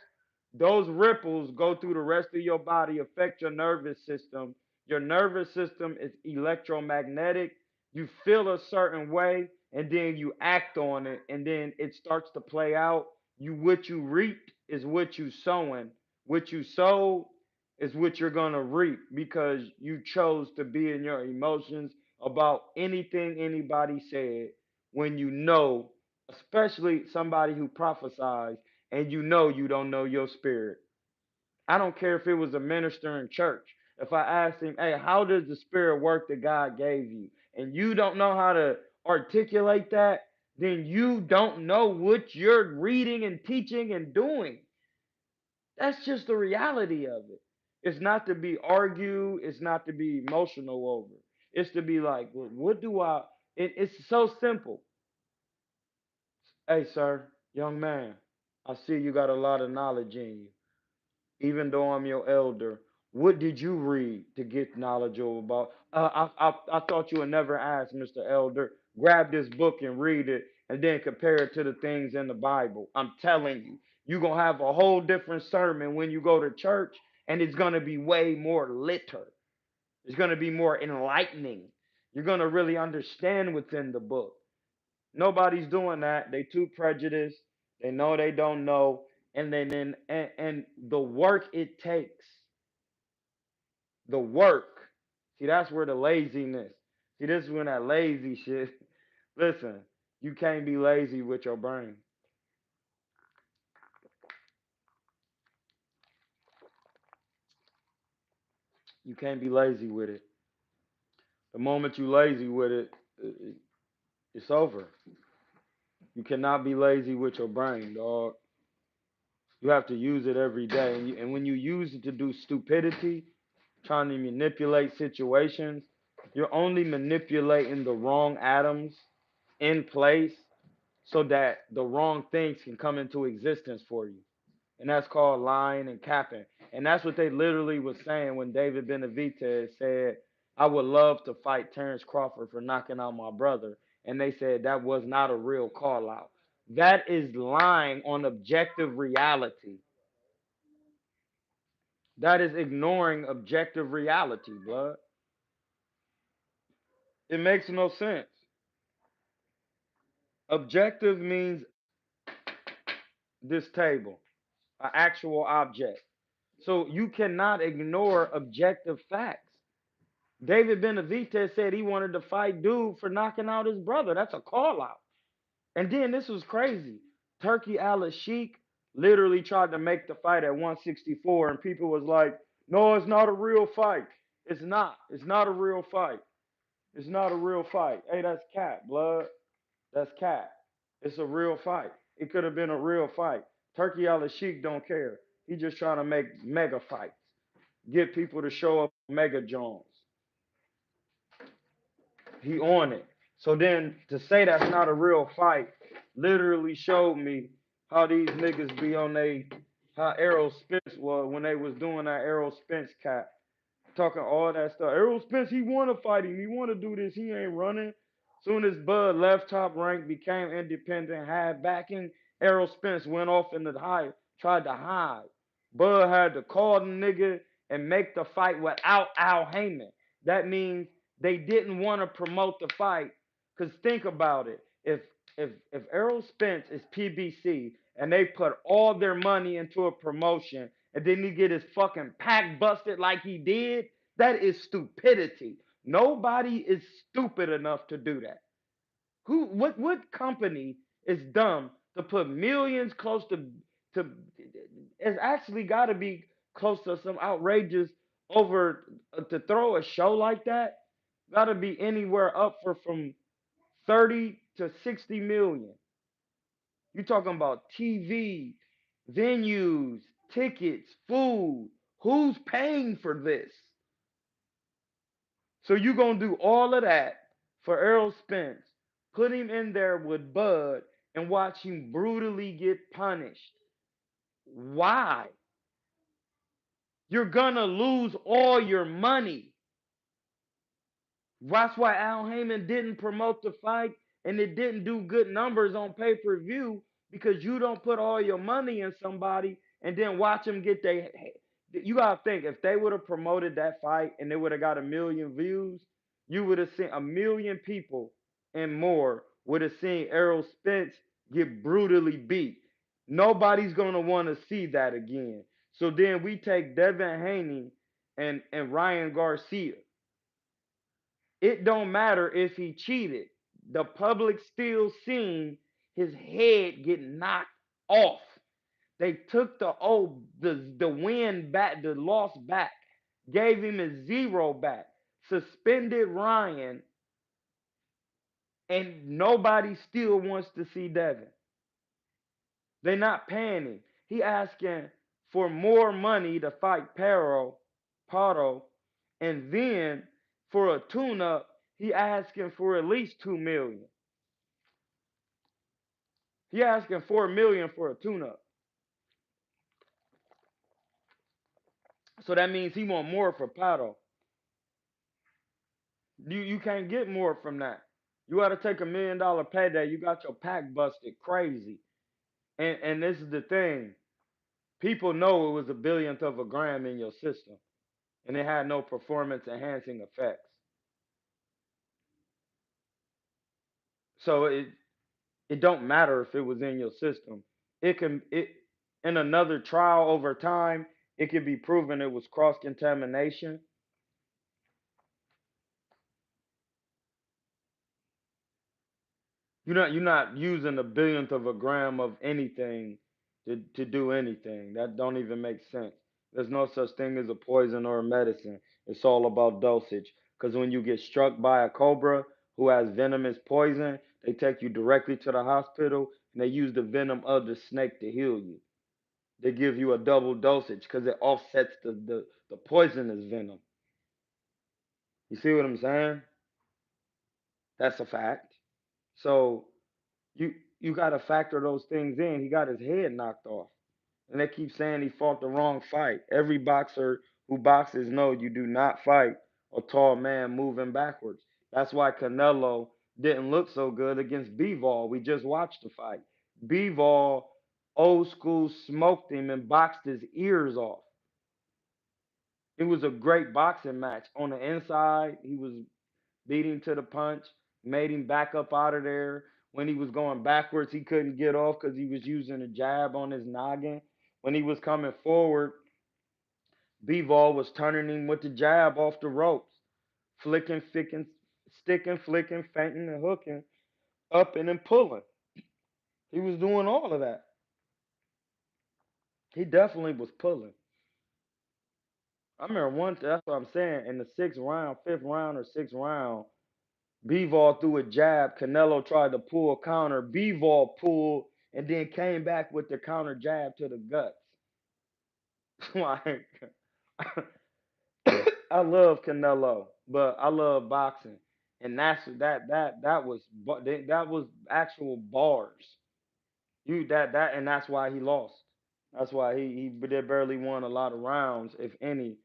Speaker 2: Those ripples go through the rest of your body, affect your nervous system. Your nervous system is electromagnetic. You feel a certain way, and then you act on it, and then it starts to play out. What you reap is what you sowing. What you sow is what you're gonna reap because you chose to be in your emotions about anything anybody said when you know, especially somebody who prophesies and you don't know your spirit. I don't care if it was a minister in church. If I asked him, hey, how does the spirit work that God gave you? And you don't know how to articulate that, then you don't know what you're reading and teaching and doing. That's just the reality of it. It's not to be argued, it's not to be emotional over. It's to be like, well, what do I it's so simple. Hey sir, young man, I see you got a lot of knowledge in you. Even though I'm your elder, what did you read to get knowledgeable about? I thought you would never ask, Mr. Elder. Grab this book and read it, and then compare it to the things in the Bible. I'm telling you, you're going to have a whole different sermon when you go to church, and it's going to be way more litter. It's going to be more enlightening. You're going to really understand within the book. Nobody's doing that. They too prejudiced. They know they don't know, and and the work it takes, the work. See, that's where the laziness. See, this is when that lazy shit. Listen, you can't be lazy with your brain. You can't be lazy with it. The moment you lazy with it, it's over. You cannot be lazy with your brain, dog. You have to use it every day, and when you use it to do stupidity, trying to manipulate situations, you're only manipulating the wrong atoms in place so that the wrong things can come into existence for you. And that's called lying and capping. And that's what they literally was saying when David Benavidez said, I would love to fight Terrence Crawford for knocking out my brother. And they said that was not a real call out. That is lying on objective reality. That is ignoring objective reality, blood. It makes no sense. Objective means this table, an actual object. So you cannot ignore objective facts. David Benavidez said he wanted to fight dude for knocking out his brother. That's a call out. And then this was crazy. Turkey Al Sheik literally tried to make the fight at 164, and people was like, no, it's not a real fight. It's not. It's not a real fight. It's not a real fight. Hey, that's cat, blood. That's cat. It's a real fight. It could have been a real fight. Turkey Al Sheik don't care. He just trying to make mega fights. Get people to show up mega Jones. He on it. So then to say that's not a real fight literally showed me how these niggas be on how Errol Spence was when they was doing that Errol Spence cat. Talking all that stuff. Errol Spence, he want to fight him. He want to do this. He ain't running. Soon as Bud left top rank, became independent, had backing, Errol Spence went off in the high, tried to hide. Bud had to call the nigga and make the fight without Al Heyman. That means they didn't want to promote the fight. Cause think about it. If Errol Spence is PBC and they put all their money into a promotion and then he get his fucking pack busted like he did, that is stupidity. Nobody is stupid enough to do that. What company is dumb to put millions close to it's actually got to be close to some outrageous over to throw a show like that? Got to be anywhere up for from 30 to 60 million. You're talking about TV, venues, tickets, food. Who's paying for this? So you're going to do all of that for Errol Spence, put him in there with Bud, and watch him brutally get punished. Why? You're going to lose all your money. That's why Al Heyman didn't promote the fight and it didn't do good numbers on pay-per-view because you don't put all your money in somebody and then watch him get they. You gotta think if they would have promoted that fight and they would have got 1 million views, you would have seen 1 million people and more would have seen Errol Spence get brutally beat. Nobody's gonna want to see that again. So then we take Devin Haney and Ryan Garcia. It don't matter if he cheated. The public still seen his head get knocked off. They took the win back, the loss back, gave him a zero back, suspended Ryan, and nobody still wants to see Devin. They're not paying him. He asking for more money to fight Paro, and then for a tune-up, he asking for at least 2 million. He asking 4 million for a tune-up. So that means he want more for Paro. You can't get more from that. You got to take $1 million payday. You got your pack busted crazy. And this is the thing. People know it was a billionth of a gram in your system. And it had no performance enhancing effects. So it don't matter if it was in your system. It in another trial over time, it can be proven it was cross contamination. You're not using a billionth of a gram of anything to do anything. That don't even make sense. There's no such thing as a poison or a medicine. It's all about dosage. Because when you get struck by a cobra who has venomous poison, they take you directly to the hospital and they use the venom of the snake to heal you. They give you a double dosage because it offsets the poisonous venom. You see what I'm saying? That's a fact. So you you got to factor those things in. He got his head knocked off, and they keep saying he fought the wrong fight. Every boxer who boxes know you do not fight a tall man moving backwards. That's why Canelo didn't look so good against Bivol. We just watched the fight. Bivol, old school, smoked him and boxed his ears off. It was a great boxing match. On the inside, he was beat him to the punch, made him back up out of there. When he was going backwards, he couldn't get off because he was using a jab on his noggin. When he was coming forward, Bivol was turning him with the jab off the ropes, flicking, sticking, flicking, feinting, and hooking, upping and pulling. He was doing all of that. He definitely was pulling. I remember one. That's what I'm saying. In the sixth round, fifth round or sixth round, Bivol threw a jab. Canelo tried to pull a counter. Bivol pulled and then came back with the counter jab to the guts. Like, I love Canelo, but I love boxing, and that was actual bars. And that's why he lost. That's why he did barely won a lot of rounds, if any,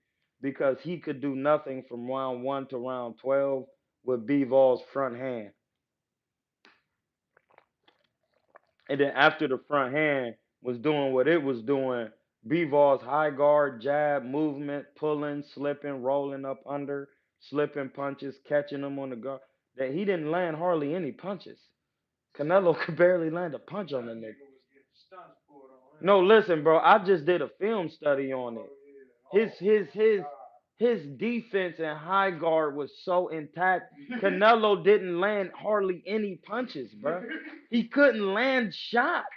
Speaker 2: because he could do nothing from round 1 to round 12 with Bivol's front hand. And then after the front hand was doing what it was doing, Bivol's high guard, jab, movement, pulling, slipping, rolling up under, slipping punches, catching them on the guard, that he didn't land hardly any punches. Canelo could barely land a punch on the nigga. No, listen, bro. I just did a film study on it. His defense and high guard was so intact. Canelo didn't land hardly any punches, bro. He couldn't land shots.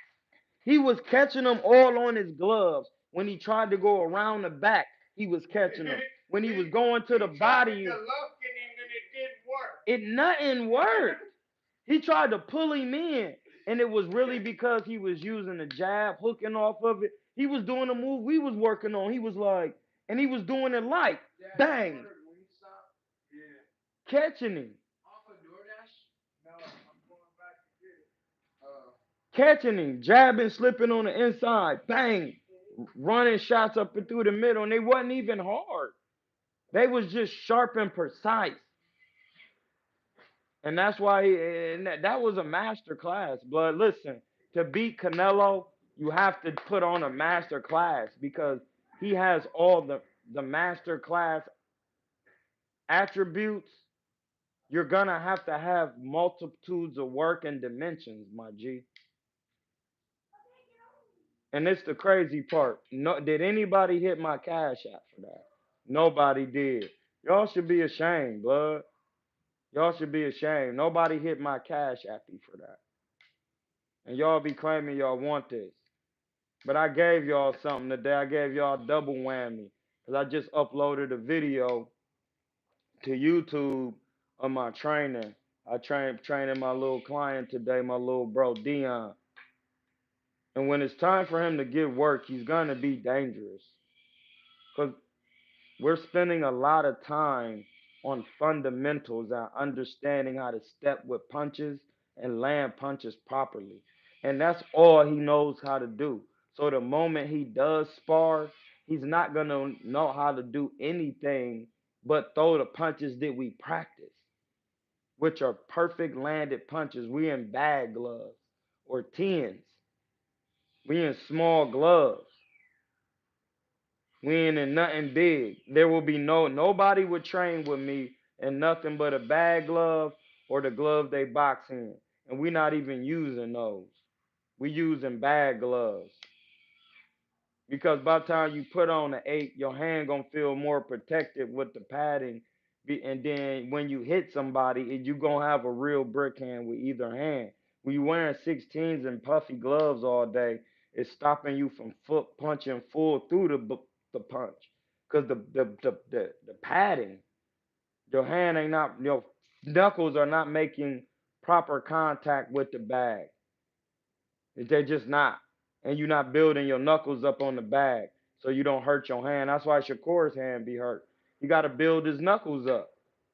Speaker 2: He was catching them all on his gloves. When he tried to go around the back, he was catching them. When he was going to the body, it nothing worked. He tried to pull him in, and it was really because he was using the jab, hooking off of it. He was doing a move we was working on. He was like, and he was doing it like, bang, catching him, catching him, jabbing, slipping on the inside, bang, running shots up and through the middle, and they wasn't even hard. They was just sharp and precise. And that's why that was a master class. But listen, to beat Canelo, You have to put on a master class because he has all the master class attributes. You're gonna have to have multitudes of work and dimensions, my G. And it's the crazy part. No, did anybody hit my cash app for that? Nobody did. Y'all should be ashamed, blood. Y'all should be ashamed. Nobody hit my cash app for that. And y'all be claiming y'all want this. But I gave y'all something today. I gave y'all double whammy. Because I just uploaded a video to YouTube of my training. I training my little client today, my little bro Dion. And when it's time for him to get work, he's gonna be dangerous. Cause we're spending a lot of time on fundamentals and understanding how to step with punches and land punches properly. And that's all he knows how to do. So the moment he does spar, he's not going to know how to do anything but throw the punches that we practice, which are perfect landed punches. We in bag gloves or tens. We in small gloves. We ain't in nothing big. There will be nobody would train with me in nothing but a bag glove or the glove they box in. And we not even using those. We using bag gloves. Because by the time you put on the 8, your hand gonna feel more protected with the padding. And then when you hit somebody, you gonna have a real brick hand with either hand. When you wearing 16s and puffy gloves all day, it's stopping you from foot punching full through the punch. Cause the padding, your hand ain't not your knuckles are not making proper contact with the bag. They're just not. And you're not building your knuckles up on the bag so you don't hurt your hand. That's why Shakur's hand be hurt. You got to build his knuckles up.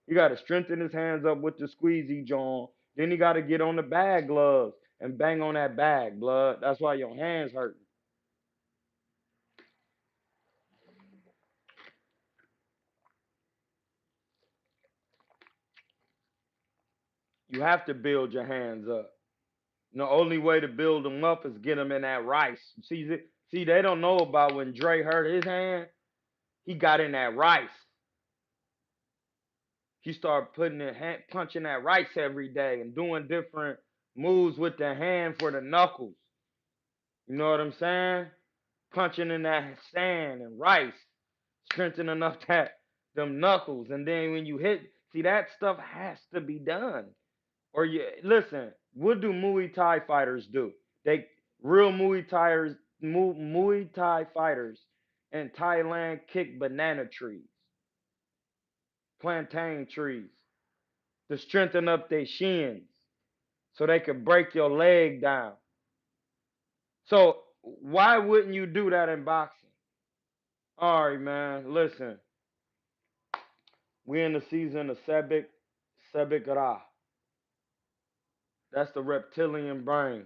Speaker 2: You got to strengthen his hands up with the squeezy jaw. Then you got to get on the bag gloves and bang on that bag, blood. That's why your hands hurt. You have to build your hands up. The only way to build them up is get them in that rice. See, they don't know about when Dre hurt his hand. He got in that rice. He started punching that rice every day and doing different moves with the hand for the knuckles. You know what I'm saying? Punching in that sand and rice, strengthening up them knuckles. And then when you hit, see that stuff has to be done. Or you listen, what do Muay Thai fighters do? They real Muay Thai fighters in Thailand kick banana trees, plantain trees to strengthen up their shins so they could break your leg down. So why wouldn't you do that in boxing? All right, man. Listen, we in the season of Sebek Ra. That's the reptilian brain.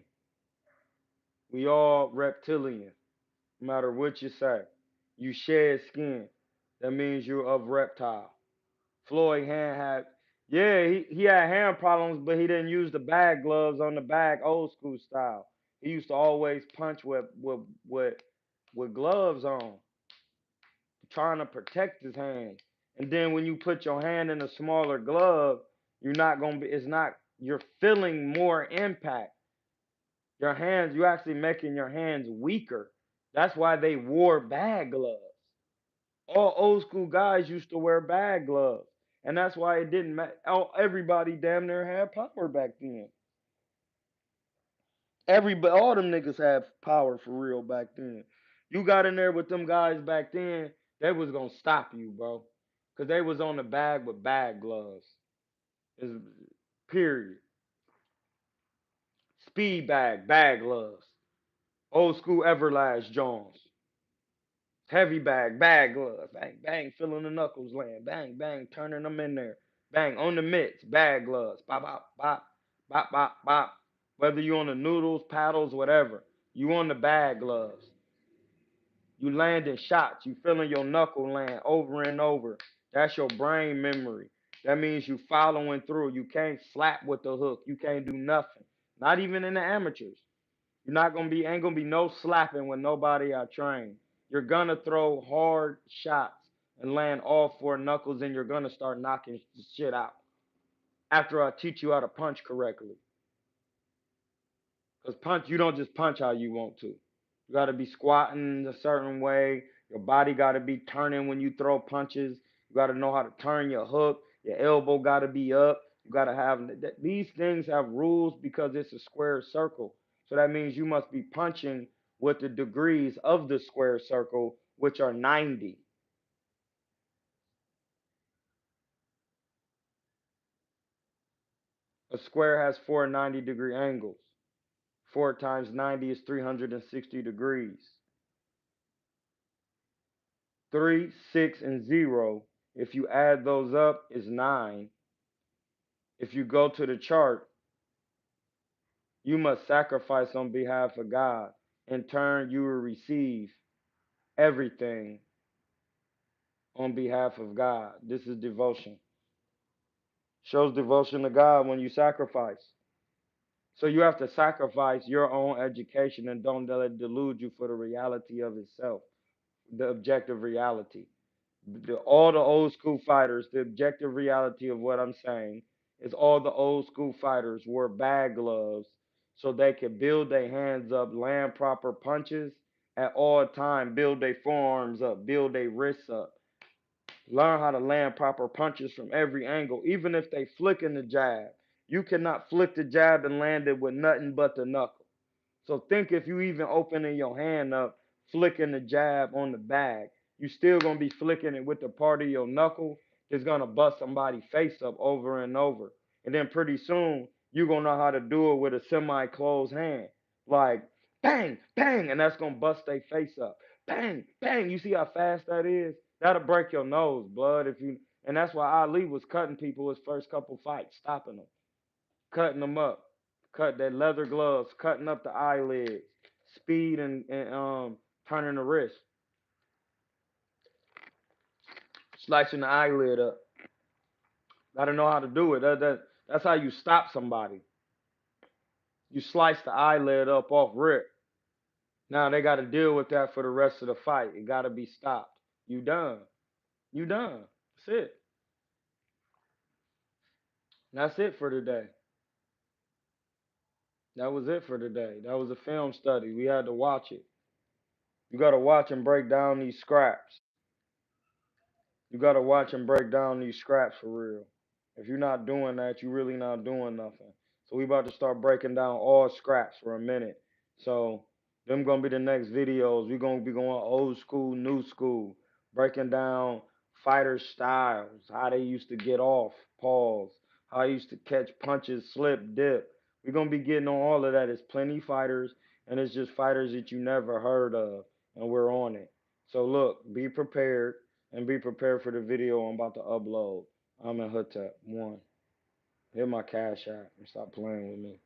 Speaker 2: We all reptilian, no matter what you say. You shed skin. That means you're of reptile. Floyd hand had, yeah, he had hand problems, but he didn't use the bag gloves on the bag old school style. He used to always punch with gloves on, trying to protect his hand. And then when you put your hand in a smaller glove, you're not gonna be. It's not. You're feeling more impact. Your hands, you actually making your hands weaker. That's why they wore bag gloves. All old school guys used to wear bag gloves. And that's why it didn't matter. Everybody damn near had power back then. All them niggas had power for real back then. You got in there with them guys back then, they was gonna stop you, bro. Cause they was on the bag with bag gloves. Is period. Speed bag gloves. Old school Everlast Jones. Heavy bag gloves. Bang, bang, filling the knuckles land. Bang, bang, turning them in there. Bang, on the mitts, bag gloves. Bop, bop, bop, bop, bop, bop. Whether you on the noodles, paddles, whatever. You on the bag gloves. You landing shots. You feeling your knuckle land over and over. That's your brain memory. That means you following through. You can't slap with the hook. You can't do nothing. Not even in the amateurs. You're not gonna be ain't gonna be no slapping with nobody I train. You're gonna throw hard shots and land all four knuckles, and you're gonna start knocking shit out after I teach you how to punch correctly. Cause punch, you don't just punch how you want to. You gotta be squatting a certain way. Your body gotta be turning when you throw punches. You gotta know how to turn your hook. Your elbow gotta be up. You gotta have these things have rules because it's a square circle. So that means you must be punching with the degrees of the square circle, which are 90. A square has four 90-degree angles. 4 times 90 is 360 degrees. 3, 6, and 0, if you add those up, is 9. If you go to the chart, you must sacrifice on behalf of God. In turn, you will receive everything on behalf of God. This is devotion. Shows devotion to God when you sacrifice. So you have to sacrifice your own education and don't let it delude you for the reality of itself, the objective reality. All the old school fighters, the objective reality of what I'm saying is all the old school fighters wore bag gloves so they could build their hands up, land proper punches at all time, build their forearms up, build their wrists up, learn how to land proper punches from every angle, even if they flicking the jab. You cannot flick the jab and land it with nothing but the knuckle. So think if you even opening your hand up, flicking the jab on the bag, you still gonna be flicking it with the part of your knuckle that's gonna bust somebody's face up over and over. And then pretty soon you gonna know how to do it with a semi-closed hand. Like bang, bang, and that's gonna bust their face up. Bang, bang. You see how fast that is? That'll break your nose, blood. If you and that's why Ali was cutting people his first couple fights, stopping them, cutting them up, cut that leather gloves, cutting up the eyelids, speed and turning the wrist, slicing the eyelid up. Gotta know how to do it. That's how you stop somebody. You slice the eyelid up off rip. Now they got to deal with that for the rest of the fight. It got to be stopped. You done. You done. That's it. That's it for today. That was it for today. That was a film study. We had to watch it. You got to watch and break down these scraps. You gotta watch and break down these scraps for real. If you're not doing that, you really not doing nothing. So we about to start breaking down all scraps for a minute. So them gonna be the next videos. We gonna be going old school, new school, breaking down fighter styles, how they used to get off, pause, how they used to catch punches, slip, dip. We're gonna be getting on all of that. It's plenty fighters, and it's just fighters that you never heard of, and we're on it. So look, be prepared and be prepared for the video I'm about to upload. I'm in Hotep. One. Hit my cash app and stop playing with me.